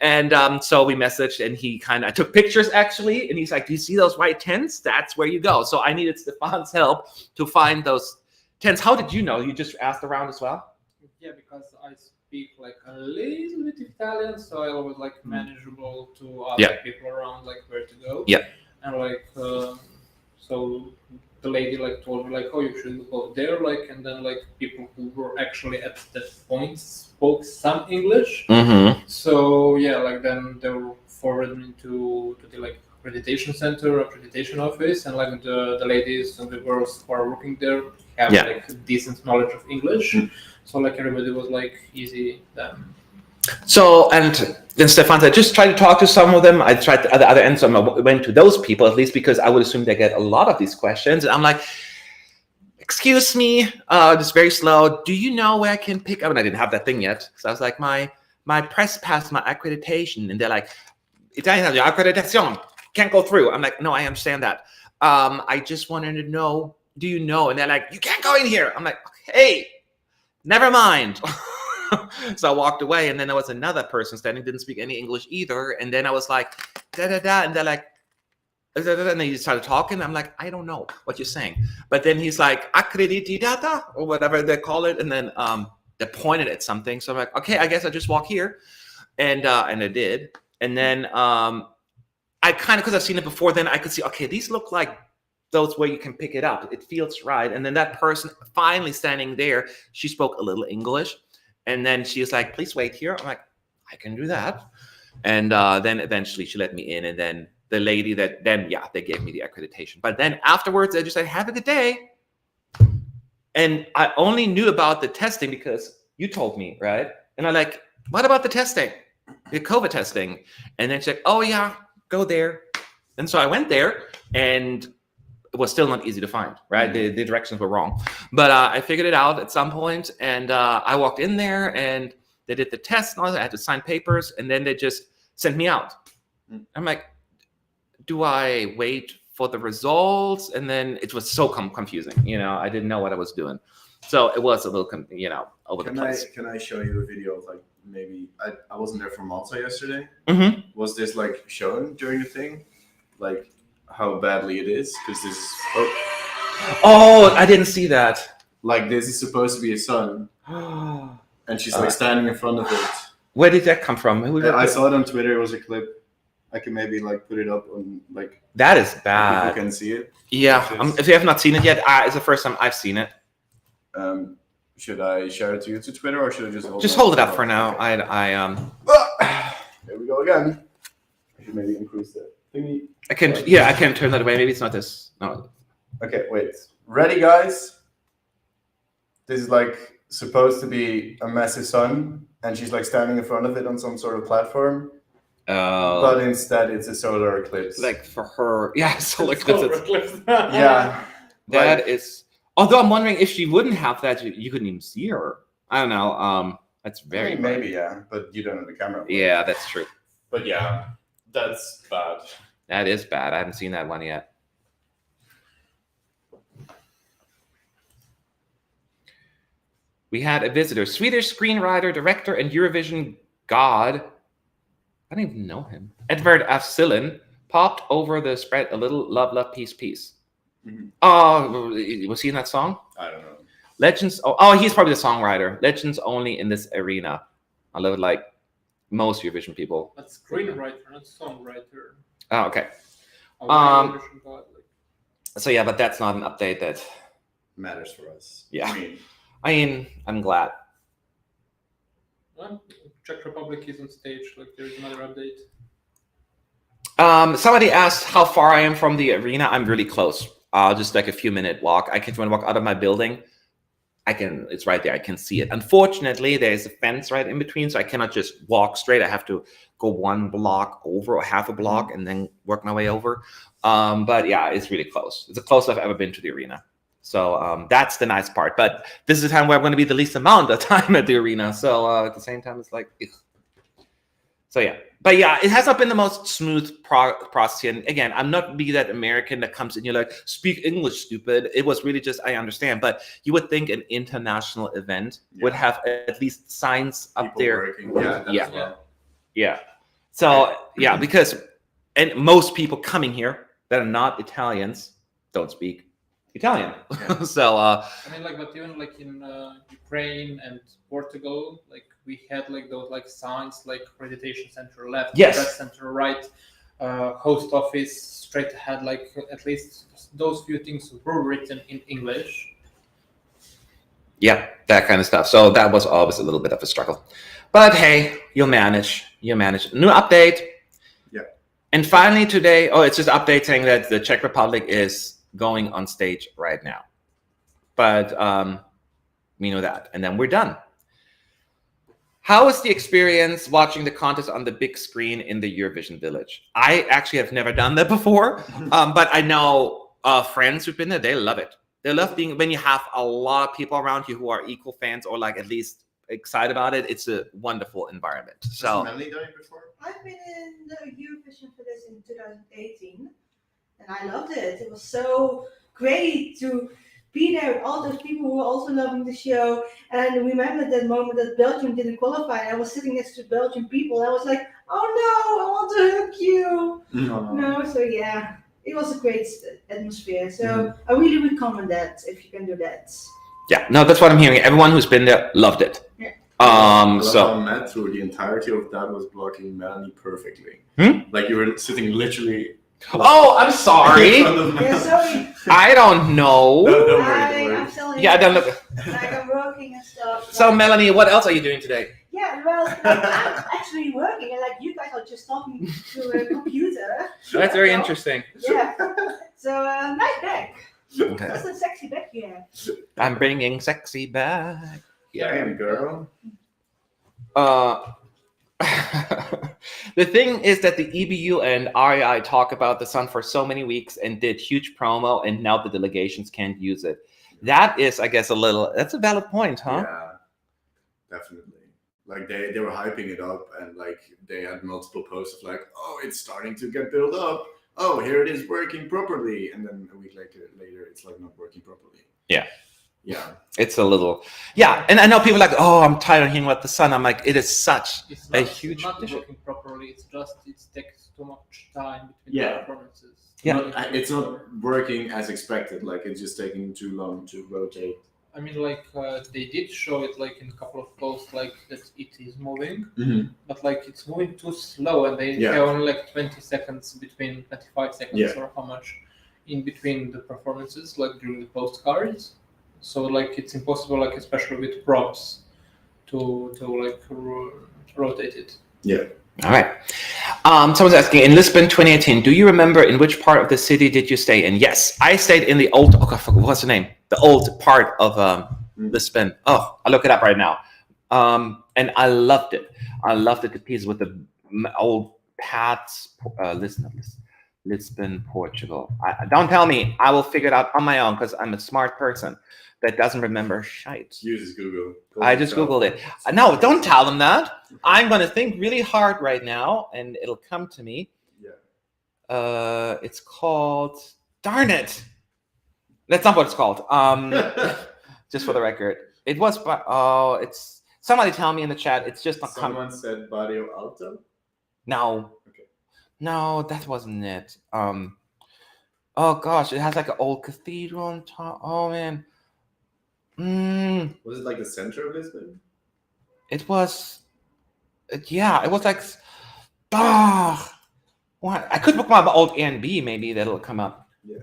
And so we messaged, and I took pictures actually. And he's like, do you see those white tents? That's where you go. So I needed Stefan's help to find those tents. How did you know? You just asked around as well? Yeah, because I speak like a little bit Italian, so I always like manageable to ask people around like where to go. Yeah. And like so the lady like told me like, oh, you should go there, like, and then like people who were actually at that point spoke some English. Mm-hmm. So yeah, like then they were forwarded me to the like accreditation office, and like the ladies and the girls who are working there have like decent knowledge of English. So like everybody was like easy then. So, and then Stefan said, just try to talk to some of them. I tried at the other end, so I went to those people, at least because I would assume they get a lot of these questions. And I'm like, excuse me, just very slow. Do you know where I can pick up? And I didn't have that thing yet. So I was like, my press pass, my accreditation. And they're like, Italian, accreditation, can't go through. I'm like, no, I understand that. I just wanted to know, do you know? And they're like, you can't go in here. I'm like, hey, never mind. So I walked away, and then there was another person standing, didn't speak any English either. And then I was like, da-da-da, and they're like, da-da-da, and they started talking. I'm like, I don't know what you're saying. But then he's like, accreditata, or whatever they call it. And then they pointed at something. So I'm like, okay, I guess I just walk here. And I did. And then I kind of, because I've seen it before, then I could see, okay, these look like those where you can pick it up. It feels right. And then that person finally standing there, she spoke a little English. And then she was like, please wait here. I'm like, I can do that. And then eventually she let me in. And then the lady they gave me the accreditation. But then afterwards, they just said, have a good day. And I only knew about the testing because you told me, right? And I'm like, what about the testing? The COVID testing? And then she's like, oh yeah, go there. And so I went there, and it was still not easy to find, right? The directions were wrong. But I figured it out at some point, and I walked in there, and they did the test, and all that. I had to sign papers, and then they just sent me out. I'm like, do I wait for the results? And then it was so confusing. I didn't know what I was doing. So it was a little, over the place. Can I show you a video of like, maybe, I wasn't there for Malta yesterday. Mm-hmm. Was this like shown during the thing? Like, how badly it is, because this is I didn't see that. Like, this is supposed to be a sun, and she's like standing in front of it. Where did that come from? I saw it on Twitter. It was a clip. I can maybe like put it up on like. That is bad. People can see it. Yeah, if you have not seen it yet, it's the first time I've seen it. Should I share it to you to Twitter, or should I just hold it up for now? Okay. Here we go again. I should maybe increase the thingy. I can turn that away. Maybe it's not this. No. Okay, wait. Ready, guys? This is like supposed to be a massive sun, and she's like standing in front of it on some sort of platform. But instead, it's a solar eclipse. Like for her, solar eclipse. Yeah. That is. Although I'm wondering if she wouldn't have that, you couldn't even see her. I don't know. That's very maybe, yeah, but you don't have the camera. Yeah, that's true. But yeah, that's bad. That is bad. I haven't seen that one yet. We had a visitor, Swedish screenwriter, director, and Eurovision god. I don't even know him. Edvard af Sillén popped over the spread a little love, love, peace, peace. Mm-hmm. Oh, was he in that song? I don't know. Legends. Oh, he's probably the songwriter. Legends only in this arena. I love it like most Eurovision people. That's screenwriter, not songwriter. Oh, okay. So yeah, but that's not an update that matters for us. Yeah. I mean, I'm glad. Well, Czech Republic is on stage. Like, there's another update. Somebody asked how far I am from the arena. I'm really close. Just like a few minute walk. I can walk out of my building. It's right there. I can see it. Unfortunately, there's a fence right in between, so I cannot just walk straight. I have to go one block over or half a block and then work my way over. But yeah, it's really close. It's the closest I've ever been to the arena. So that's the nice part. But this is the time where I'm going to be the least amount of time at the arena. So at the same time, it's like, ugh. So yeah. But yeah, it has not been the most smooth process. And again, I'm not be that American that comes in, you're like, speak English, stupid. It was really just, I understand. But you would think an international event would have at least signs up People there. working. Yeah. So yeah, because and most people coming here that are not Italians don't speak Italian. Yeah. So I mean, like, but even like in Ukraine and Portugal, like we had like those like signs like accreditation center left, press center right, host office straight ahead. Like at least those few things were written in English. Yeah, that kind of stuff. So that was always a little bit of a struggle. But hey, you'll manage. New update. Yeah. And finally today, it's just an update saying that the Czech Republic is going on stage right now. But we know that. And then we're done. How was the experience watching the contest on the big screen in the Eurovision Village? I actually have never done that before. But I know friends who've been there. They love it. They love being when you have a lot of people around you who are equal fans or like at least excited about it. It's a wonderful environment. So Has Melanie done it before? I've been in the Eurovision for this in 2018, and I loved it. It was so great to be there with all those people who were also loving the show. And I remember that moment that Belgium didn't qualify. I was sitting next to Belgian people. I was like, oh no, I want to hug you. No, so yeah, it was a great atmosphere. So I really recommend that if you can do that. yeah, no, that's what I'm hearing. Everyone who's been there loved it. Yeah. So Matt through the entirety of that was blocking Melanie perfectly. Like you were sitting literally. Oh, I'm sorry. Yeah, sorry. I don't know. No, don't worry. I'm telling Yeah, you, don't look. like I'm working and stuff. So, like, Melanie, what else are you doing today? yeah, well, like, I'm actually working, and like you guys are just talking to a computer. That's very So, interesting. Yeah. So nice bag. Okay. That's a sexy bag you have. I'm bringing sexy back. Damn, girl. The thing is that the EBU and REI talk about the sun for so many weeks and did huge promo, and now the delegations can't use it. That is, I guess, that's a valid point, huh? Yeah, definitely. Like they were hyping it up, and like they had multiple posts of like, oh, it's starting to get built up. Oh, here it is working properly, and then a week later, it's like not working properly. Yeah. Yeah. It's a little, yeah. And I know people are like, oh, I'm tired of hearing about the sun. I'm like, it is such a huge not issue. working properly. It takes too much time between the performances. Yeah. It's not working as expected. Like it's just taking too long to rotate. I mean, like they did show it like in a couple of posts, like that it is moving, but like it's moving too slow, and they have only like 20 seconds between 25 seconds or how much in between the performances, like during the postcards. So like it's impossible, like especially with props, to like rotate it. Yeah. All right. Someone's asking, in Lisbon 2018, do you remember in which part of the city did you stay in? Yes, I stayed in the old, what's the name? The old part of Lisbon. Oh, I'll look it up right now. And I loved it. I loved it to pieces with the old paths. Lisbon, Portugal. Don't tell me. I will figure it out on my own because I'm a smart person that doesn't remember shite. Uses Google. I just Googled it. No, don't tell them that. I'm going to think really hard right now, and it'll come to me. Yeah. It's called... Darn it! That's not what it's called. Just for the record. It was... it's... Somebody tell me in the chat. It's just not coming. Someone said Barrio Alto? No. Okay. No, that wasn't it. Oh, gosh. It has like an old cathedral on top. Oh, man. Was it like the center of Lisbon? It was, yeah, it was like, what? I could book my old Airbnb, maybe that'll come up. Yeah.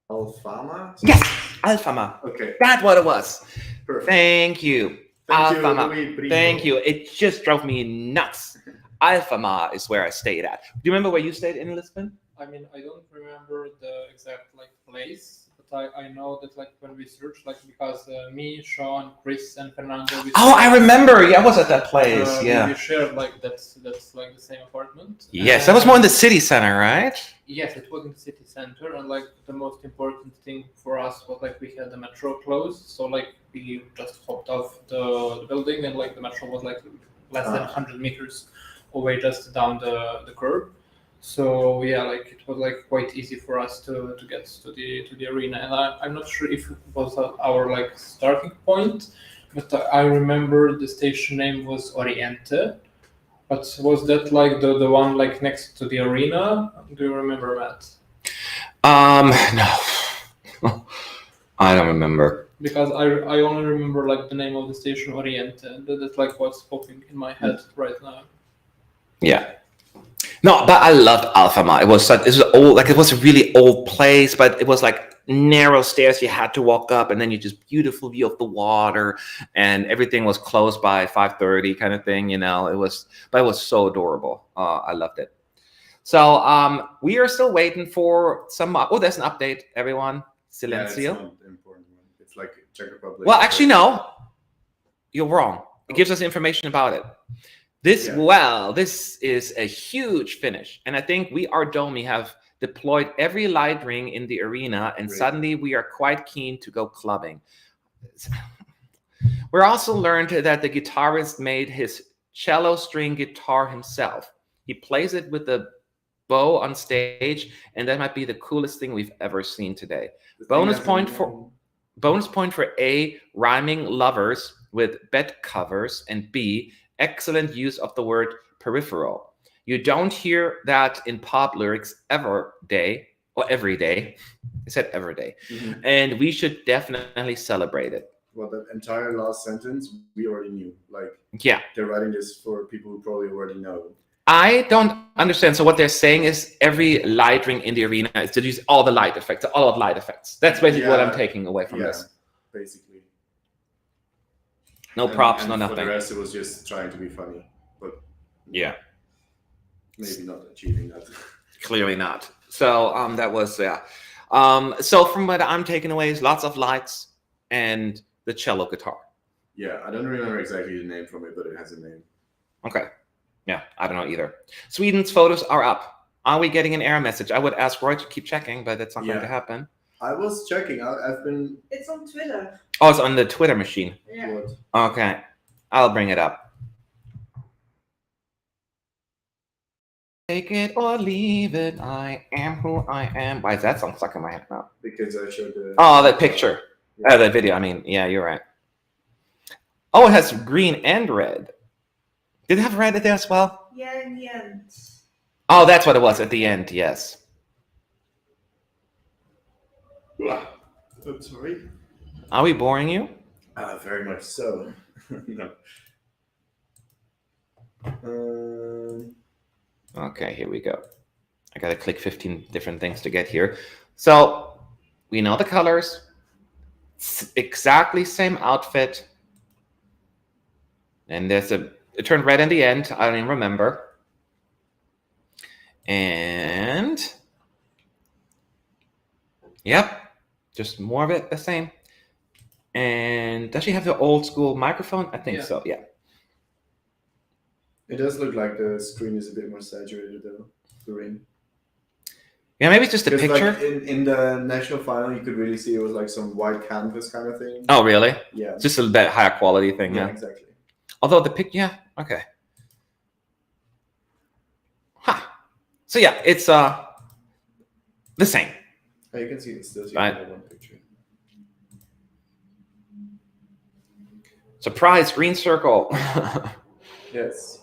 Alfama? Yes, Alfama. Okay. That's what it was. Perfect. Thank you. Thank Alfama. you, Thank you. It just drove me nuts. Alfama is where I stayed at. Do you remember where you stayed in Lisbon? I mean, I don't remember the exact like place. I know that like when we searched, like because me, Sean, Chris, and Fernando. I remember. Yeah, I was at that place. We shared like that's like the same apartment. Yes, that was more in the city center, right? Yes, it was in the city center, and like the most important thing for us was like we had the metro closed, so like we just hopped off the building, and like the metro was like less than 100 meters away, just down the curb. So yeah, like it was like quite easy for us to get to the arena, and I'm not sure if it was our like starting point, but I remember the station name was Oriente. But was that like the one like next to the arena? Do you remember, Matt? No, I don't remember. Because I only remember like the name of the station Oriente, and that's like what's popping in my head right now. Yeah. No, but I loved Alfama. It was old, like it was a really old place, but it was like narrow stairs you had to walk up, and then you just beautiful view of the water, and everything was closed by 5:30 kind of thing, you know. It was so adorable. I loved it. So we are still waiting for some. There's an update, everyone. Silencio. Yeah, it's not an important one. It's like Czech Republic. Well, actually, no. You're wrong. It gives us information about it. This is a huge finish, and I think we, our Domi, have deployed every light ring in the arena, and suddenly we are quite keen to go clubbing. We also learned that the guitarist made his cello string guitar himself. He plays it with the bow on stage, and that might be the coolest thing we've ever seen today. Bonus point for A, rhyming lovers with bed covers, and B, excellent use of the word peripheral. You don't hear that in pop lyrics every day. I said every day. And we should definitely celebrate it. Well, that entire last sentence, we already knew. Like, yeah, they're writing this for people who probably already know. I don't understand. So what they're saying is every light ring in the arena is to use all the light effects, all of light effects. That's basically what I'm taking away from this. Basically. No props, no for nothing. The rest, it was just trying to be funny, but yeah, maybe not achieving that. Clearly not. So that was so from what I'm taking away is lots of lights and the cello guitar. Yeah, I don't remember exactly the name from it, but it has a name. Okay. Yeah, I don't know either. Sweden's photos are up. Are we getting an error message? I would ask Roy to keep checking, but that's not going to happen. I was checking. I've been. It's on Twitter. Oh, it's on the Twitter machine. Yeah. What? Okay, I'll bring it up. Take it or leave it. I am who I am. Why is that song stuck in my head now? Because I showed the. Oh, that picture. That video. I mean, yeah, you're right. Oh, it has green and red. Did it have red there as well? Yeah, in the end. Oh, that's what it was at the end. Yes. I'm sorry. Are we boring you? Very much so. No. Okay, here we go. I gotta click 15 different things to get here. So we know the colors. Exactly same outfit. And there's it turned red in the end. I don't even remember. And yep, just more of it the same. And does she have the old school microphone? I think so, yeah. It does look like the screen is a bit more saturated though, the ring. Yeah, maybe it's just a picture. Like in the national final, you could really see it was like some white canvas kind of thing. Oh, really? Yeah. Just a bit higher quality thing, yeah. Exactly. Although the pic, yeah, okay. So yeah, it's the same. Oh, you can see it's still one picture. Surprise, green circle. Yes.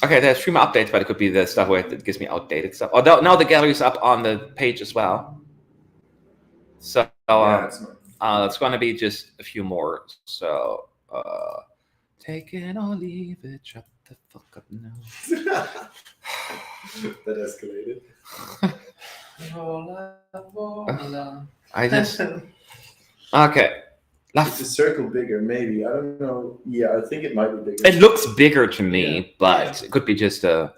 Okay, there's stream updates, but it could be the stuff where it gives me outdated stuff. Although now the gallery's up on the page as well. So it's going to be just a few more. So take it or leave it, shut the fuck up now. That escalated. I just okay. It's a circle bigger, maybe. I don't know. Yeah, I think it might be bigger. It looks bigger to me, but it could be just a.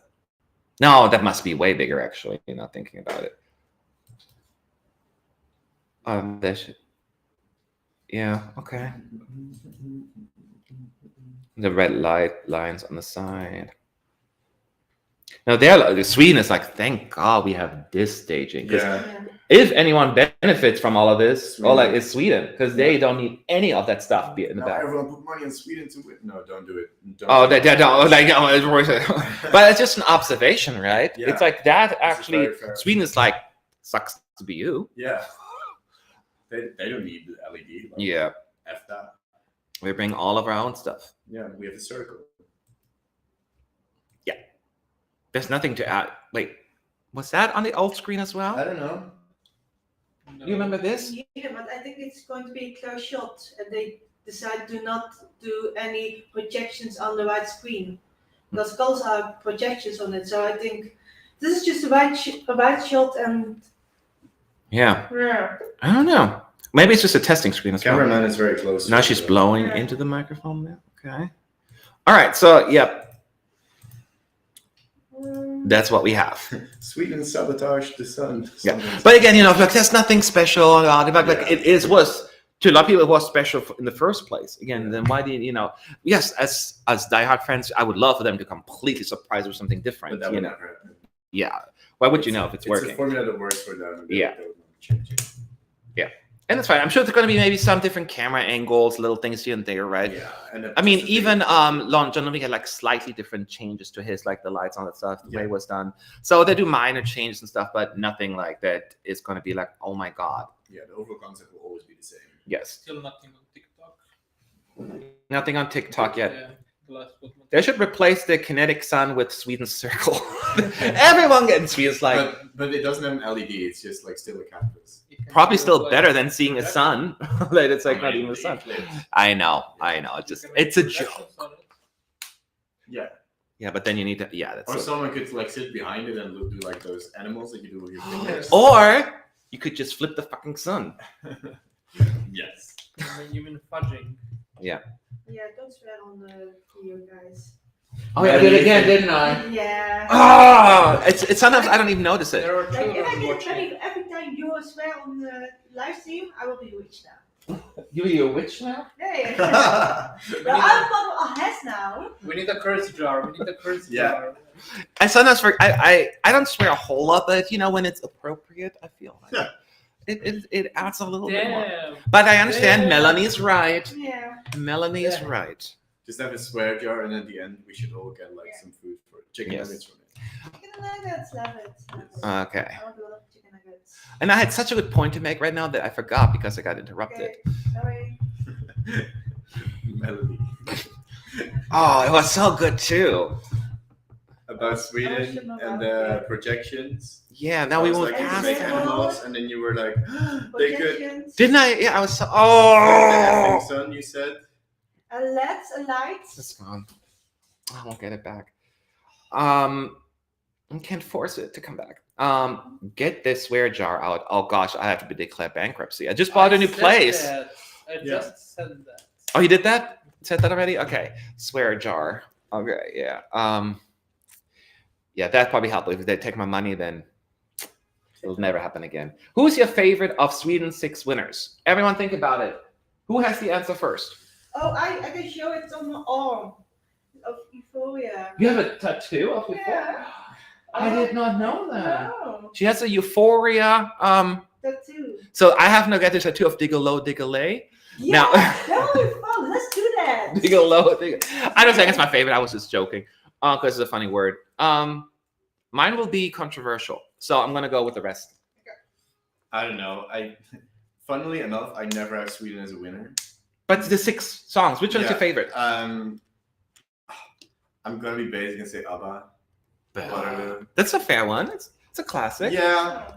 No, that must be way bigger. Actually, you're not thinking about it. Yeah. Okay. The red light lines on the side. Now, Sweden is like, thank God we have this staging. If anyone benefits from all of this, it's Sweden, because they don't need any of that stuff in the back. Everyone put money on Sweden to win. No, don't do it. But it's just an observation, right? Yeah. It's like that. Actually, Sweden is like, sucks to be you. Yeah. They don't need the LED. Yeah. F that. We bring all of our own stuff. Yeah, we have a circle. Yeah. There's nothing to add. Wait, was that on the old screen as well? I don't know. No. You remember this? Yeah, but I think it's going to be a close shot, and they decide to not do any projections on the right screen. Because colors have projections on it, so I think this is just a right shot and. Yeah. I don't know. Maybe it's just a testing screen as well. Cameraman is very close. Now she's blowing into the microphone there. Okay. All right. So, yep. That's what we have. Sweden sabotaged the sun. Yeah. But again, look, there's nothing special about it. Like it was to a lot of people, it was special in the first place. Again, then why did yes, as diehard fans, I would love for them to completely surprise with something different. But that would never happen. Yeah. Why would you know if it's a working? formula that works for them. Yeah. They would change it. And that's fine. I'm sure there's going to be maybe some different camera angles, little things here and there, right? Yeah. And I mean, even John Domi had like slightly different changes to his, like the lights on that stuff, the way it was done. So they do minor changes and stuff, but nothing like that is going to be like, oh my God. Yeah, the overall concept will always be the same. Yes. Still nothing on TikTok. Nothing on TikTok yet. Yeah, the last one. They should replace the kinetic sun with Sweden's circle. Everyone getting Sweden's like but it doesn't have an LED. It's just like still a canvas. probably still better than seeing a sun. Like it's like not even a sun. I know. It's a joke. Yeah. Yeah, but then you need to. Yeah, that's. Or someone could like sit behind it and do like those animals that you do with your fingers. Or you could just flip the fucking sun. Yes. You mean fudging? Yeah. Yeah, don't swear on the video, guys. Oh yeah, I did it again, didn't I? Yeah. Oh, it's sometimes I don't even notice it. There are Like if children I get watching. every time you swear on the live stream, I will be rich now. You a witch now? Yeah. We Well, need I'm not a has now. We need a curse jar. We need a curse Yeah. jar. I sometimes I don't swear a whole lot, but you know when it's appropriate, I feel like it adds a little bit more. Damn. But I understand Damn. Melanie's right. Yeah. Melanie is Yeah. right. Just have a swear jar, and at the end we should all get like some food for chicken Yes. nuggets from it. Chicken nuggets, love it. Okay. I want to love chicken nuggets. And I had such a good point to make right now that I forgot because I got interrupted. Okay, sorry. Melody. Oh, it was so good too. About Sweden and the projections. Yeah, now I we was won't like, ask make them. animals, and then you were like, they could. Projections. Didn't I? Yeah, I was so. The Oh, effing sun, you said. A LED, a light. it's gone. I won't get it back. I can't force it to come back. Get this swear jar out. Oh gosh, I have to declare bankruptcy. I just bought a new said place. that. I Yeah. just said that. Oh, you did that? Said that already? Okay. Swear jar. Okay, yeah. Yeah, that probably helped. If they take my money, then it'll never happen again. Who's your favorite of Sweden's 6 winners? Everyone think about it. Who has the answer first? Oh, I can show it on my arm of Euphoria. You have a tattoo of Yeah. I did not know that. No, She has a Euphoria. that too. So I have no get a tattoo of Digolo Digolay. Yeah, Now- that would be fun. Let's do that. Digolo Digolay. I don't think it's my favorite. I was just joking. Because it's a funny word. Mine will be controversial. So I'm gonna go with the rest. I don't know. Funnily enough, I never have Sweden as a winner. But the 6 songs, which one's Yeah. your favorite? I'm gonna be basic and say ABBA. Waterloo. That's a fair one. It's a classic. Yeah.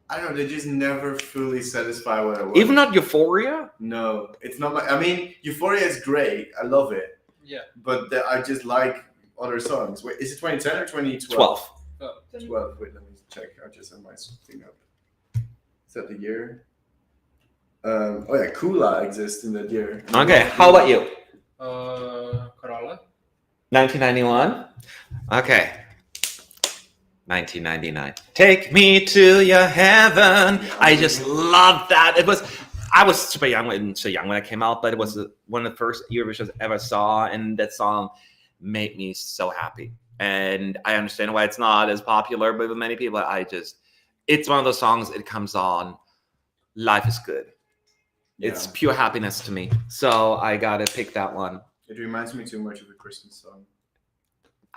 I don't know. They just never fully satisfy what I want. Even not Euphoria. No, it's not my. I mean, Euphoria is great. I love it. Yeah. But I just like other songs. Wait, is it 2010 or 2012? 12. 12. Wait, let me check. I just have my thing up. Is that the year? Oh yeah, Kula exists in that year. Okay. How about you? Corolla. 1991. Okay. 1999. Take me to your heaven. I just love that. I was super young when it came out, but it was one of the first Eurovisions I ever saw, and that song made me so happy. And I understand why it's not as popular, but with many people, it's one of those songs. It comes on, life is good. Yeah. It's pure happiness to me. So I gotta pick that one. It reminds me too much of a Christmas song.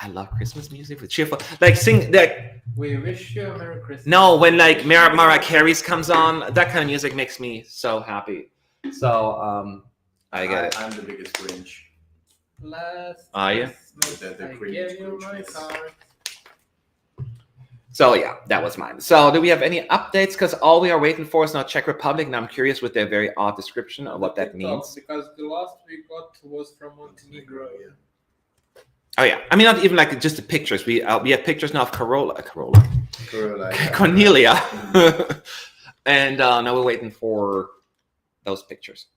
I love Christmas music with cheerful, like sing that. We wish you a Merry Christmas. No, when like Mariah Carey's comes on, that kind of music makes me so happy. So I get it. I'm the biggest Grinch. Last Are you? Christmas, The I cringe gave you my Christmas. heart. So yeah, that was mine. So do we have any updates? Because all we are waiting for is now Czech Republic, and I'm curious with their very odd description of what that TikTok, means. Because the last we got was from Montenegro. Oh yeah, I mean not even like just the pictures. We have pictures now of Cornelia, yeah. Cornelia, and now we're waiting for those pictures.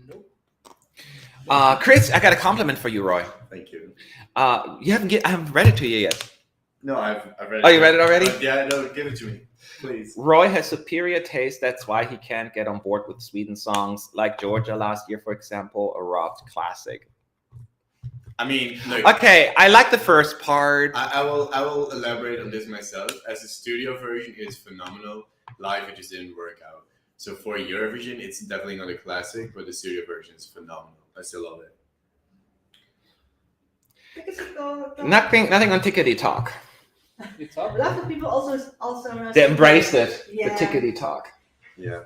Nope. Chris, I got a compliment for you, Roy. Thank you. I haven't read it to you yet. No, I've read it. Oh, you read it already? Yeah, no, give it to me, please. Roy has superior taste. That's why he can't get on board with Sweden songs like Georgia last year, for example, a rock classic. I mean, look, Okay, I like the first part. I will elaborate on this myself. As a studio version, it's phenomenal. Live, it just didn't work out. So for Eurovision, it's definitely not a classic, but the studio version is phenomenal. I still love it. Nothing on Tick-tock. A lot of people also They embraced it. Yeah. The Tick-tock. Yeah.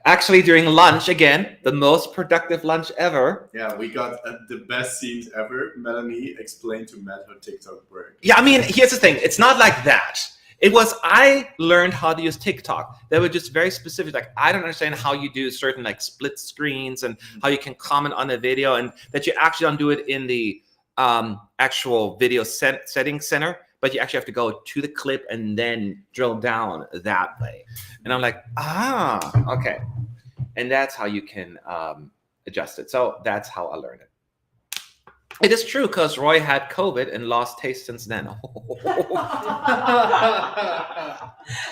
Actually, during lunch, again, the most productive lunch ever. Yeah, we got the best scenes ever. Melanie explained to Matt how TikTok works. Yeah, I mean, here's the thing. It's not like that. It was, I learned how to use TikTok. They were just very specific. Like, I don't understand how you do certain like split screens and how you can comment on a video, and that you actually don't do it in the actual video settings center, but you actually have to go to the clip and then drill down that way. And I'm like, okay. And that's how you can adjust it. So that's how I learned it. It is true, because Roy had COVID and lost taste since then. I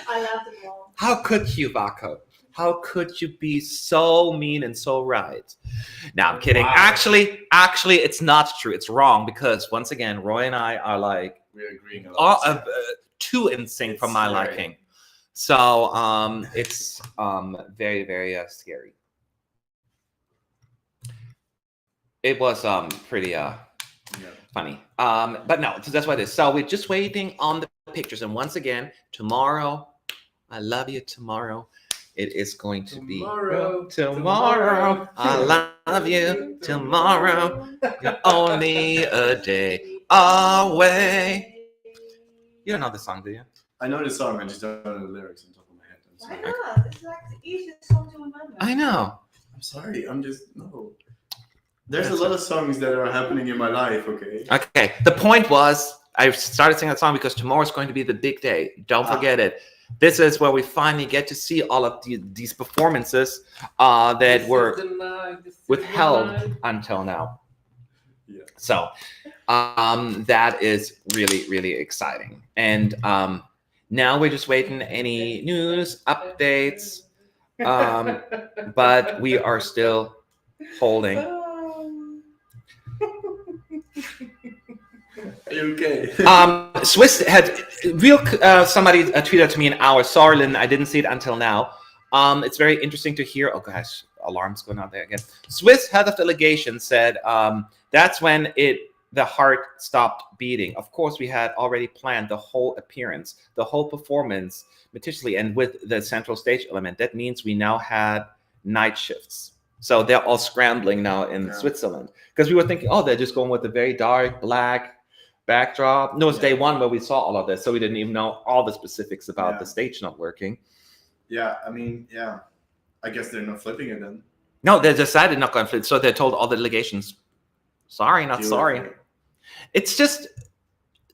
love it all. How could you, Vako? How could you be so mean and so right? Now, I'm kidding. Wow. Actually, it's not true. It's wrong, because once again, Roy and I are like We're agreeing a lot. too in sync for It's my scary. liking. So it's very, very scary. It was pretty funny. But no, so that's what it is. So we're just waiting on the pictures. And once again, tomorrow, I love you tomorrow. It is going to be tomorrow. I love you tomorrow. You're only a day away. You don't know the song, do you? I know the song, I just don't know the lyrics on top of my head. I'm Why sorry. not? It's like the easiest song to remember. I know. I'm sorry. I'm just no. There's a lot of songs that are happening in my life. Okay. Okay. The point was, I started singing that song because tomorrow is going to be the big day. Don't forget it. This is where we finally get to see all of these performances that were withheld until now. Yeah. So that is really, really exciting. And now we're just waiting any news, updates, but we are still holding. Are you okay? Swiss had somebody tweeted to me an hour. Sorry, Lynn, I didn't see it until now. It's very interesting to hear. Oh gosh, alarms going out there again. Swiss head of delegation said that's when the heart stopped beating. Of course, we had already planned the whole appearance, the whole performance meticulously, and with the central stage element. That means we now had night shifts. So they're all scrambling now in Switzerland, because we were thinking, oh, they're just going with the very dark black backdrop. No, it's day one where we saw all of this, so we didn't even know all the specifics about the stage not working. Yeah, I mean, yeah. I guess they're not flipping it then. No, they decided not going to flip, so they told all the delegations, sorry, not sorry. It's just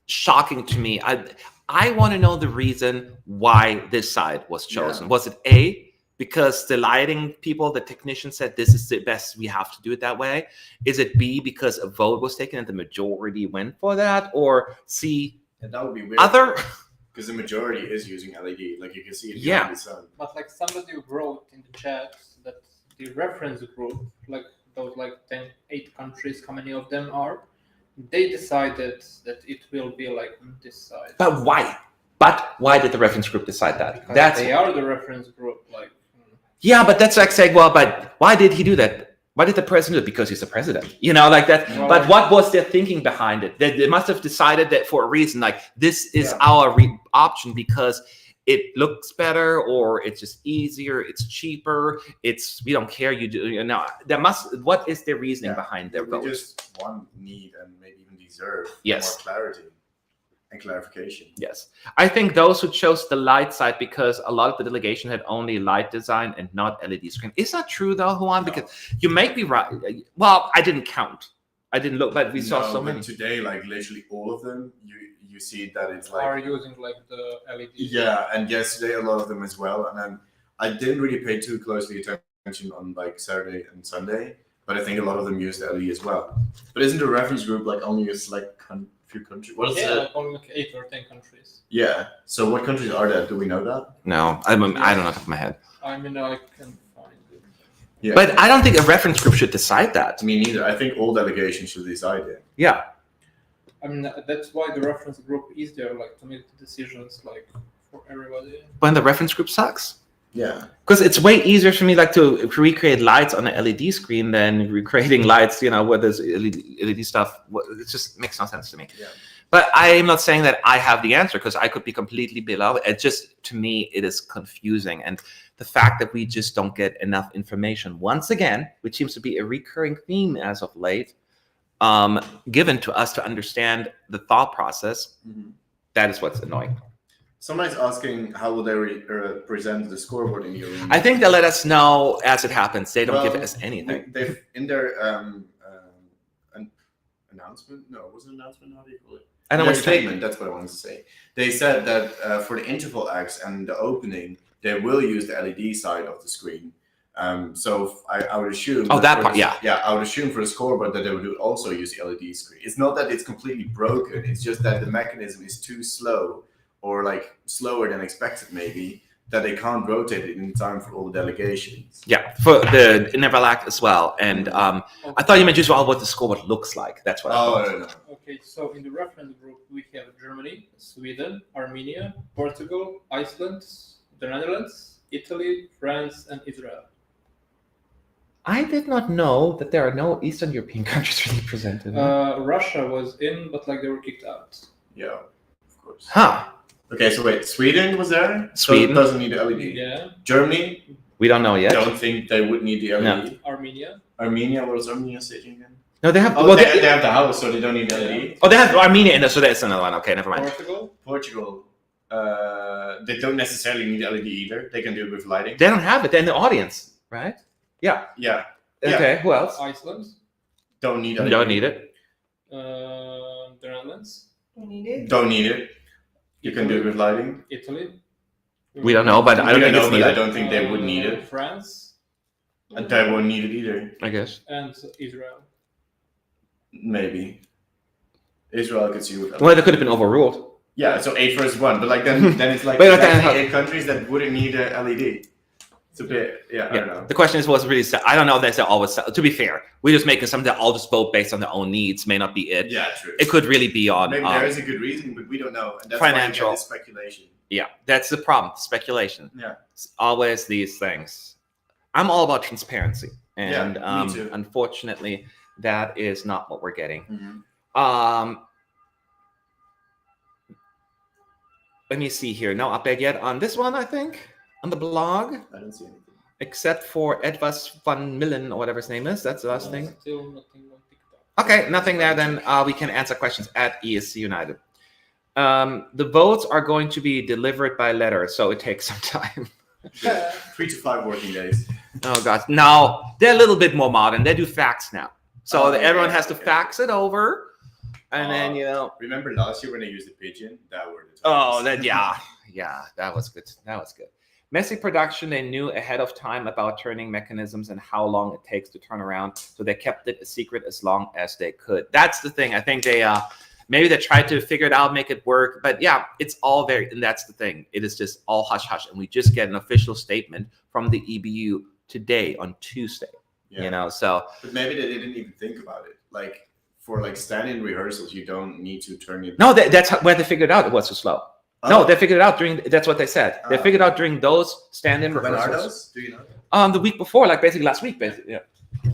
shocking to me. I want to know the reason why this side was chosen. Yeah. Was it A, because the lighting people, the technician said this is the best, we have to do it that way? Is it B, because a vote was taken and the majority went for that? Or C, that would be weird. Other? Because the majority is using LED. Like you can see it behind the sun. But like somebody wrote in the chat that the reference group, like those like 8 countries, how many of them are, they decided that it will be like on this side. But why? But why did the reference group decide that? Because they are the reference group, like. Yeah, but that's like saying, well, but why did he do that? Why did the president do it? Because he's the president, you know, like that. Well, but what was their thinking behind it? They must have decided that for a reason, like this is our option because it looks better, or it's just easier, it's cheaper, we don't care, you know, what is their reasoning behind their vote? We just need and maybe even deserve more clarity and clarification. Yes. I think those who chose the light side, because a lot of the delegation had only light design and not LED screen. Is that true though, Juan? No. Because you make me right. Well, I didn't count. I didn't look, but we saw so many. Today, like literally all of them, you see that it's like are using like the LED. Yeah, and yesterday a lot of them as well. And then I didn't really pay too closely attention on like Saturday and Sunday, but I think a lot of them used LED as well. But isn't the reference group like only a select few countries? Like only like 8 or 10 countries. Yeah. So what countries are there? Do we know that? No, I don't know off the top of my head. I mean, I can find it. Yeah. But I don't think a reference group should decide that. Me neither. I think all delegations should decide it. Yeah. I mean, that's why the reference group is there, like to make the decisions, like for everybody. But the reference group sucks. Yeah. Because it's way easier for me, like, to recreate lights on an LED screen than recreating lights, where there's LED stuff. It just makes no sense to me. Yeah. But I am not saying that I have the answer, because I could be completely below. It just, to me, it is confusing. And the fact that we just don't get enough information, once again, which seems to be a recurring theme as of late, given to us to understand the thought process, that is what's annoying. Somebody's asking how will they present the scoreboard in Eurovision. I think they'll let us know as it happens. They don't give us anything. They've in their announcement. No, it wasn't an announcement. How do you call it? I know their what statement. That's what I wanted to say. They said that for the interval acts and the opening, they will use the LED side of the screen. So I would assume. Oh, that part, yeah. Yeah, I would assume for the scoreboard that they would also use the LED screen. It's not that it's completely broken. It's just that the mechanism is too slow, or like slower than expected, maybe, that they can't rotate it in time for all the delegations. Yeah, for the interval act as well. And I thought you meant just what the scoreboard looks like. That's what I thought. No. Okay, so in the reference group, we have Germany, Sweden, Armenia, Portugal, Iceland, the Netherlands, Italy, France, and Israel. I did not know that there are no Eastern European countries really presented. Russia was in, but like they were kicked out. Yeah, of course. Huh. Okay, so wait, Sweden was there? Sweden doesn't need the LED. Yeah. Germany? We don't know yet. Don't think they would need the LED. No. Armenia. Armenia, what was Armenia sitting again? No, they have. Oh, they have the house, so they don't need the LED. Oh, they have Armenia in there, so that's another one. Okay, never mind. Portugal. They don't necessarily need LED either. They can do it with lighting. They don't have it. They're in the audience, right? Yeah. Yeah. Okay. Who else? Iceland. Don't need LED. Don't need it. The Netherlands. Don't need it. Don't need it. You can do it with lighting. Italy. We don't know, but I don't think it's needed. I don't think they would need it. France. And they won't need it either. I guess. And Israel. Maybe. Israel could see with LED. Well, they could have been overruled. Yeah, so 8 versus 1, but like then it's like But exactly 8 countries that wouldn't need a LED. It's a bit, I don't know. The question is, was really set? I don't know. They said always. To be fair, we're just making something that all just vote based on their own needs. May not be it. Yeah, true. It could really be on. Maybe there is a good reason, but we don't know. And that's financial why we get this speculation. Yeah, that's the problem. Speculation. Yeah, it's always these things. I'm all about transparency, and me too. Unfortunately, that is not what we're getting. Mm-hmm. Let me see here. No update yet on this one. I think on the blog. I don't see anything. Except for Edwas van Millen or whatever his name is. That's the last thing. Still nothing on TikTok. Okay, nothing there. Then we can answer questions at ESC United. The votes are going to be delivered by letter, so it takes some time. 3 to 5 working days. Oh God! Now they're a little bit more modern. They do fax now, so everyone has to fax it over, and then Remember last year when they used the pigeon? That were the times. Oh, then yeah, that was good. That was good. Messy production. They knew ahead of time about turning mechanisms and how long it takes to turn around, so they kept it a secret as long as they could. That's the thing. I think they maybe they tried to figure it out, make it work, but yeah, it's all there, and that's the thing. It is just all hush hush, and we just get an official statement from the EBU today on Tuesday. Yeah. So. But maybe they didn't even think about it. Like for stand-in rehearsals, you don't need to turn it. No, that's where they figured out it was so slow. Oh. No, they figured it out during. That's what they said. They figured out during those stand-in rehearsals. When are those? Do you know? The week before, like basically last week, basically. Yeah.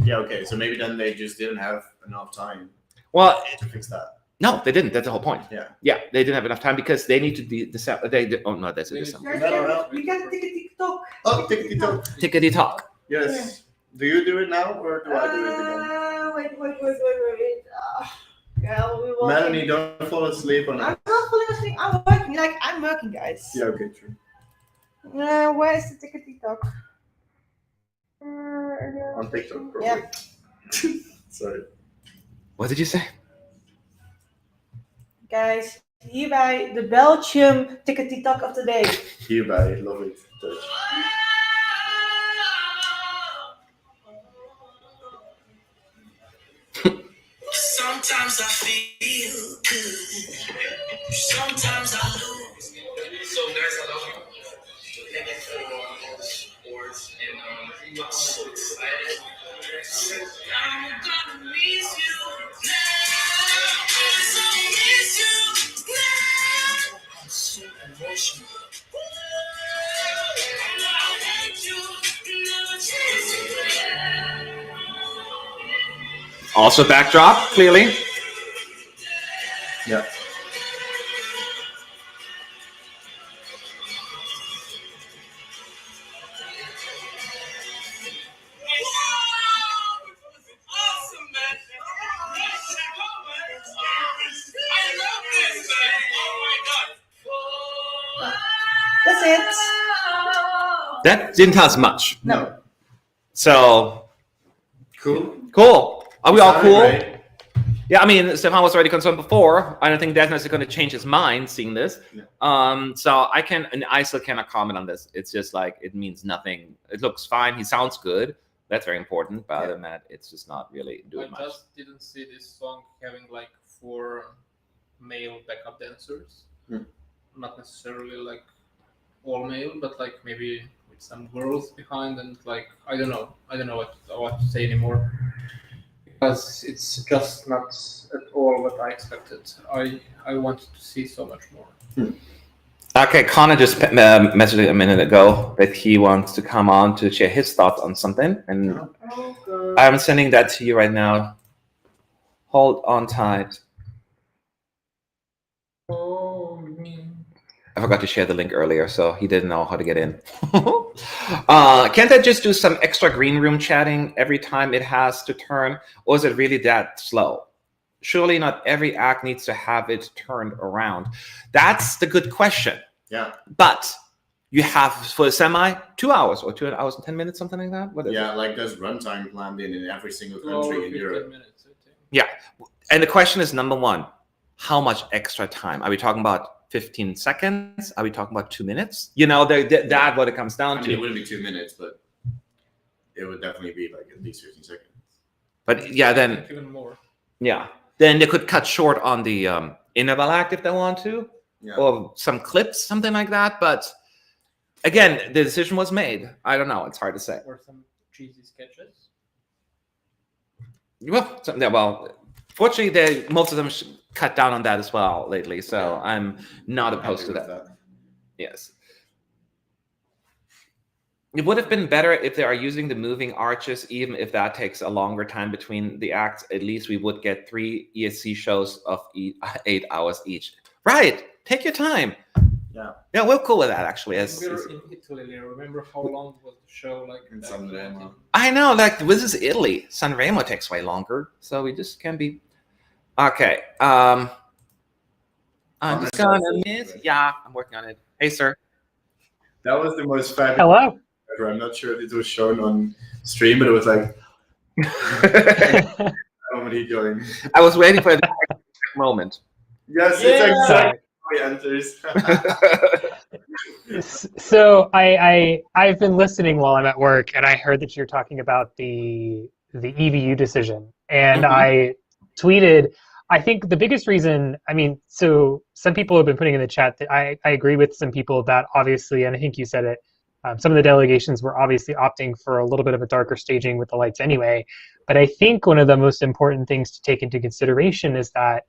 Yeah. Okay. So maybe then they just didn't have enough time. Well, to fix that. No, they didn't. That's the whole point. Yeah. Yeah, they didn't have enough time because they need to decide. Oh no, that's December. No. We got Tick-tock. Oh, Tick-tock. Tick-tock. Yes. Do you do it now or do I do it again? Wait. Girl, Melanie, don't fall asleep on I'm not falling asleep. I'm working. I'm working, guys. Yeah, okay, true. Where's the Tick-tock? On TikTok, probably. Yeah. Sorry. What did you say? Guys, hierbij de Belgium Tick-tock of the day. Hierbij, love it. Dutch. Sometimes I feel good. Sometimes I lose. So guys, hello. Thank you for all the sports and I'm so excited. Also backdrop, clearly. Yeah. That's it. That didn't tell us much. No. So Cool. cool. Are we all Sounded cool? great. Yeah, I mean, Stefan was already concerned before. I don't think that's necessarily going to change his mind seeing this. Yeah. So I still cannot comment on this. It's just like, it means nothing. It looks fine. He sounds good. That's very important. But other than that, it's just not really doing much. I just didn't see this song having like 4 male backup dancers. Not necessarily like all male, but like maybe with some girls behind, and like I don't know what to say anymore, because it's just not at all what I expected. I wanted to see so much more. Okay, Connor just messaged me a minute ago that he wants to come on to share his thoughts on something, and I'm sending that to you right now. Hold on tight. I forgot to share the link earlier, so he didn't know how to get in. Can't I just do some extra green room chatting every time it has to turn, or is it really that slow? Surely not every act needs to have it turned around. That's the good question. Yeah. But you have, for the semi, 2 hours or 2 hours and 10 minutes, something like that? What is Yeah, it? like there's runtime planned in every single country in Europe. Minutes, I think. Yeah. And the question is, number one, how much extra time? Are we talking about 15 seconds? Are we talking about 2 minutes? You know, that's what it comes down I to. mean, it wouldn't be 2 minutes, but it would definitely be like at least 15 seconds. But yeah, then Even more. yeah, then they could cut short on the interval act if they want to, Yeah. or some clips, something like that. But again, the decision was made. I don't know. It's hard to say. Or some cheesy sketches. Well, fortunately, most of them cut down on that as well lately. So I'm not opposed to that. Yes. It would have been better if they are using the moving arches, even if that takes a longer time between the acts. At least we would get 3 ESC shows of 8 hours each. Right. Take your time. Yeah. Yeah, we're cool with that, actually. We were in Italy. Remember how long was the show? Like In Sanremo. I know, like, this is Italy. Sanremo takes way longer. So we just can't be... Okay. I'm just gonna miss... Yeah, I'm working on it. Hey, sir. That was the most fabulous. Hello. Ever. I'm not sure if it was shown on stream, but it was like, comedy going. I was waiting for the moment. Yes, Yeah. it's exactly how he enters. So I've been listening while I'm at work, and I heard that you're talking about the EVU decision, and I tweeted. I think the biggest reason, I mean, so some people have been putting in the chat that I agree with some people that obviously, and I think you said it, some of the delegations were obviously opting for a little bit of a darker staging with the lights anyway. But I think one of the most important things to take into consideration is that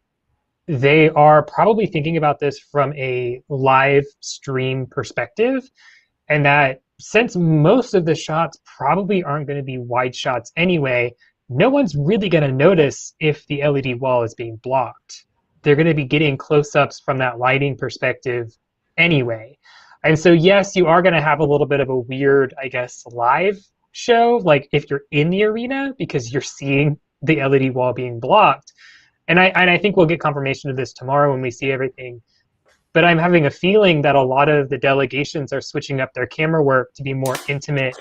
they are probably thinking about this from a live stream perspective, and that since most of the shots probably aren't going to be wide shots anyway, no one's really going to notice if the LED wall is being blocked. They're going to be getting close-ups from that lighting perspective anyway. And so, yes, you are going to have a little bit of a weird, I guess, live show, like if you're in the arena, because you're seeing the LED wall being blocked. And I think we'll get confirmation of this tomorrow when we see everything. But I'm having a feeling that a lot of the delegations are switching up their camera work to be more intimate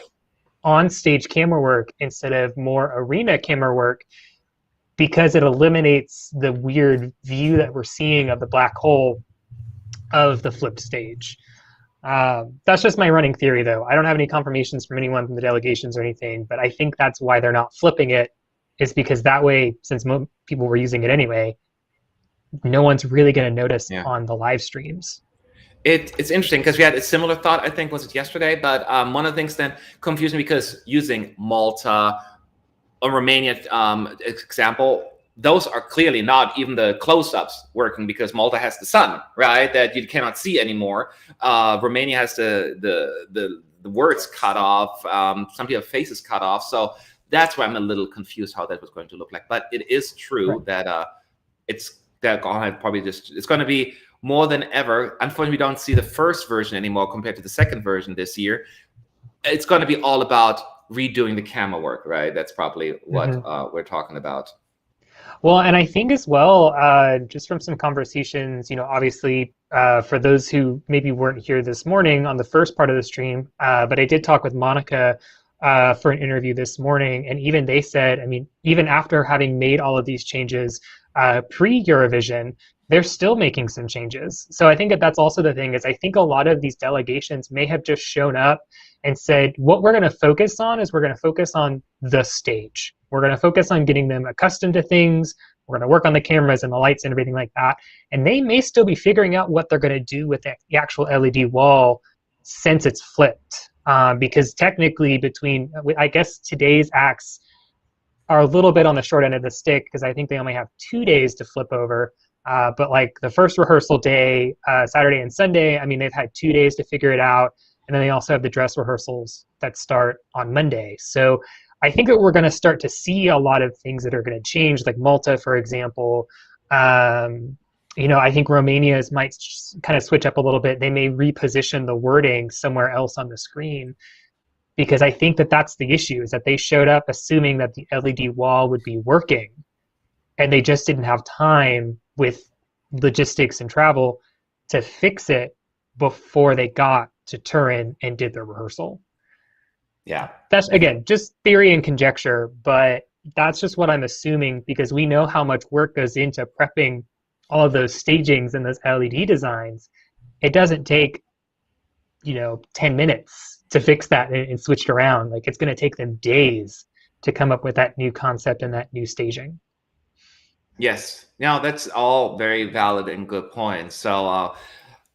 on-stage camera work instead of more arena camera work, because it eliminates the weird view that we're seeing of the black hole of the flipped stage. That's just my running theory, though. I don't have any confirmations from anyone from the delegations or anything, but I think that's why they're not flipping it, is because that way, since people were using it anyway, no one's really going to notice on the live streams. It's interesting because we had a similar thought, I think, was it yesterday? But one of the things that confused me, because using Malta or Romania example, those are clearly not even the close-ups working, because Malta has the sun, right, that you cannot see anymore. Romania has the words cut off. Some people have faces cut off. So that's why I'm a little confused how that was going to look like. But it is true that it's going to be more than ever. Unfortunately, we don't see the first version anymore compared to the second version this year. It's going to be all about redoing the camera work, right? That's probably what we're talking about. Well, and I think as well, just from some conversations, obviously for those who maybe weren't here this morning on the first part of the stream, but I did talk with Monica for an interview this morning, and even they said, I mean, even after having made all of these changes pre-Eurovision, they're still making some changes. So I think that's also the thing, is I think a lot of these delegations may have just shown up and said, what we're going to focus on is we're going to focus on the stage. We're going to focus on getting them accustomed to things. We're going to work on the cameras and the lights and everything like that. And they may still be figuring out what they're going to do with the actual LED wall since it's flipped. Because technically I guess today's acts are a little bit on the short end of the stick, because I think they only have 2 days to flip over. But like the first rehearsal day, Saturday and Sunday, I mean, they've had 2 days to figure it out. And then they also have the dress rehearsals that start on Monday. So I think that we're going to start to see a lot of things that are going to change, like Malta, for example. I think Romania's might kind of switch up a little bit. They may reposition the wording somewhere else on the screen, because I think that that's the issue, is that they showed up assuming that the LED wall would be working, and they just didn't have time with logistics and travel to fix it before they got to Turin and did their rehearsal. Yeah. That's, again, just theory and conjecture, but that's just what I'm assuming, because we know how much work goes into prepping all of those stagings and those LED designs. It doesn't take, 10 minutes to fix that and switch it around. Like, it's going to take them days to come up with that new concept and that new staging. Yes. That's all very valid and good points. So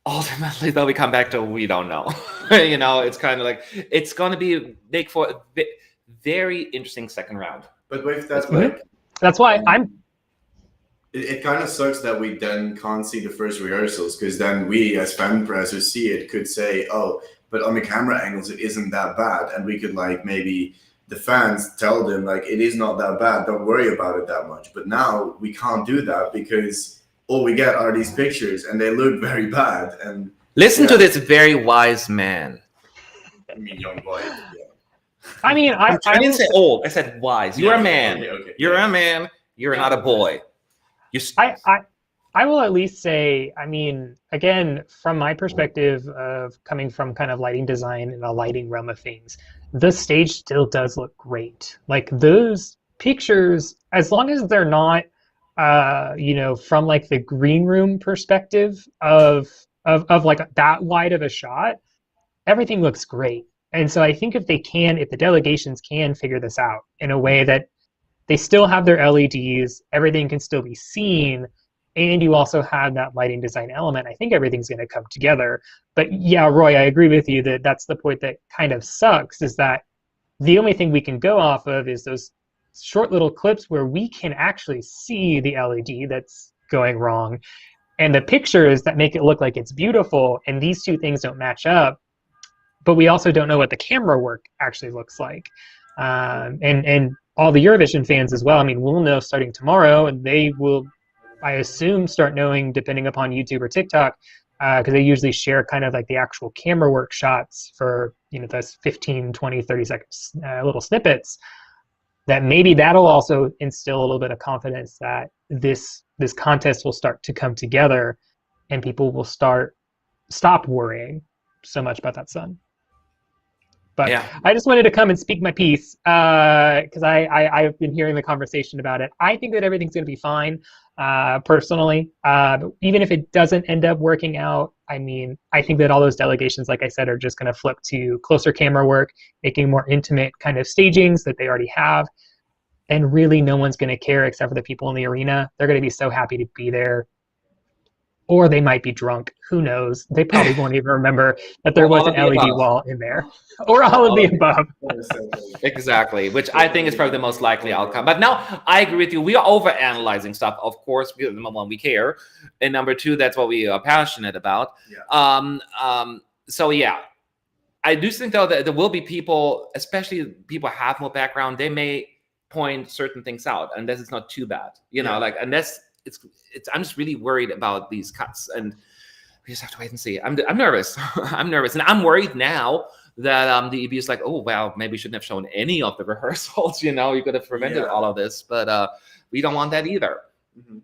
ultimately, though, we come back to we don't know. It's kind of like it's going to make for a very interesting second round. But with that, that's why it kind of sucks that we then can't see the first rehearsals, because then we, as fan press who see it, could say, oh, but on the camera angles, it isn't that bad. And we could maybe the fans tell them, it is not that bad. Don't worry about it that much. But now we can't do that, because all we get are these pictures and they look very bad. And listen to this very wise man. I mean, young boy. Yeah. I mean, I didn't say old. I said wise. You're a man. Okay. You're a man. You're not a boy. I will at least say, I mean, again, from my perspective of coming from kind of lighting design and the lighting realm of things, the stage still does look great. Like, those pictures, as long as they're not, from the green room perspective of that wide of a shot, everything looks great. And so I think if the delegations can figure this out in a way that they still have their LEDs, everything can still be seen, and you also have that lighting design element, I think everything's going to come together. But yeah, Roy, I agree with you that that's the point that kind of sucks, is that the only thing we can go off of is those short little clips where we can actually see the LED that's going wrong, and the pictures that make it look like it's beautiful, and these two things don't match up. But we also don't know what the camera work actually looks like. And all the Eurovision fans as well, I mean, we'll know starting tomorrow, and they will, I assume, start knowing depending upon YouTube or TikTok, because they usually share kind of the actual camera work shots for, those 15, 20, 30 seconds little snippets, that maybe that'll also instill a little bit of confidence that this contest will start to come together and people will stop worrying so much about that sun. But yeah. I just wanted to come and speak my piece because I've been hearing the conversation about it. I think that everything's going to be fine, personally. But even if it doesn't end up working out, I mean, I think that all those delegations, like I said, are just going to flip to closer camera work, making more intimate kind of stagings that they already have. And really no one's going to care except for the people in the arena. They're going to be so happy to be there. Or they might be drunk. who knows? They probably won't even remember that there was All an of the LED above. wall in there, or all of the above. Exactly, which I think is probably the most likely outcome. But now I agree with you. We are overanalyzing stuff, of course, because number one, we care, and number two, that's what we are passionate about. Yeah. So yeah, I do think though that there will be people, especially people have more background, they may point certain things out, unless it's not too bad, you know, like unless it's. I'm just really worried about these cuts, and we just have to wait and see. I'm nervous. I'm nervous, and I'm worried now that the EB is like, oh well, maybe we shouldn't have shown any of the rehearsals. You know, you could have prevented all of this, but we don't want that either. Mm-hmm.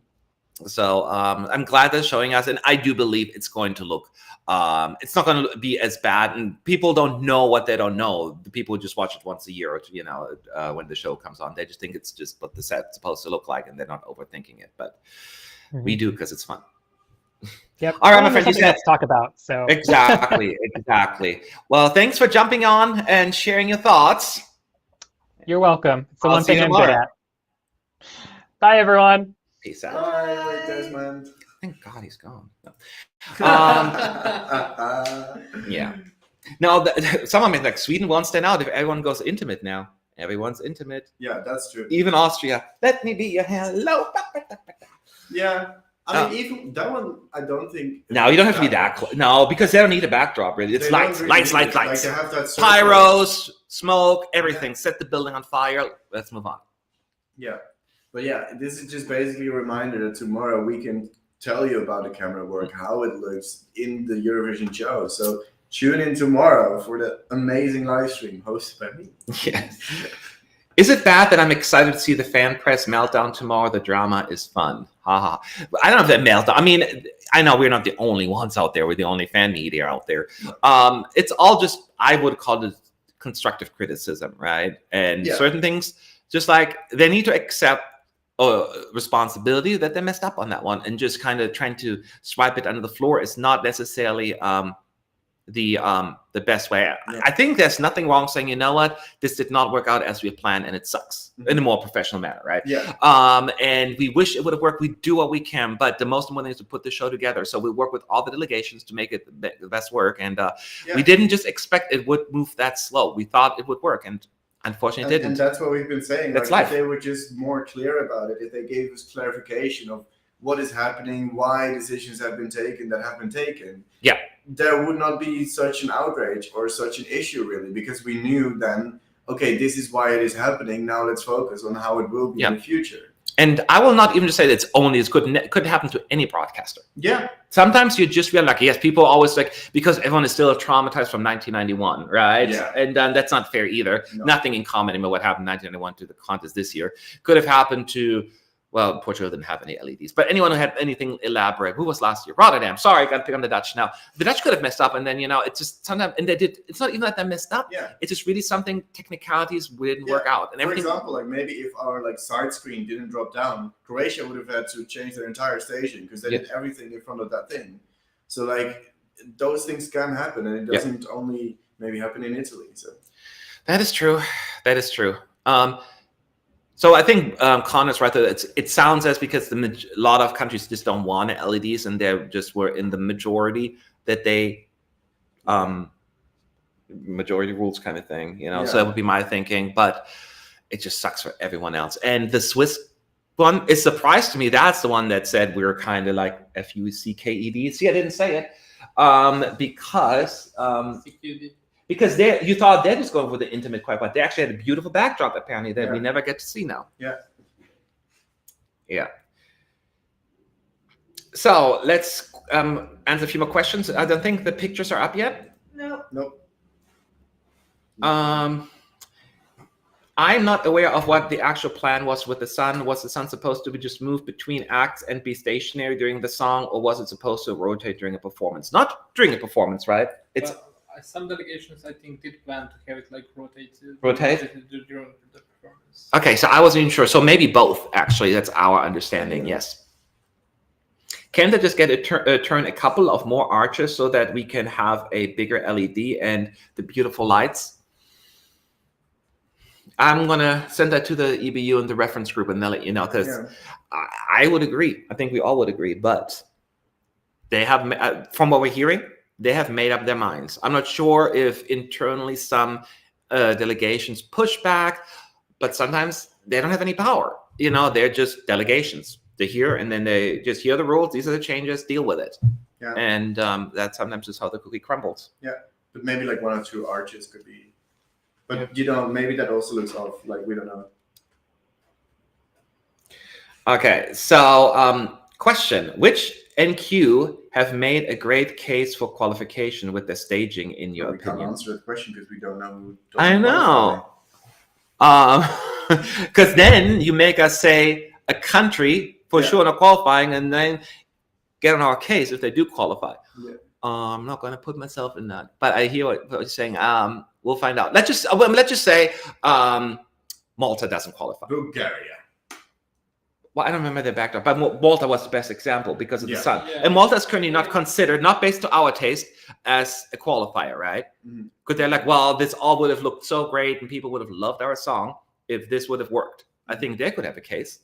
So I'm glad they're showing us, and I do believe it's going to look. It's not going to be as bad, and people don't know what they don't know. The people who just watch it once a year, or you know, when the show comes on, they just think it's just what the set's supposed to look like, and they're not overthinking it. But we do because it's fun. Yep. All right, my friend, you said let's talk about. So exactly. Well, thanks for jumping on and sharing your thoughts. You're welcome. It's the I'll one see you thing I'm good tomorrow. at. Bye, everyone. Peace out. Bye, Desmond. Thank God he's gone. No. Yeah. No, someone made like Sweden won't stand out if everyone goes intimate now. Everyone's intimate. Yeah, that's true. Even Austria. Let me be your hello. Yeah. I mean, even that one, I don't think. No, you don't have to be that close. No, because they don't need a backdrop, really. It's lights. Like they have that Pyros, smoke, everything. Yeah. Set the building on fire. Let's move on. Yeah. But yeah, this is just basically a reminder that tomorrow we can tell you about the camera work, how it looks in the Eurovision show. So tune in tomorrow for the amazing live stream hosted by me. Yes. Is it bad that I'm excited to see the fan press meltdown tomorrow? The drama is fun. Haha. I don't know if that meltdown. I mean, I know we're not the only ones out there. We're the only fan media out there. It's all just, I would call it constructive criticism, right? And certain things, just like they need to accept responsibility that they messed up on that one, and just kind of trying to swipe it under the floor is not necessarily the best way. I think there's nothing wrong saying, you know what, this did not work out as we planned and it sucks, in a more professional manner, right? And we wish it would have worked. We do what we can, but the most important thing is to put the show together. So we work with all the delegations to make it the best work, and we didn't just expect it would move that slow. We thought it would work, and unfortunately it didn't. And that's what we've been saying. That's like, life. If they were just more clear about it, if they gave us clarification of what is happening, why decisions have been taken that have been taken, there would not be such an outrage or such an issue, really, because we knew then, okay, this is why it is happening. Now let's focus on how it will be in the future. And I will not even just say that it's only as good. It could happen to any broadcaster. Yeah. Sometimes you just feel like, yes, people always like, because everyone is still traumatized from 1991, right? Yeah. And that's not fair either. No. Nothing in common about what happened in 1991 to the contest this year. Could have happened to, well, Portugal didn't have any LEDs, but anyone who had anything elaborate. Who was last year? Rotterdam. Sorry, I got to pick on the Dutch now. The Dutch could have messed up, and then, you know, it's just sometimes, and they did. It's not even that they messed up. Yeah. It's just really something, technicalities didn't work out. And everything. For example, like maybe if our side screen didn't drop down, Croatia would have had to change their entire station because they did everything in front of that thing. So like those things can happen, and it doesn't only maybe happen in Italy. So that is true. That is true. So I think Connor's right that it sounds as because a lot of countries just don't want LEDs, and they just were in the majority that they majority rules kind of thing, you know. So that would be my thinking, but it just sucks for everyone else. And the Swiss one, it surprised to me. That's the one that said we were kind of like FUCKED. See, I didn't say it because you thought they was going for the intimate quiet, but they actually had a beautiful backdrop apparently that we never get to see now. Yeah. So let's answer a few more questions. I don't think the pictures are up yet. Nope. I'm not aware of what the actual plan was with the sun. Was the sun supposed to be just move between acts and be stationary during the song, or was it supposed to rotate during a performance? Not during a performance, right? It's some delegations, I think, did plan to have it like rotate during the performance. Okay, so I wasn't even sure. So maybe both, actually. That's our understanding, yes. Can they just get turn a couple of more arches so that we can have a bigger LED and the beautiful lights? I'm going to send that to the EBU and the reference group, and they'll let you know, because I would agree. I think we all would agree, but they have, from what we're hearing, they have made up their minds. I'm not sure if internally some delegations push back, but sometimes they don't have any power. You know, they're just delegations. They're here, and then they just hear the rules. These are the changes. Deal with it. Yeah. And that sometimes is how the cookie crumbles. Yeah, but maybe like 1 or 2 arches could be. But you know, maybe that also looks off. Like, we don't know. Okay, so question: which NQ have made a great case for qualification with their staging, in your We can't opinion? answer that question because we don't know who. I know. Because then you make us say a country for sure not qualifying, and then get on our case if they do qualify. Yeah. I'm not going to put myself in that, but I hear what you're saying. We'll find out. Let's just say Malta doesn't qualify. Bulgaria. Well, I don't remember their backdrop, but Malta was the best example because of the sun. Yeah. And Malta is currently not considered, not based to our taste, as a qualifier, right? Because they're like, well, this all would have looked so great and people would have loved our song if this would have worked. I think they could have a case.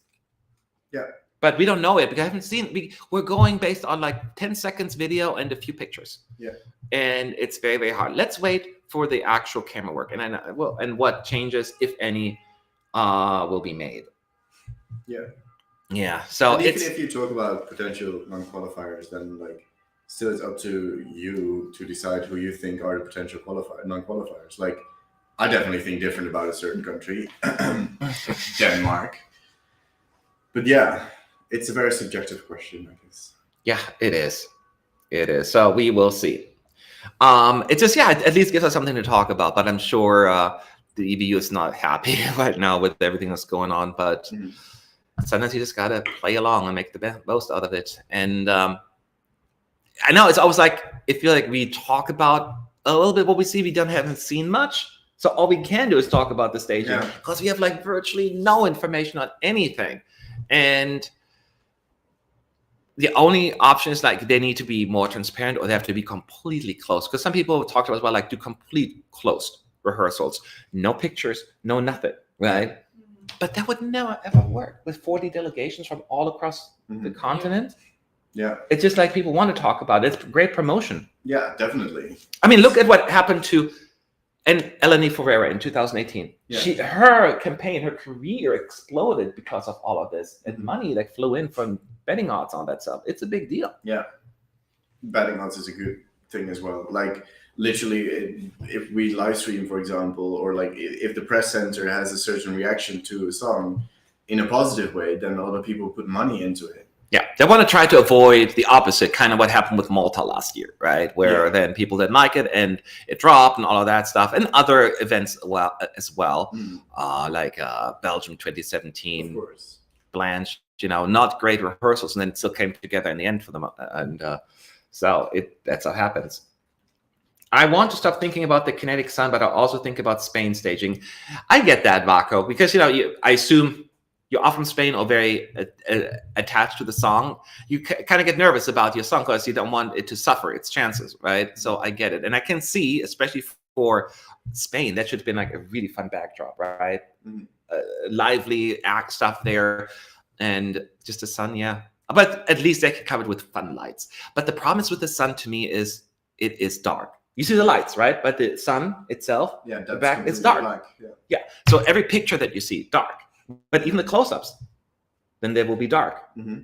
Yeah. But we don't know it because I haven't seen. We're going based on like 10 seconds video and a few pictures. Yeah. And it's very, very hard. Let's wait for the actual camera work, and and what changes, if any, will be made. Yeah. Yeah. So and it's, even if you talk about potential non-qualifiers, then like still it's up to you to decide who you think are the potential non-qualifiers. Like, I definitely think different about a certain country, Denmark. But yeah, it's a very subjective question, I guess. yeah, it is. It is. So we will see. It just, it at least gives us something to talk about. But I'm sure the EBU is not happy right now with everything that's going on. But sometimes you just gotta play along and make the most out of it. And I know it's always like, I feel like we talk about a little bit what we see. We haven't seen much. So all we can do is talk about the staging because we have like virtually no information on anything. And the only option is like they need to be more transparent, or they have to be completely closed. Because some people have talked about, well, like do complete closed rehearsals, no pictures, no nothing, right? But that would never ever work with 40 delegations from all across the continent. Yeah, it's just like people want to talk about it. It's great promotion. Yeah, definitely. I mean, look at what happened to Eleni Ferreira in 2018. Yeah. Her campaign, her career exploded because of all of this, and money that flew in from betting odds on that stuff. It's a big deal. Yeah, betting odds is a good thing as well. Like literally, if we live stream, for example, or like if the press center has a certain reaction to a song in a positive way, then a lot of people put money into it. Yeah, they want to try to avoid the opposite, kind of what happened with Malta last year, right? Where then people didn't like it and it dropped and all of that stuff, and other events as well, like Belgium 2017, of course. Blanche, not great rehearsals, and then it still came together in the end for them, and so that's how it happens. I want to stop thinking about the kinetic sun, but I also think about Spain staging. I get that, Vaco, because I assume you're often Spain or very attached to the song. You kind of get nervous about your song because you don't want it to suffer its chances, right? So I get it. And I can see, especially for Spain, that should have been like a really fun backdrop, right? Lively act stuff there. And just the sun, But at least they can cover it with fun lights. But the problem is with the sun to me is it is dark. You see the lights, right? But the sun itself, the back, it's dark. Black. So every picture that you see, dark. But even the close-ups, then they will be dark,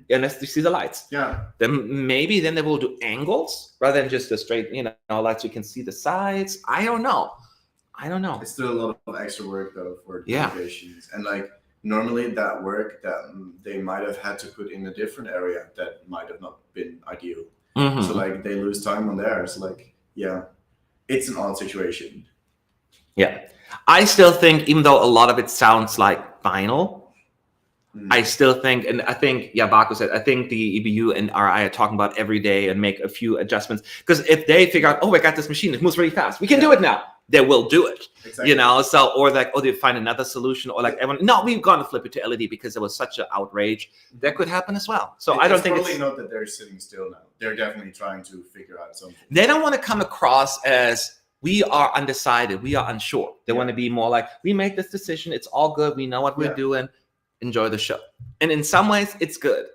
unless you see the lights. Yeah. Then maybe they will do angles rather than just the straight, lights. You can see the sides. I don't know. It's still a lot of extra work though for delegations, and like normally that work that they might have had to put in a different area that might have not been ideal. So like they lose time on there. So like it's an odd situation. Yeah. I still think, even though a lot of it sounds like vinyl, I still think, and I think, Baco said, I think the EBU and RI are talking about every day and make a few adjustments. Because if they figure out, I got this machine, it moves really fast, we can do it now, they will do it. Exactly. So, or like, they find another solution, or like everyone, no, we've gone to flip it to LED because there was such an outrage. That could happen as well. So I don't think it's probably not that they're sitting still now. They're definitely trying to figure out something. They don't want to come across as, we are undecided, we are unsure. They want to be more like, we make this decision, it's all good, we know what we're doing, enjoy the show. And in some ways, it's good.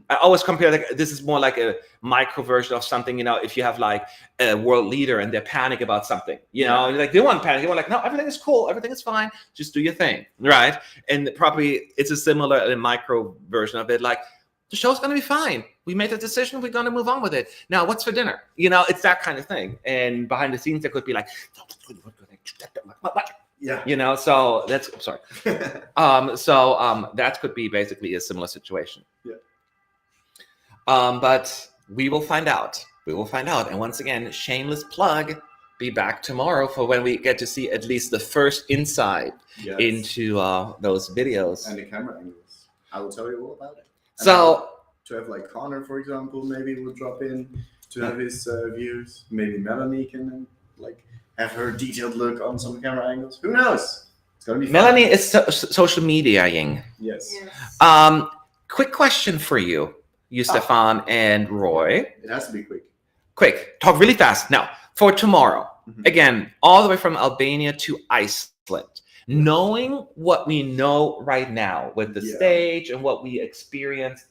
I always compare like this is more like a micro version of something. You know, if you have like a world leader and they panic about something, you know, and like they want panic, they want like, no, everything is cool, everything is fine, just do your thing, right? And probably it's a similar micro version of it, like the show's gonna be fine. We made a decision, we're gonna move on with it. Now, what's for dinner? You know, it's that kind of thing. And behind the scenes, there could be like, Yeah. you know, so that's sorry. That could be basically a similar situation. Yeah. But we will find out. We will find out. And once again, shameless plug, be back tomorrow for when we get to see at least the first insight into those videos. And the camera angles. I will tell you all about it. And So to have like Connor, for example, maybe will drop in to have his views. Maybe Melanie can like have her detailed look on some camera angles. Who knows? It's gonna be fun. Melanie is social media-ing. Yes. Quick question for you, Stefan and Roy. It has to be quick. Quick, talk really fast. Now, for tomorrow, again, all the way from Albania to Iceland, knowing what we know right now with the stage and what we experienced,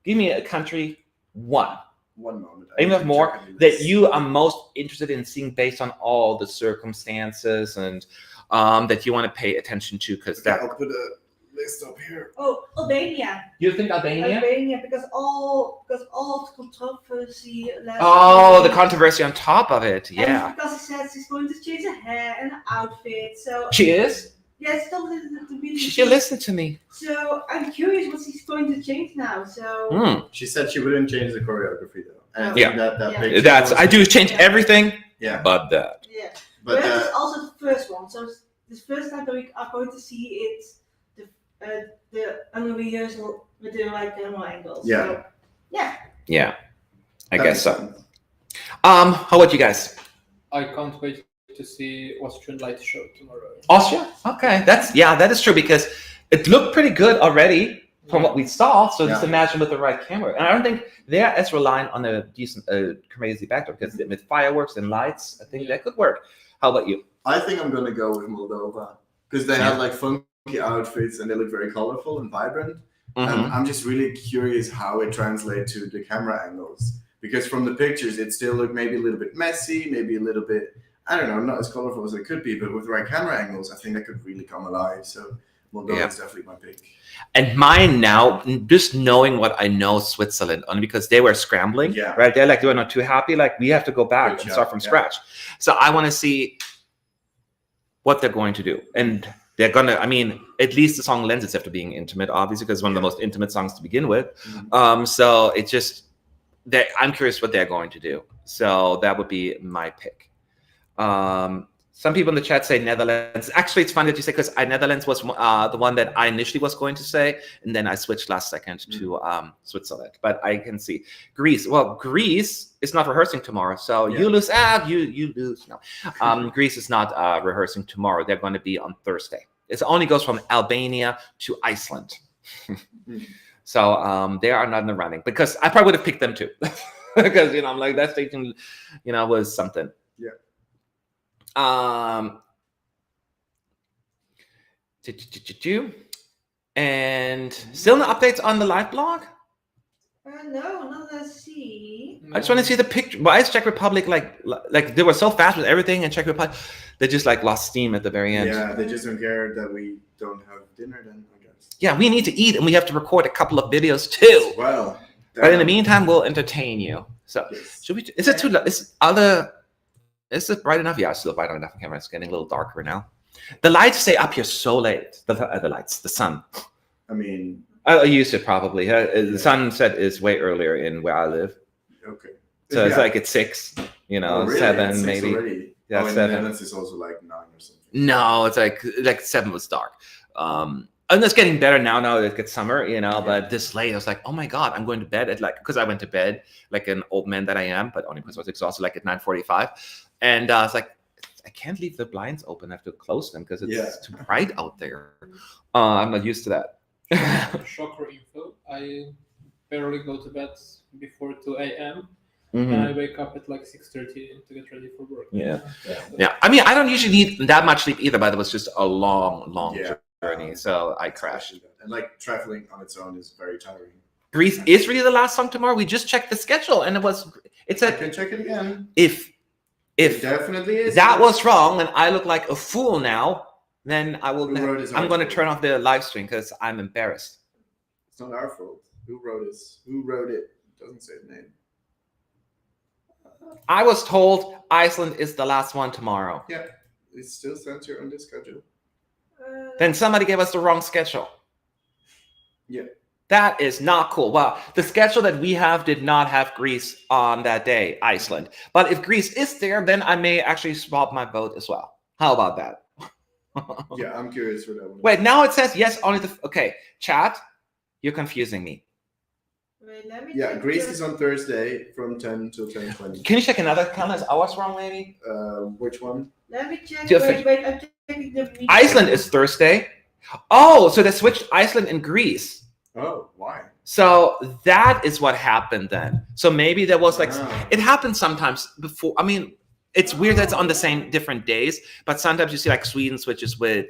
give me a country, one moment. Even more that you are most interested in seeing based on all the circumstances and that you want to pay attention to, because that. I'll put a list up here. Oh, Albania. You think Albania? Albania, because all of the controversy. The controversy on top of it, yeah. And because he says he's going to change her hair and her outfit, so. She is? Yeah, she told to be. She listened to me. So I'm curious what she's going to change now. So. She said she wouldn't change the choreography though. And I think picture that's I do change everything. Yeah. But that. Yeah. But it's also the first one. So the first time that we are going to see it, the rehearsal with the right camera angles. Yeah. So, yeah. Yeah. I guess so. How about you guys? I can't wait to see Austrian light show tomorrow. Austria? Okay. That is true because it looked pretty good already from what we saw. So just imagine with the right camera. And I don't think they're as reliant on a decent crazy backdrop because with fireworks and lights, I think that could work. How about you? I think I'm gonna go with Moldova because they have like funky outfits and they look very colorful and vibrant. And I'm just really curious how it translates to the camera angles because from the pictures it still looked maybe a little bit messy, maybe a little bit, I don't know, not as colorful as it could be, but with the right camera angles, I think that could really come alive. So Moldova is definitely my pick. And mine now, just knowing what I know Switzerland, only because they were scrambling, right? They're like, they were not too happy. Like, we have to go back and start from scratch. So I want to see what they're going to do. And they're going to, I mean, at least the song lends itself to being intimate, obviously, because it's one of the most intimate songs to begin with. So it's just, I'm curious what they're going to do. So that would be my pick. Some people in the chat say Netherlands. Actually, it's funny that you say because Netherlands was the one that I initially was going to say, and then I switched last second to Switzerland. But I can see Greece. Well, Greece is not rehearsing tomorrow, so you lose. You lose. No, Greece is not rehearsing tomorrow. They're going to be on Thursday. It only goes from Albania to Iceland. So they are not in the running because I probably would have picked them too, because I'm like that station, was something. Yeah. And still no updates on the live blog? No, not that I see. I just want to see the picture. Why is Czech Republic like they were so fast with everything, and Czech Republic they just like lost steam at the very end. Yeah, they just don't care that we don't have dinner then, I guess. Yeah, we need to eat and we have to record a couple of videos too. Well, but in the meantime, we'll entertain you. So should we? Is it too? Is it bright enough? Yeah, it's still bright enough on camera. It's getting a little darker now. The lights stay up here so late. The lights, the sun. I mean, I used it probably. The sunset is way earlier in where I live. Okay. So it's like at 6, really? 7 It's 6 maybe. already? Yeah, in 7. Netherlands it's also like 9 or something. No, it's like 7 was dark. And it's getting better now that it gets summer, but this late I was like, oh my God, I'm going to bed at because I went to bed like an old man that I am, but only because I was exhausted, like at 9:45. And I was like, I can't leave the blinds open. I have to close them because it's too bright out there. I'm not used to that. Shocker info. I barely go to bed before 2 a.m. And I wake up at like 6:30 to get ready for work. Yeah. I mean, I don't usually need that much sleep either, but it was just a long journey. So I crashed. And like traveling on its own is very tiring. Greece is really the last song tomorrow? We just checked the schedule, and it's I a can check it again. if It definitely is. that was wrong and I look like a fool now, then I will. Who wrote this I'm going to article? turn off the live stream because I'm embarrassed. It's not our fault. Who wrote this? Who wrote it? Doesn't say the name. I was told Iceland is the last one tomorrow. Yeah, it's still center on this schedule. Then somebody gave us the wrong schedule. Yeah. That is not cool. Well, the schedule that we have did not have Greece on that day, Iceland. But if Greece is there, then I may actually swap my vote as well. How about that? Yeah, I'm curious for that one. Wait, now it says yes, only the... Okay, chat, you're confusing me. Wait, let me Yeah, check Greece the- is on Thursday from 10 till 10:20. Can you check another calendar? I was wrong, maybe? Which one? Let me check. Just- Wait, I'm checking the meeting. Iceland is Thursday. Oh, so they switched Iceland and Greece. Oh, why? So that is what happened then. So maybe there was like Ah. it happens sometimes before. I mean, it's weird that it's on the same different days, but sometimes you see like Sweden switches with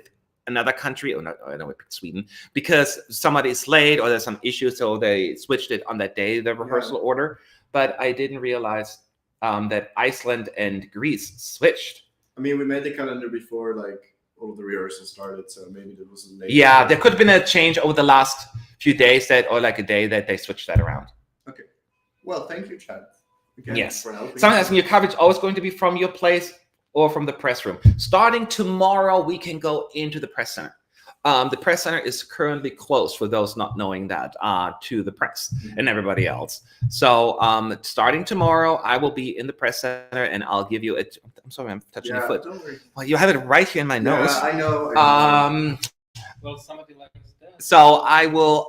another country. Oh no, I know we picked Sweden because somebody is late or there's some issue, so they switched it on that day, the rehearsal order. But I didn't realize that Iceland and Greece switched. I mean, we made the calendar before like all of the rehearsals started, so maybe there was a late. Yeah, there could have been a change over the last few days or like a day that they switched that around. Okay. Well, thank you, Chad. Again, Yes. For helping. Someone asking, your coverage always going to be from your place or from the press room? Starting tomorrow, we can go into the press center. The press center is currently closed for those not knowing that to the press and everybody else. So starting tomorrow, I will be in the press center and I'll give you it. I'm sorry, I'm touching your foot. Don't worry. Well, you have it right here in my nose. Yeah, I know. Well, somebody likes that. So I will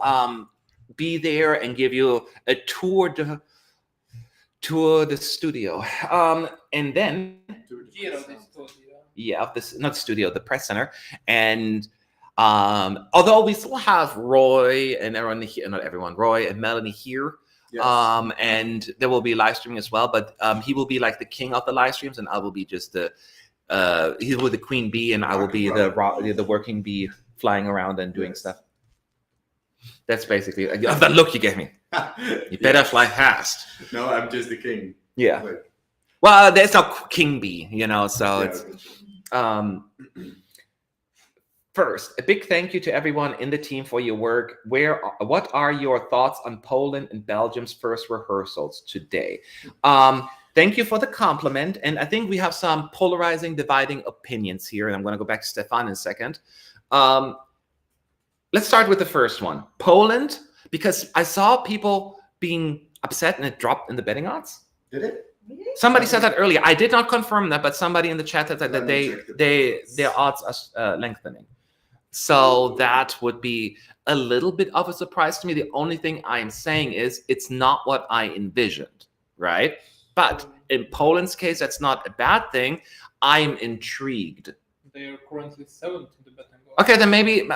be there and give you a tour the studio. And then of this, not studio, the press center. And although we still have Roy and everyone here, not everyone, Roy and Melanie here. Yes. And there will be live streaming as well, but he will be like the king of the live streams, and I will be just the he will be the queen bee, and I will be the working bee flying around and doing stuff. That's basically that look you gave me. You better fly fast. No, I'm just the king. Yeah. Like, Well, there's no king bee, so yeah, it's okay. First, a big thank you to everyone in the team for your work. What are your thoughts on Poland and Belgium's first rehearsals today? Thank you for the compliment. And I think we have some polarizing, dividing opinions here. And I'm going to go back to Stefan in a second. Let's start with the first one. Poland, because I saw people being upset and it dropped in the betting odds. Did it? Somebody said that earlier. I did not confirm that, but somebody in the chat said that their odds are lengthening. So that would be a little bit of a surprise to me. The only thing I am saying is it's not what I envisioned, right? But in Poland's case, that's not a bad thing. I'm intrigued. They are currently 7th in the betting odds. Okay, then maybe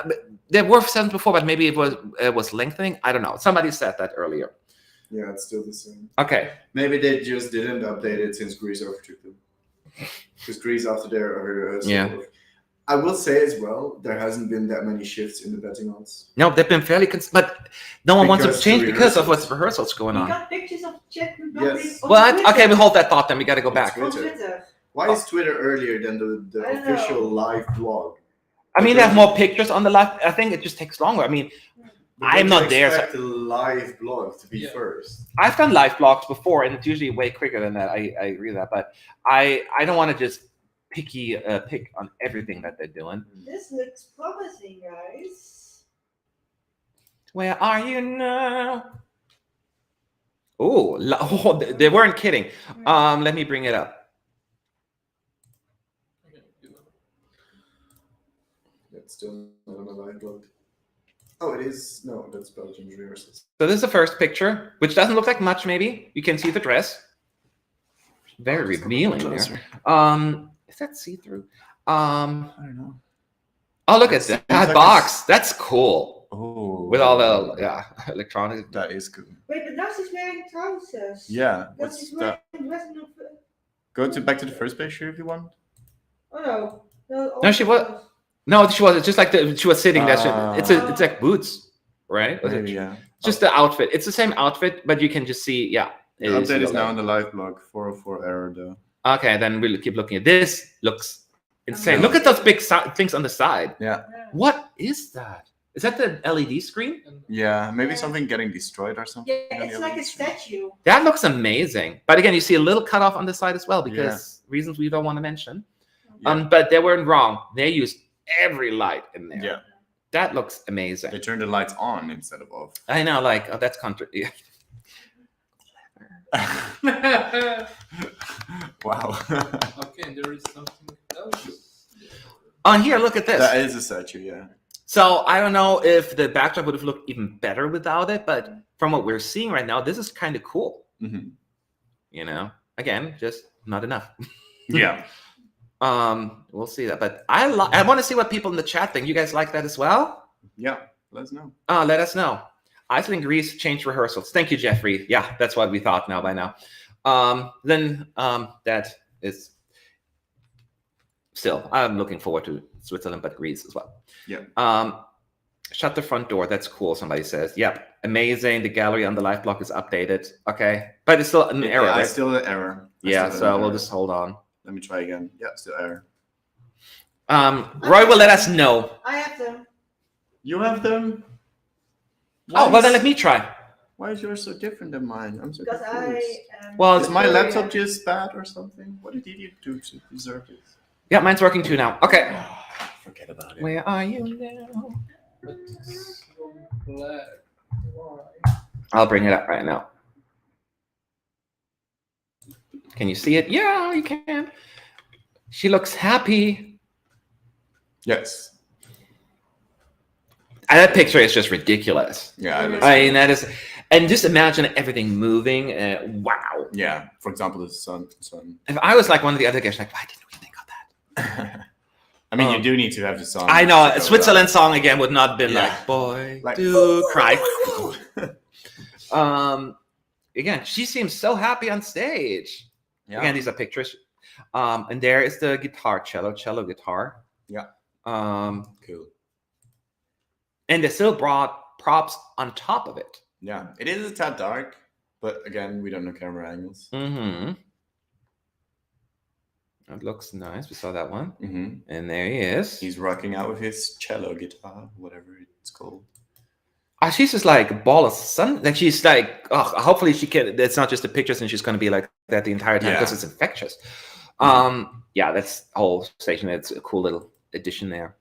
they were 7th before, but maybe it was lengthening. I don't know. Somebody said that earlier. Yeah, it's still the same. Okay. Maybe they just didn't update it since Greece overtook them. Because Greece after their I will say as well, there hasn't been that many shifts in the betting odds. No, they've been fairly but no one wants to Because change the because of rehearsals. what's rehearsals going We on. got pictures of Czech Republic Yes. on What? Twitter. Okay, we hold that thought then. We got to go back. Twitter. On Twitter. Why is Twitter earlier than the I don't know. official live blog? I mean, they have more pictures on the left. I think it just takes longer. I mean, But I'm don't not there. expect So the live blog to be Yeah. first. I've done live blogs before, and it's usually way quicker than that. I agree with that, but I don't want to just pick on everything that they're doing. This looks promising, guys. Where are you now? Oh, they weren't kidding. Let me bring it up. It's still not on a live blog. Oh, it is. No, that's Belgium's rehearsals. So this is the first picture, which doesn't look like much. Maybe you can see the dress. Very revealing there. Is that see-through? I don't know. Oh, look at Seems that like box. That's cool. Oh, With all the electronics. that is cool. Wait, but now she's wearing trousers. Yeah. Because What's she's that? wearing dressing up. Go back to the first picture if you want. Oh no. No, she was. No, she was. It's just like she was sitting there. It's like boots. right? Maybe, yeah. Just the outfit. It's the same outfit, but you can just see, yeah. The update is now in the live blog. 404 error though. Okay, then we'll keep looking at this. Looks insane. Yeah. Look at those big things on the side. Yeah. What is that? Is that the LED screen? Yeah, maybe something getting destroyed or something. Yeah, it's like a statue. That looks amazing. But again, you see a little cutoff on the side as well because reasons we don't want to mention. Yeah. But they weren't wrong. They used every light in there. Yeah. That looks amazing. They turned the lights on instead of off. I know, like, oh, that's yeah. Wow. Okay, and there is something else. On here, look at this. That is a statue, yeah. So I don't know if the backdrop would have looked even better without it, but from what we're seeing right now, this is kind of cool. Mm-hmm. You know, again, just not enough. Yeah. We'll see that, but I want to see what people in the chat think. You guys like that as well? Yeah. Let us know. Let us know. Iceland, Greece changed rehearsals. Thank you, Jeffrey. Yeah, that's what we thought now by now. Then that is still, I'm looking forward to Switzerland, but Greece as well. Yeah. Shut the front door. That's cool. Somebody says, yep. Amazing. The gallery on the live block is updated. Okay. But it's still an error. Yeah, right? it's still an error. We'll just hold on. Let me try again. Yeah, still error. Roy will let us know. I have them. You have them? Well then let me try. Why is yours so different than mine? I'm so Because confused. Well, Is my laptop just bad or something? What did you do to deserve it? Yeah, mine's working too now. Okay. Forget about it. Where are you now? It's so black. Why? I'll bring it up right now. Can you see it? Yeah, you can. She looks happy. Yes. And that picture is just ridiculous. Yeah. I mean, that is, and just imagine everything moving. Wow. Yeah. For example, the sun. If I was like one of the other guys, like, why didn't we think of that? I mean, you do need to have the song. I know. A Switzerland song again would not have been like, boy, Like, do cry. Again, she seems so happy on stage. Yeah. Again, these are pictures. And there is the guitar, cello guitar. Yeah. Cool. And they still brought props on top of it. Yeah. It is a tad dark, but again, we don't know camera angles. Mm-hmm. That looks nice. We saw that one. Mm-hmm. And there he is. He's rocking out with his cello guitar, whatever it's called. She's just like a ball of sun. Like she's like, oh, hopefully she can. It's not just the pictures, and she's going to be like that the entire time because it's infectious. Yeah, that's the whole station. It's a cool little addition there.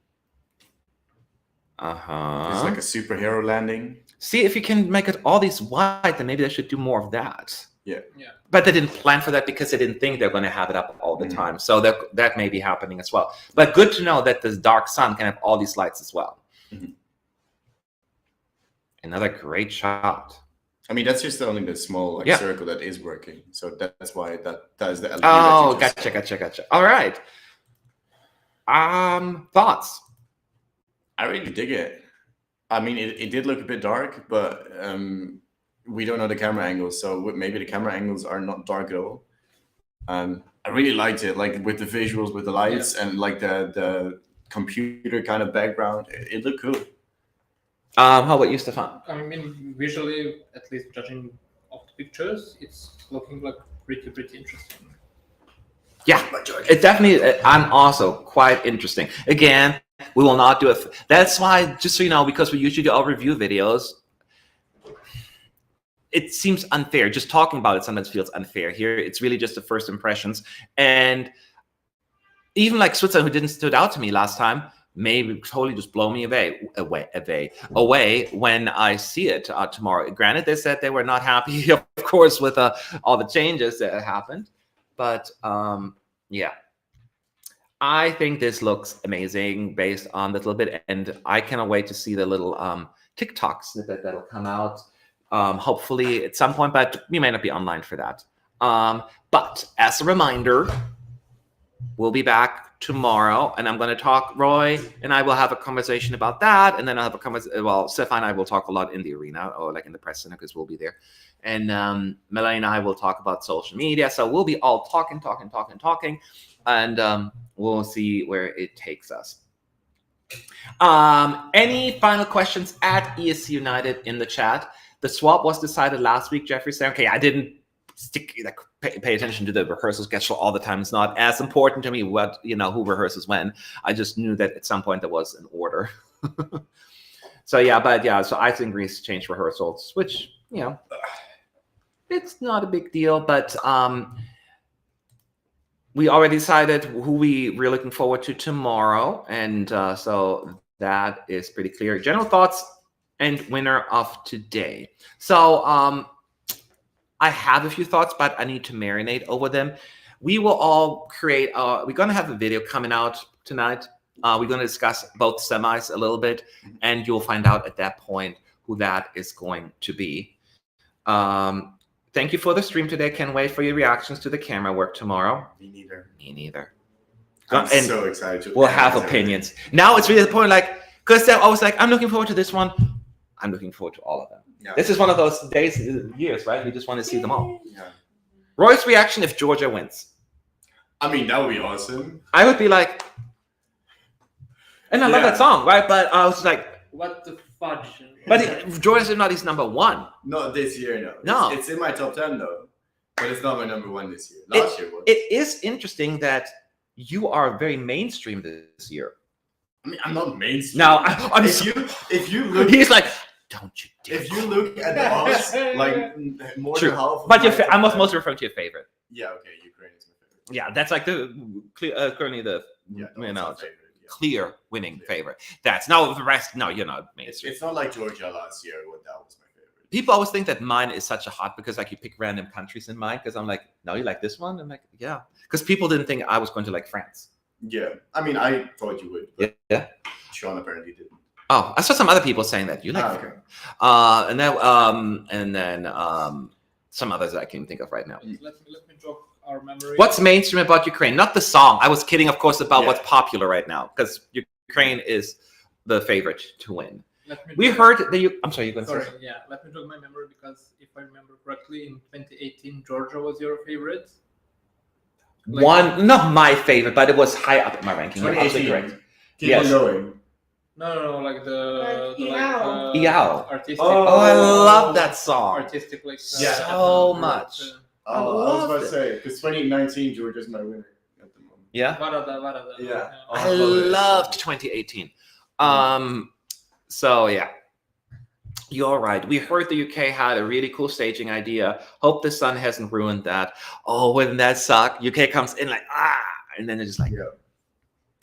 It's like a superhero landing. See if you can make it all these white, then maybe they should do more of that. Yeah. But they didn't plan for that because they didn't think they're going to have it up all the time. So that may be happening as well. But good to know that this dark sun can have all these lights as well. Mm-hmm. Another great shot. I mean, that's just only the small circle that is working. So that's why that is the LED. Oh, gotcha. All right. Thoughts? I really dig it. I mean, it did look a bit dark, but we don't know the camera angles, so maybe the camera angles are not dark at all. I really liked it, like with the visuals, with the lights, and like the computer kind of background. It looked cool. How about you, Stefan? I mean, visually, at least judging of the pictures, it's looking like pretty interesting. Yeah, it definitely. I'm also quite interesting. Again, we will not do it. That's why, just so you know, because we usually do our review videos, it seems unfair. Just talking about it sometimes feels unfair. Here, it's really just the first impressions. And even like Switzerland, who didn't stood out to me last time, maybe totally just blow me away when I see it tomorrow. Granted, they said they were not happy, of course, with all the changes that happened. But yeah, I think this looks amazing based on this little bit. And I cannot wait to see the little Tick-tock snippet that'll come out. Hopefully at some point, but we may not be online for that. But as a reminder, we'll be back tomorrow, and I'm going to talk. Roy and I will have a conversation about that, and then I'll have a conversation. Well, Stefan and I will talk a lot in the arena, or like in the press center, because we'll be there. And Melanie and I will talk about social media. So we'll be all talking, and we'll see where it takes us. Any final questions at ESC United in the chat? The swap was decided last week, Jeffrey said. Okay, I didn't pay attention to the rehearsal schedule all the time. It's not as important to me who rehearses when. I just knew that at some point there was an order. So I think Greece changed rehearsals, which, it's not a big deal, but we already decided who we're looking forward to tomorrow, and so that is pretty clear. General thoughts and winner of today. So I have a few thoughts, but I need to marinate over them. We will all create, we're going to have a video coming out tonight. We're going to discuss both semis a little bit, and you'll find out at that point who that is going to be. Thank you for the stream today. Can't wait for your reactions to the camera work tomorrow. Me neither. Me neither. I'm so excited. We'll have opinions. Now it's really the point, because I was like, I'm looking forward to this one. I'm looking forward to all of them. Yeah. This is one of those years, right? We just want to see them all. Yeah. Roy's reaction if Georgia wins. I mean, that would be awesome. I would be like, and I love that song, right? But I was like, what the fudge? But Georgia's not his number one. Not this year, no. No. It's in my top 10, though. But it's not my number one this year. Last year was. It is interesting that you are very mainstream this year. I mean, I'm not mainstream. No, if you look, he's like, don't you dare. If you look at the odds, like more True. than half. But I was mostly referring to your favorite. Yeah, okay, Ukraine is my favorite. Yeah, that's like currently the clear winning favorite. That's now the rest. No, you're not mainstream. It's not like Georgia last year when that was my favorite. People always think that mine is such a hot because you pick random countries in mine. Because I'm like, no, you like this one? I'm like, yeah. Because people didn't think I was going to like France. Yeah, I mean, I thought you would. But yeah. Sean apparently didn't. Oh, I saw some other people saying that you like okay. And then some others that I can't think of right now. Let me jog our memory. What's mainstream about Ukraine? Not the song. I was kidding, of course, about what's popular right now because Ukraine is the favorite to win. We heard that I'm sorry, you're going to say. Yeah, let me jog my memory because if I remember correctly, in 2018, Georgia was your favorite. Not my favorite, but it was high up in my ranking. You're absolutely correct. Keep on going. No, like the artistic. Oh, I love that song. Artistic, so much. I was about to say because 2019 Georgia's my winner at the moment. Yeah. Varada. Yeah. I loved 2018. So yeah. You're right. We heard the UK had a really cool staging idea. Hope the sun hasn't ruined that. Oh, wouldn't that suck? UK comes in like, and then it's just like,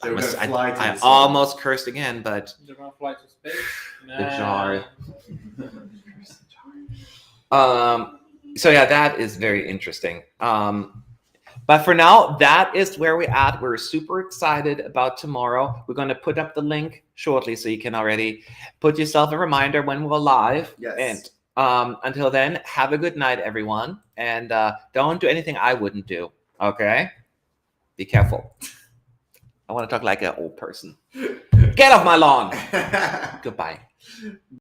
I almost cursed again, but they're gonna fly to space. The jar. So yeah, that is very interesting. But for now, that is where we're at. We're super excited about tomorrow. We're going to put up the link shortly so you can already put yourself a reminder when we're live. Yes. And until then, have a good night, everyone. And don't do anything I wouldn't do. Okay? Be careful. I want to talk like an old person. Get off my lawn. Goodbye.